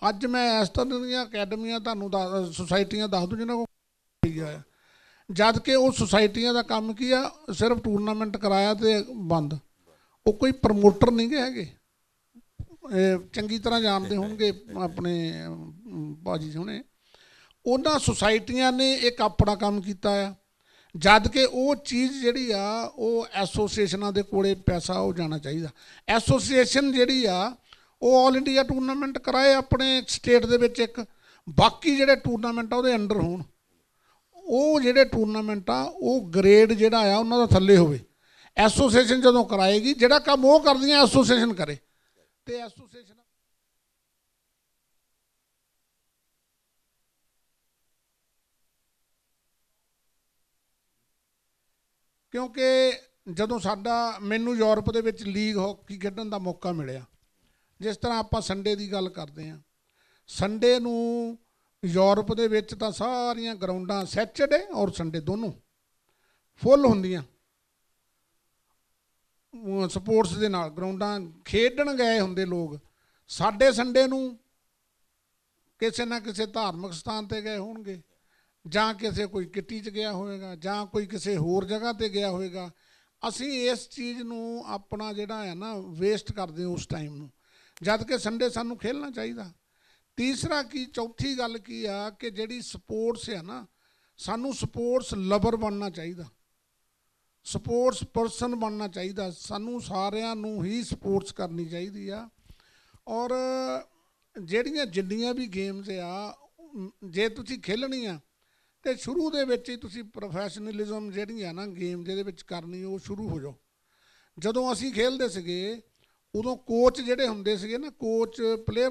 ਅੱਜ ਮੈਂ ਇਸ ਤਰ੍ਹਾਂ ਦੀਆਂ ਅਕੈਡਮੀਆਂ ਤੁਹਾਨੂੰ ਸੁਸਾਇਟੀਆਂ ਦੱਸ ਦੂੰ ਜਿਹਨਾਂ ਕੋਲ ਗਿਆ, ਜਦ ਕਿ ਉਹ ਸੁਸਾਇਟੀਆਂ ਦਾ ਕੰਮ ਕੀ ਆ, ਸਿਰਫ ਟੂਰਨਾਮੈਂਟ ਕਰਾਇਆ ਤੇ ਬੰਦ। ਉਹ ਕੋਈ ਪ੍ਰਮੋਟਰ ਨਹੀਂ ਗੇ ਹੈਗੇ, ਚੰਗੀ ਤਰ੍ਹਾਂ ਜਾਣਦੇ ਹੋਣਗੇ ਆਪਣੇ ਭਾਜੀ ਹੁਣੇ। ਉਹਨਾਂ ਸੁਸਾਇਟੀਆਂ ਨੇ ਇੱਕ ਆਪਣਾ ਕੰਮ ਕੀਤਾ ਆ, ਜਦ ਕਿ ਉਹ ਚੀਜ਼ ਜਿਹੜੀ ਆ ਉਹ ਐਸੋਸੀਏਸ਼ਨਾਂ ਦੇ ਕੋਲੇ ਪੈਸਾ ਉਹ ਜਾਣਾ ਚਾਹੀਦਾ। ਐਸੋਸੀਏਸ਼ਨ ਜਿਹੜੀ ਆ ਉਹ ਆਲ ਇੰਡੀਆ ਟੂਰਨਾਮੈਂਟ ਕਰਾਏ ਆਪਣੇ ਸਟੇਟ ਦੇ ਵਿੱਚ ਇੱਕ, ਬਾਕੀ ਜਿਹੜੇ ਟੂਰਨਾਮੈਂਟ ਆ ਉਹਦੇ ਅੰਡਰ ਹੋਣ। ਉਹ ਜਿਹੜੇ ਟੂਰਨਾਮੈਂਟ ਆ ਉਹ ਗ੍ਰੇਡ ਜਿਹੜਾ ਆ ਉਹਨਾਂ ਦਾ ਥੱਲੇ ਹੋਵੇ। ਐਸੋਸੀਏਸ਼ਨ ਜਦੋਂ ਕਰਾਏਗੀ, ਜਿਹੜਾ ਕੰਮ ਉਹ ਕਰਦੀਆਂ ਐਸੋਸੀਏਸ਼ਨ ਕਰੇ, ਤੇ ਐਸੋਸੀਏਸ਼ਨ ਕਿਉਂਕਿ ਜਦੋਂ ਮੈਨੂੰ ਯੂਰਪ ਦੇ ਵਿੱਚ ਲੀਗ ਹਾਕੀ ਖੇਡਣ ਦਾ ਮੌਕਾ ਮਿਲਿਆ, ਜਿਸ ਤਰ੍ਹਾਂ ਆਪਾਂ ਸੰਡੇ ਦੀ ਗੱਲ ਕਰਦੇ ਹਾਂ, ਸੰਡੇ ਨੂੰ ਯੂਰਪ ਦੇ ਵਿੱਚ ਤਾਂ ਸਾਰੀਆਂ ਗਰਾਊਂਡਾਂ ਸੈਚਰਡੇ ਔਰ ਸੰਡੇ ਦੋਨੋਂ ਫੁੱਲ ਹੁੰਦੀਆਂ, ਸਪੋਰਟਸ ਦੇ ਨਾਲ ਗਰਾਊਂਡਾਂ ਖੇਡਣ ਗਏ ਹੁੰਦੇ ਲੋਕ। ਸਾਡੇ ਸੰਡੇ ਨੂੰ ਕਿਸੇ ਨਾ ਕਿਸੇ ਧਾਰਮਿਕ ਸਥਾਨ 'ਤੇ ਗਏ ਹੋਣਗੇ, ਜਾਂ ਕਿਸੇ ਕੋਈ ਕਿੱਟੀ 'ਚ ਗਿਆ ਹੋਵੇਗਾ, ਜਾਂ ਕੋਈ ਕਿਸੇ ਹੋਰ ਜਗ੍ਹਾ 'ਤੇ ਗਿਆ ਹੋਵੇਗਾ। ਅਸੀਂ ਇਸ ਚੀਜ਼ ਨੂੰ ਆਪਣਾ ਜਿਹੜਾ ਹੈ ਨਾ ਵੇਸਟ ਕਰਦੇ ਉਸ ਟਾਈਮ ਨੂੰ, ਜਦ ਕਿ ਸੰਡੇ ਸਾਨੂੰ ਖੇਡਣਾ ਚਾਹੀਦਾ। ਤੀਸਰਾ ਚੌਥੀ ਗੱਲ ਕੀ ਆ ਕਿ ਜਿਹੜੀ ਸਪੋਰਟਸ ਆ ਨਾ, ਸਾਨੂੰ ਸਪੋਰਟਸ ਲਵਰ ਬਣਨਾ ਚਾਹੀਦਾ। ਸਪੋਰਟਸ ਪਰਸਨ ਬਣਨਾ ਚਾਹੀਦਾ। ਸਾਨੂੰ ਸਾਰਿਆਂ ਨੂੰ ਹੀ ਸਪੋਰਟਸ ਕਰਨੀ ਚਾਹੀਦੀ ਆ। ਔਰ ਜਿਹੜੀਆਂ ਜਿੰਨੀਆਂ ਵੀ ਗੇਮਸ ਆ, ਜੇ ਤੁਸੀਂ ਖੇਲਣੀ ਆ ਤੇ ਸ਼ੁਰੂ ਦੇ ਵਿੱਚ ਹੀ ਤੁਸੀਂ ਪ੍ਰੋਫੈਸ਼ਨਲਿਜ਼ਮ ਜਿਹੜੀ ਆ ਨਾ ਗੇਮ ਜਿਹਦੇ ਵਿੱਚ ਕਰਨੀ, ਉਹ ਸ਼ੁਰੂ ਹੋ ਜਾਓ। ਜਦੋਂ ਅਸੀਂ ਖੇਲਦੇ ਸੀਗੇ ਉਦੋਂ ਕੋਚ ਜਿਹੜੇ ਹੁੰਦੇ ਸੀਗੇ ਨਾ, ਕੋਚ ਪਲੇਅਰ,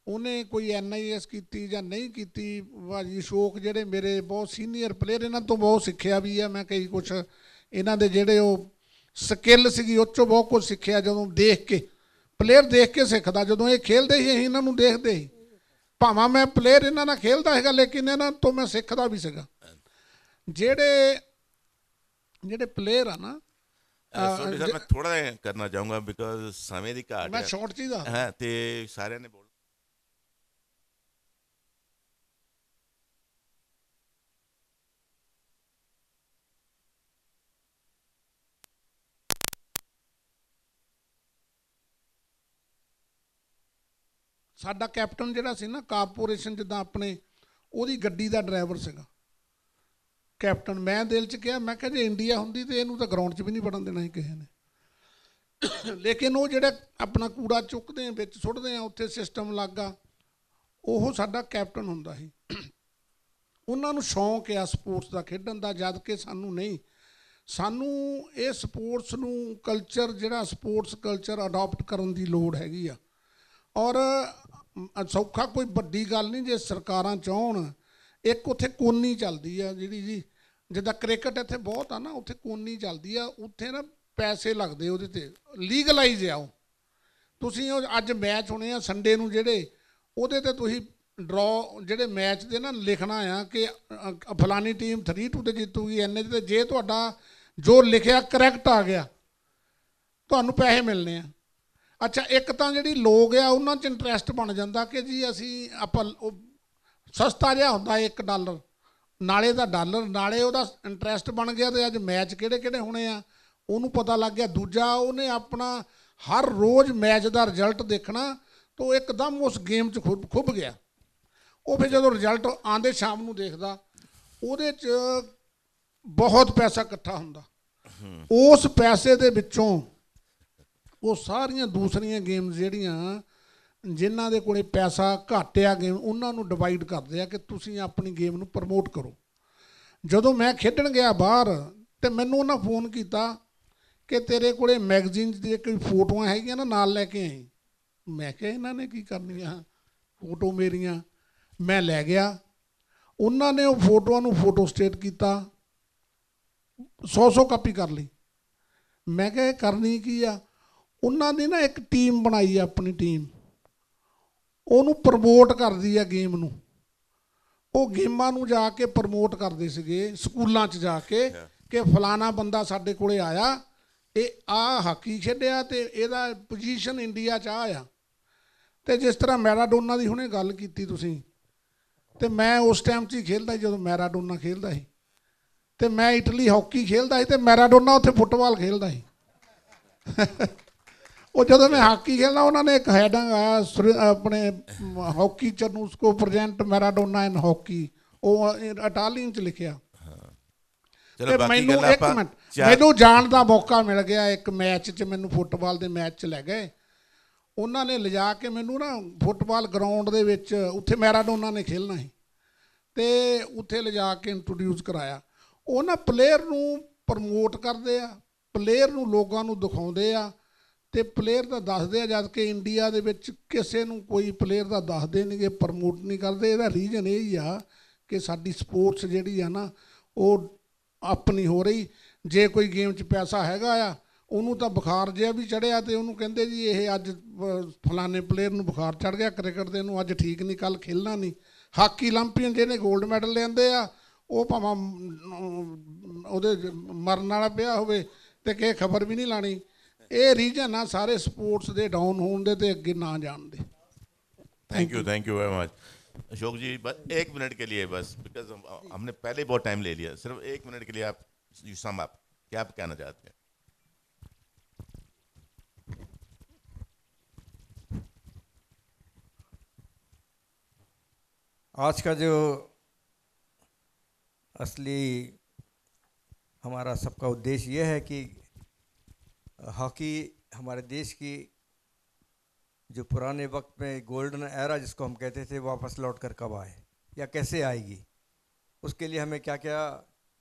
ਉਹਨੇ ਕੋਈ NIS ਕੀਤੀ ਜਾਂ ਨਹੀਂ ਕੀਤੀ, ਭਾਜੀ ਅਸ਼ੋਕ ਜਿਹੜੇ ਮੇਰੇ ਬਹੁਤ ਸੀਨੀਅਰ ਪਲੇਅਰ, ਇਹਨਾਂ ਤੋਂ ਬਹੁਤ ਸਿੱਖਿਆ ਵੀ ਆ ਮੈਂ ਕਈ ਕੁਛ। ਇਹਨਾਂ ਦੇ ਜਿਹੜੇ ਉਹ ਸਕਿੱਲ ਸੀਗੀ ਉਹ 'ਚੋਂ ਬਹੁਤ ਕੁਝ ਸਿੱਖਿਆ। ਜਦੋਂ ਦੇਖ ਕੇ ਪਲੇਅਰ ਦੇਖ ਕੇ ਸਿੱਖਦਾ, ਜਦੋਂ ਇਹ ਖੇਲਦੇ ਸੀ ਅਸੀਂ ਇਹਨਾਂ ਨੂੰ ਦੇਖਦੇ ਸੀ, ਭਾਵੇਂ ਮੈਂ ਪਲੇਅਰ ਇਹਨਾਂ ਨਾਲ ਖੇਲਦਾ ਹੈਗਾ ਲੇਕਿਨ ਇਹਨਾਂ ਤੋਂ ਮੈਂ ਸਿੱਖਦਾ ਵੀ ਸੀਗਾ। ਜਿਹੜੇ ਪਲੇਅਰ ਆ ਨਾ, ਮੈਂ ਥੋੜਾ ਕਰਨਾ ਚਾਹੂੰਗਾ ਬਿਕਾਜ਼ ਸਮੇਂ ਦੀ ਘਾਟ ਮੈਂ ਸ਼ਾਰਟ ਚੀਜ਼ ਆ ਹੈ ਤੇ ਸਾਰਿਆਂ ਨੇ ਬੋਲ ਸਾਡਾ ਕੈਪਟਨ ਜਿਹੜਾ ਸੀ ਨਾ ਕਾਰਪੋਰੇਸ਼ਨ, ਜਿੱਦਾਂ ਆਪਣੇ ਉਹਦੀ ਗੱਡੀ ਦਾ ਡਰਾਈਵਰ ਸੀਗਾ ਕੈਪਟਨ। ਮੈਂ ਦਿਲ 'ਚ ਕਿਹਾ, ਮੈਂ ਕਿਹਾ ਜੇ ਇੰਡੀਆ ਹੁੰਦੀ ਤੇ ਇਹਨੂੰ ਤਾਂ ਗਰਾਊਂਡ 'ਚ ਵੀ ਨਹੀਂ ਵੜਨ ਦੇਣਾ ਸੀ ਕਿਸੇ ਨੇ। ਲੇਕਿਨ ਉਹ ਜਿਹੜਾ ਆਪਣਾ ਕੂੜਾ ਚੁੱਕਦੇ ਆ ਵਿੱਚ ਸੁੱਟਦੇ ਆ, ਉੱਥੇ ਸਿਸਟਮ ਲੱਗਾ, ਉਹ ਸਾਡਾ ਕੈਪਟਨ ਹੁੰਦਾ ਸੀ। ਉਹਨਾਂ ਨੂੰ ਸ਼ੌਂਕ ਆ ਸਪੋਰਟਸ ਦਾ ਖੇਡਣ ਦਾ, ਜਦ ਕਿ ਸਾਨੂੰ ਨਹੀਂ। ਸਾਨੂੰ ਇਹ ਸਪੋਰਟਸ ਨੂੰ ਕਲਚਰ, ਜਿਹੜਾ ਸਪੋਰਟਸ ਕਲਚਰ ਅਡਾਪਟ ਕਰਨ ਦੀ ਲੋੜ ਹੈਗੀ ਆ। ਔਰ ਸੌਖਾ ਕੋਈ ਵੱਡੀ ਗੱਲ ਨਹੀਂ, ਜੇ ਸਰਕਾਰਾਂ ਚਾਹੁਣ। ਇੱਕ ਉੱਥੇ ਕੋਨੀ ਚੱਲਦੀ ਆ ਜਿਹੜੀ ਜੀ, ਜਿੱਦਾਂ ਕ੍ਰਿਕਟ ਇੱਥੇ ਬਹੁਤ ਆ ਨਾ, ਉੱਥੇ ਕੋਨੀ ਚੱਲਦੀ ਆ, ਉੱਥੇ ਨਾ ਪੈਸੇ ਲੱਗਦੇ ਉਹਦੇ 'ਤੇ, ਲੀਗਲਾਈਜ਼ ਆ ਉਹ। ਤੁਸੀਂ ਉਹ ਅੱਜ ਮੈਚ ਹੋਣੇ ਆ ਸੰਡੇ ਨੂੰ ਜਿਹੜੇ, ਉਹਦੇ 'ਤੇ ਤੁਸੀਂ ਡਰੋ ਜਿਹੜੇ ਮੈਚ ਦੇ ਨਾ ਲਿਖਣਾ ਆ ਕਿ ਫਲਾਨੀ ਟੀਮ 3-2 'ਤੇ ਜਿੱਤੂਗੀ ਇੰਨੇ 'ਤੇ, ਜੇ ਤੁਹਾਡਾ ਜੋ ਲਿਖਿਆ ਕਰੈਕਟ ਆ ਗਿਆ ਤੁਹਾਨੂੰ ਪੈਸੇ ਮਿਲਣੇ ਆ। ਅੱਛਾ, ਇੱਕ ਤਾਂ ਜਿਹੜੀ ਲੋਕ ਆ ਉਹਨਾਂ 'ਚ ਇੰਟਰਸਟ ਬਣ ਜਾਂਦਾ ਕਿ ਜੀ ਅਸੀਂ ਆਪਾਂ, ਉਹ ਸਸਤਾ ਜਿਹਾ ਹੁੰਦਾ $1, ਨਾਲੇ ਦਾ ਡਾਲਰ, ਨਾਲੇ ਉਹਦਾ ਇੰਟਰਸਟ ਬਣ ਗਿਆ ਤੇ ਅੱਜ ਮੈਚ ਕਿਹੜੇ ਕਿਹੜੇ ਹੋਣੇ ਆ ਉਹਨੂੰ ਪਤਾ ਲੱਗ ਗਿਆ। ਦੂਜਾ, ਉਹਨੇ ਆਪਣਾ ਹਰ ਰੋਜ਼ ਮੈਚ ਦਾ ਰਿਜ਼ਲਟ ਦੇਖਣਾ, ਤਾਂ ਉਹ ਇੱਕਦਮ ਉਸ ਗੇਮ 'ਚ ਖੁੱਭ ਗਿਆ। ਉਹ ਫਿਰ ਜਦੋਂ ਰਿਜ਼ਲਟ ਆਉਂਦੇ ਸ਼ਾਮ ਨੂੰ ਦੇਖਦਾ, ਉਹਦੇ 'ਚ ਬਹੁਤ ਪੈਸਾ ਇਕੱਠਾ ਹੁੰਦਾ। ਉਸ ਪੈਸੇ ਦੇ ਵਿੱਚੋਂ ਉਹ ਸਾਰੀਆਂ ਦੂਸਰੀਆਂ ਗੇਮਸ ਜਿਹੜੀਆਂ ਜਿਨ੍ਹਾਂ ਦੇ ਕੋਲੇ ਪੈਸਾ ਘੱਟ ਆ ਗੇਮ, ਉਹਨਾਂ ਨੂੰ ਡਿਵਾਈਡ ਕਰਦੇ ਆ ਕਿ ਤੁਸੀਂ ਆਪਣੀ ਗੇਮ ਨੂੰ ਪ੍ਰਮੋਟ ਕਰੋ। ਜਦੋਂ ਮੈਂ ਖੇਡਣ ਗਿਆ ਬਾਹਰ ਤੇ ਮੈਨੂੰ ਉਹਨਾਂ ਫੋਨ ਕੀਤਾ ਕਿ ਤੇਰੇ ਕੋਲੇ ਮੈਗਜ਼ੀਨ ਦੀ ਕੋਈ ਫੋਟੋਆਂ ਹੈਗੀਆਂ ਨਾ, ਨਾਲ ਲੈ ਕੇ ਆਈ। ਮੈਂ ਕਿਹਾ ਇਹਨਾਂ ਨੇ ਕੀ ਕਰਨੀਆਂ ਫੋਟੋ ਮੇਰੀਆਂ। ਮੈਂ ਲੈ ਗਿਆ, ਉਹਨਾਂ ਨੇ ਉਹ ਫੋਟੋਆਂ ਨੂੰ ਫੋਟੋ ਸਟੇਟ ਕੀਤਾ, 100 ਕਾਪੀ ਕਰ ਲਈ। ਮੈਂ ਕਿਹਾ ਇਹ ਕਰਨੀ ਕੀ ਆ? ਉਹਨਾਂ ਨੇ ਨਾ ਇੱਕ ਟੀਮ ਬਣਾਈ ਆ, ਆਪਣੀ ਟੀਮ, ਉਹਨੂੰ ਪ੍ਰਮੋਟ ਕਰਦੀ ਆ ਗੇਮ ਨੂੰ। ਉਹ ਗੇਮਾਂ ਨੂੰ ਜਾ ਕੇ ਪ੍ਰਮੋਟ ਕਰਦੇ ਸੀਗੇ ਸਕੂਲਾਂ 'ਚ ਜਾ ਕੇ ਕਿ ਫਲਾਣਾ ਬੰਦਾ ਸਾਡੇ ਕੋਲੇ ਆਇਆ, ਇਹ ਆ ਹਾਕੀ ਖੇਡਿਆ ਤੇ ਇਹਦਾ ਪੋਜੀਸ਼ਨ ਇੰਡੀਆ 'ਚ ਆ। ਤੇ ਜਿਸ ਤਰ੍ਹਾਂ ਮੈਰਾਡੋਨਾ ਦੀ ਹੁਣੇ ਗੱਲ ਕੀਤੀ ਤੁਸੀਂ, ਤੇ ਮੈਂ ਉਸ ਟਾਈਮ 'ਚ ਹੀ ਖੇਲਦਾ ਸੀ ਜਦੋਂ ਮੈਰਾਡੋਨਾ ਖੇਲਦਾ ਸੀ। ਤੇ ਮੈਂ ਇਟਲੀ ਹਾਕੀ ਖੇਲਦਾ ਸੀ ਤੇ ਮੈਰਾਡੋਨਾ ਉੱਥੇ ਫੁੱਟਬਾਲ ਖੇਲਦਾ ਸੀ। ਉਹ ਜਦੋਂ ਮੈਂ ਹਾਕੀ ਖੇਲਦਾ, ਉਹਨਾਂ ਨੇ ਇੱਕ ਹੈਡਿੰਗ ਆਇਆ ਆਪਣੇ ਹਾਕੀ ਚਰਨੂਸਕੋ ਪ੍ਰੈਜ਼ੈਂਟ ਮੈਰਾਡੋਨਾ ਇਨ ਹਾਕੀ, ਉਹ ਇਟਾਲੀਅਨ 'ਚ ਲਿਖਿਆ। ਤੇ ਮੈਨੂੰ ਇੱਕ ਮਿੰਟ, ਮੈਨੂੰ ਜਾਣ ਦਾ ਮੌਕਾ ਮਿਲ ਗਿਆ ਇੱਕ ਮੈਚ 'ਚ, ਮੈਨੂੰ ਫੁੱਟਬਾਲ ਦੇ ਮੈਚ 'ਚ ਲੈ ਗਏ। ਉਹਨਾਂ ਨੇ ਲਿਜਾ ਕੇ ਮੈਨੂੰ ਨਾ ਫੁੱਟਬਾਲ ਗਰਾਊਂਡ ਦੇ ਵਿੱਚ, ਉੱਥੇ ਮੈਰਾਡੋਨਾ ਨੇ ਖੇਲਣਾ ਸੀ, ਤੇ ਉੱਥੇ ਲਿਜਾ ਕੇ ਇੰਟਰੋਡਿਊਸ ਕਰਾਇਆ। ਉਹ ਨਾ ਪਲੇਅਰ ਨੂੰ ਪ੍ਰਮੋਟ ਕਰਦੇ ਆ, ਪਲੇਅਰ ਨੂੰ ਲੋਕਾਂ ਨੂੰ ਦਿਖਾਉਂਦੇ ਆ, ਤੇ ਪਲੇਅਰ ਦਾ ਦੱਸਦੇ ਆ, ਜਦ ਕਿ ਇੰਡੀਆ ਦੇ ਵਿੱਚ ਕਿਸੇ ਨੂੰ ਕੋਈ ਪਲੇਅਰ ਦਾ ਦੱਸਦੇ ਨਹੀਂ ਗੇ, ਪ੍ਰਮੋਟ ਨਹੀਂ ਕਰਦੇ। ਇਹਦਾ ਰੀਜ਼ਨ ਇਹ ਹੀ ਆ ਕਿ ਸਾਡੀ ਸਪੋਰਟਸ ਜਿਹੜੀ ਆ ਨਾ ਉਹ ਆਪਣੀ ਹੋ ਰਹੀ। ਜੇ ਕੋਈ ਗੇਮ 'ਚ ਪੈਸਾ ਹੈਗਾ ਆ, ਉਹਨੂੰ ਤਾਂ ਬੁਖਾਰ ਜਿਹਾ ਵੀ ਚੜ੍ਹਿਆ ਤੇ ਉਹਨੂੰ ਕਹਿੰਦੇ ਜੀ ਇਹ ਅੱਜ ਫਲਾਣੇ ਪਲੇਅਰ ਨੂੰ ਬੁਖਾਰ ਚੜ੍ਹ ਗਿਆ ਕ੍ਰਿਕਟ ਦੇ, ਨੂੰ ਅੱਜ ਠੀਕ ਨਹੀਂ, ਕੱਲ੍ਹ ਖੇਲਣਾ ਨਹੀਂ। ਹਾਕੀ ਓਲੰਪੀਅਨ ਜਿਹਨੇ ਗੋਲਡ ਮੈਡਲ ਲਿਆਂਦੇ ਆ, ਉਹ ਭਾਵੇਂ ਉਹਦੇ ਮਰਨ ਵਾਲਾ ਪਿਆ ਹੋਵੇ ਤੇ ਕਿਸੇ ਖਬਰ ਵੀ ਨਹੀਂ ਲਾਣੀ। ਇਹ ਰੀਜਨ ਆ ਸਾਰੇ स्पोर्ट्स ਦੇ डाउन होने ਦੇ ਤੇ ਅੱਗੇ ना जान दे। Thank you very much Ashok ji. बस 1 मिनट के लिए, बस बिकॉज हमने पहले बहुत टाइम ले लिया, सिर्फ 1 मिनट के लिए आप यू सम अप, क्या आप कहना चाहते हैं? आज का जो असली हमारा सबका उद्देश्य ये है कि हॉकी हमारे देश की जो पुराने वक्त में गोल्डन एरा जिसको हम कहते थे वापस लौट कर कब आए या कैसे आएगी, उसके लिए हमें क्या क्या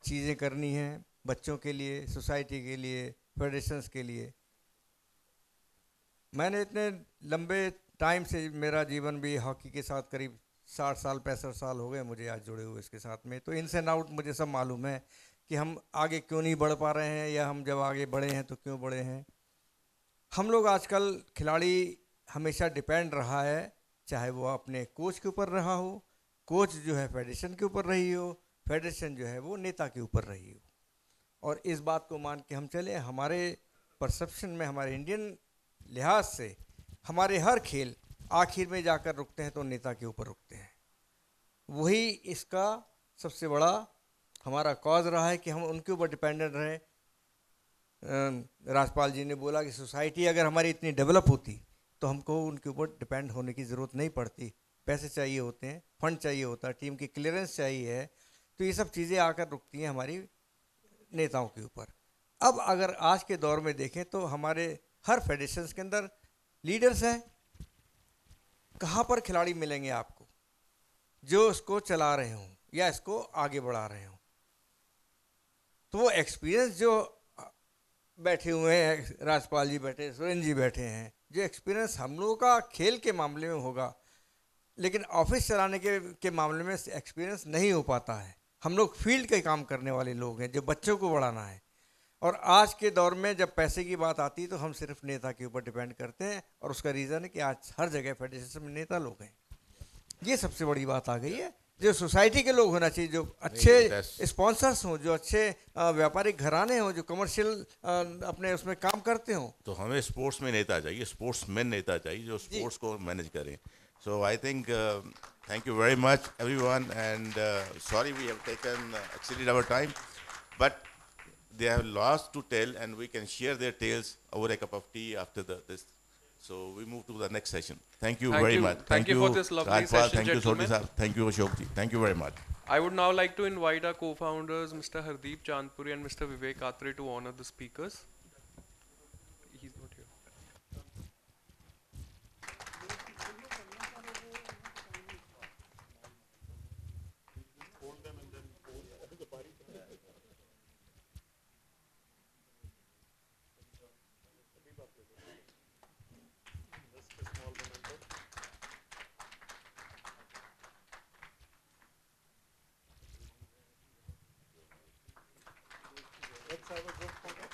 चीज़ें करनी हैं बच्चों के लिए, सोसाइटी के लिए, फेडरेशंस के लिए। मैंने इतने लंबे टाइम से, मेरा जीवन भी हॉकी के साथ करीब 60 साल 65 साल हो गए मुझे आज जुड़े हुए इसके साथ में, तो इनस एंड आउट मुझे सब मालूम है कि हम आगे क्यों नहीं बढ़ पा रहे हैं या हम जब आगे बढ़े हैं तो क्यों बढ़े हैं। हम लोग आजकल खिलाड़ी हमेशा डिपेंड रहा है, चाहे वो अपने कोच के ऊपर रहा हो, कोच जो है फेडरेशन के ऊपर रही हो, फेडरेशन जो है वो नेता के ऊपर रही हो। और इस बात को मान के हम चले, हमारे परसेप्शन में, हमारे इंडियन लिहाज से हमारे हर खेल आखिर में जाकर रुकते हैं तो नेता के ऊपर रुकते हैं। वही इसका सबसे बड़ा हमारा कॉज रहा है कि हम उनके ऊपर डिपेंडेंट रहे। राजपाल जी ने बोला कि सोसाइटी अगर हमारी इतनी डेवलप होती तो हमको उनके ऊपर डिपेंड होने की ज़रूरत नहीं पड़ती। पैसे चाहिए होते हैं, फंड चाहिए होता है, टीम की क्लियरेंस चाहिए है, तो ये सब चीज़ें आकर रुकती हैं हमारी नेताओं के ऊपर। अब अगर आज के दौर में देखें तो हमारे हर फेडरेशंस के अंदर लीडर्स हैं। कहाँ पर खिलाड़ी मिलेंगे आपको जो इसको चला रहे हों या इसको आगे बढ़ा रहे हों? तो वो एक्सपीरियंस जो बैठे हुए हैं, राजपाल जी बैठे, सुरेंद्र जी बैठे हैं, जो एक्सपीरियंस हम लोगों का खेल के मामले में होगा, लेकिन ऑफिस चलाने के मामले में एक्सपीरियंस नहीं हो पाता है। हम लोग फील्ड के काम करने वाले लोग हैं जो बच्चों को बढ़ाना है। और आज के दौर में जब पैसे की बात आती है तो हम सिर्फ नेता के ऊपर डिपेंड करते हैं, और उसका रीज़न है कि आज हर जगह फेडरेशन में नेता लोग हैं। ये सबसे बड़ी बात आ गई है। जो सोसाइटी के लोग होना चाहिए, जो अच्छे स्पॉन्सर्स हों, जो अच्छे व्यापारिक घराने हों, जो कमर्शियल अपने उसमें काम करते हों। तो हमें स्पोर्ट्स में नेता चाहिए, स्पोर्ट्समैन नेता चाहिए जो स्पोर्ट्स को मैनेज करें। So I think thank you very much everyone, and sorry we have taken exceeded our time, but they have lots to tell and we can share their tales over a cup of tea after this. So we move to the next session. Thank you very much. Thank you for this lovely Rajpal, session, thank you Sodhi gentlemen. sir. Thank you Ashok ji. Thank you very much. I would now like to invite our co-founders, Mr. Hardeep Chandpuri and Mr. Vivek Atre, to honor the speakers. He's not here. Let's have a group photo.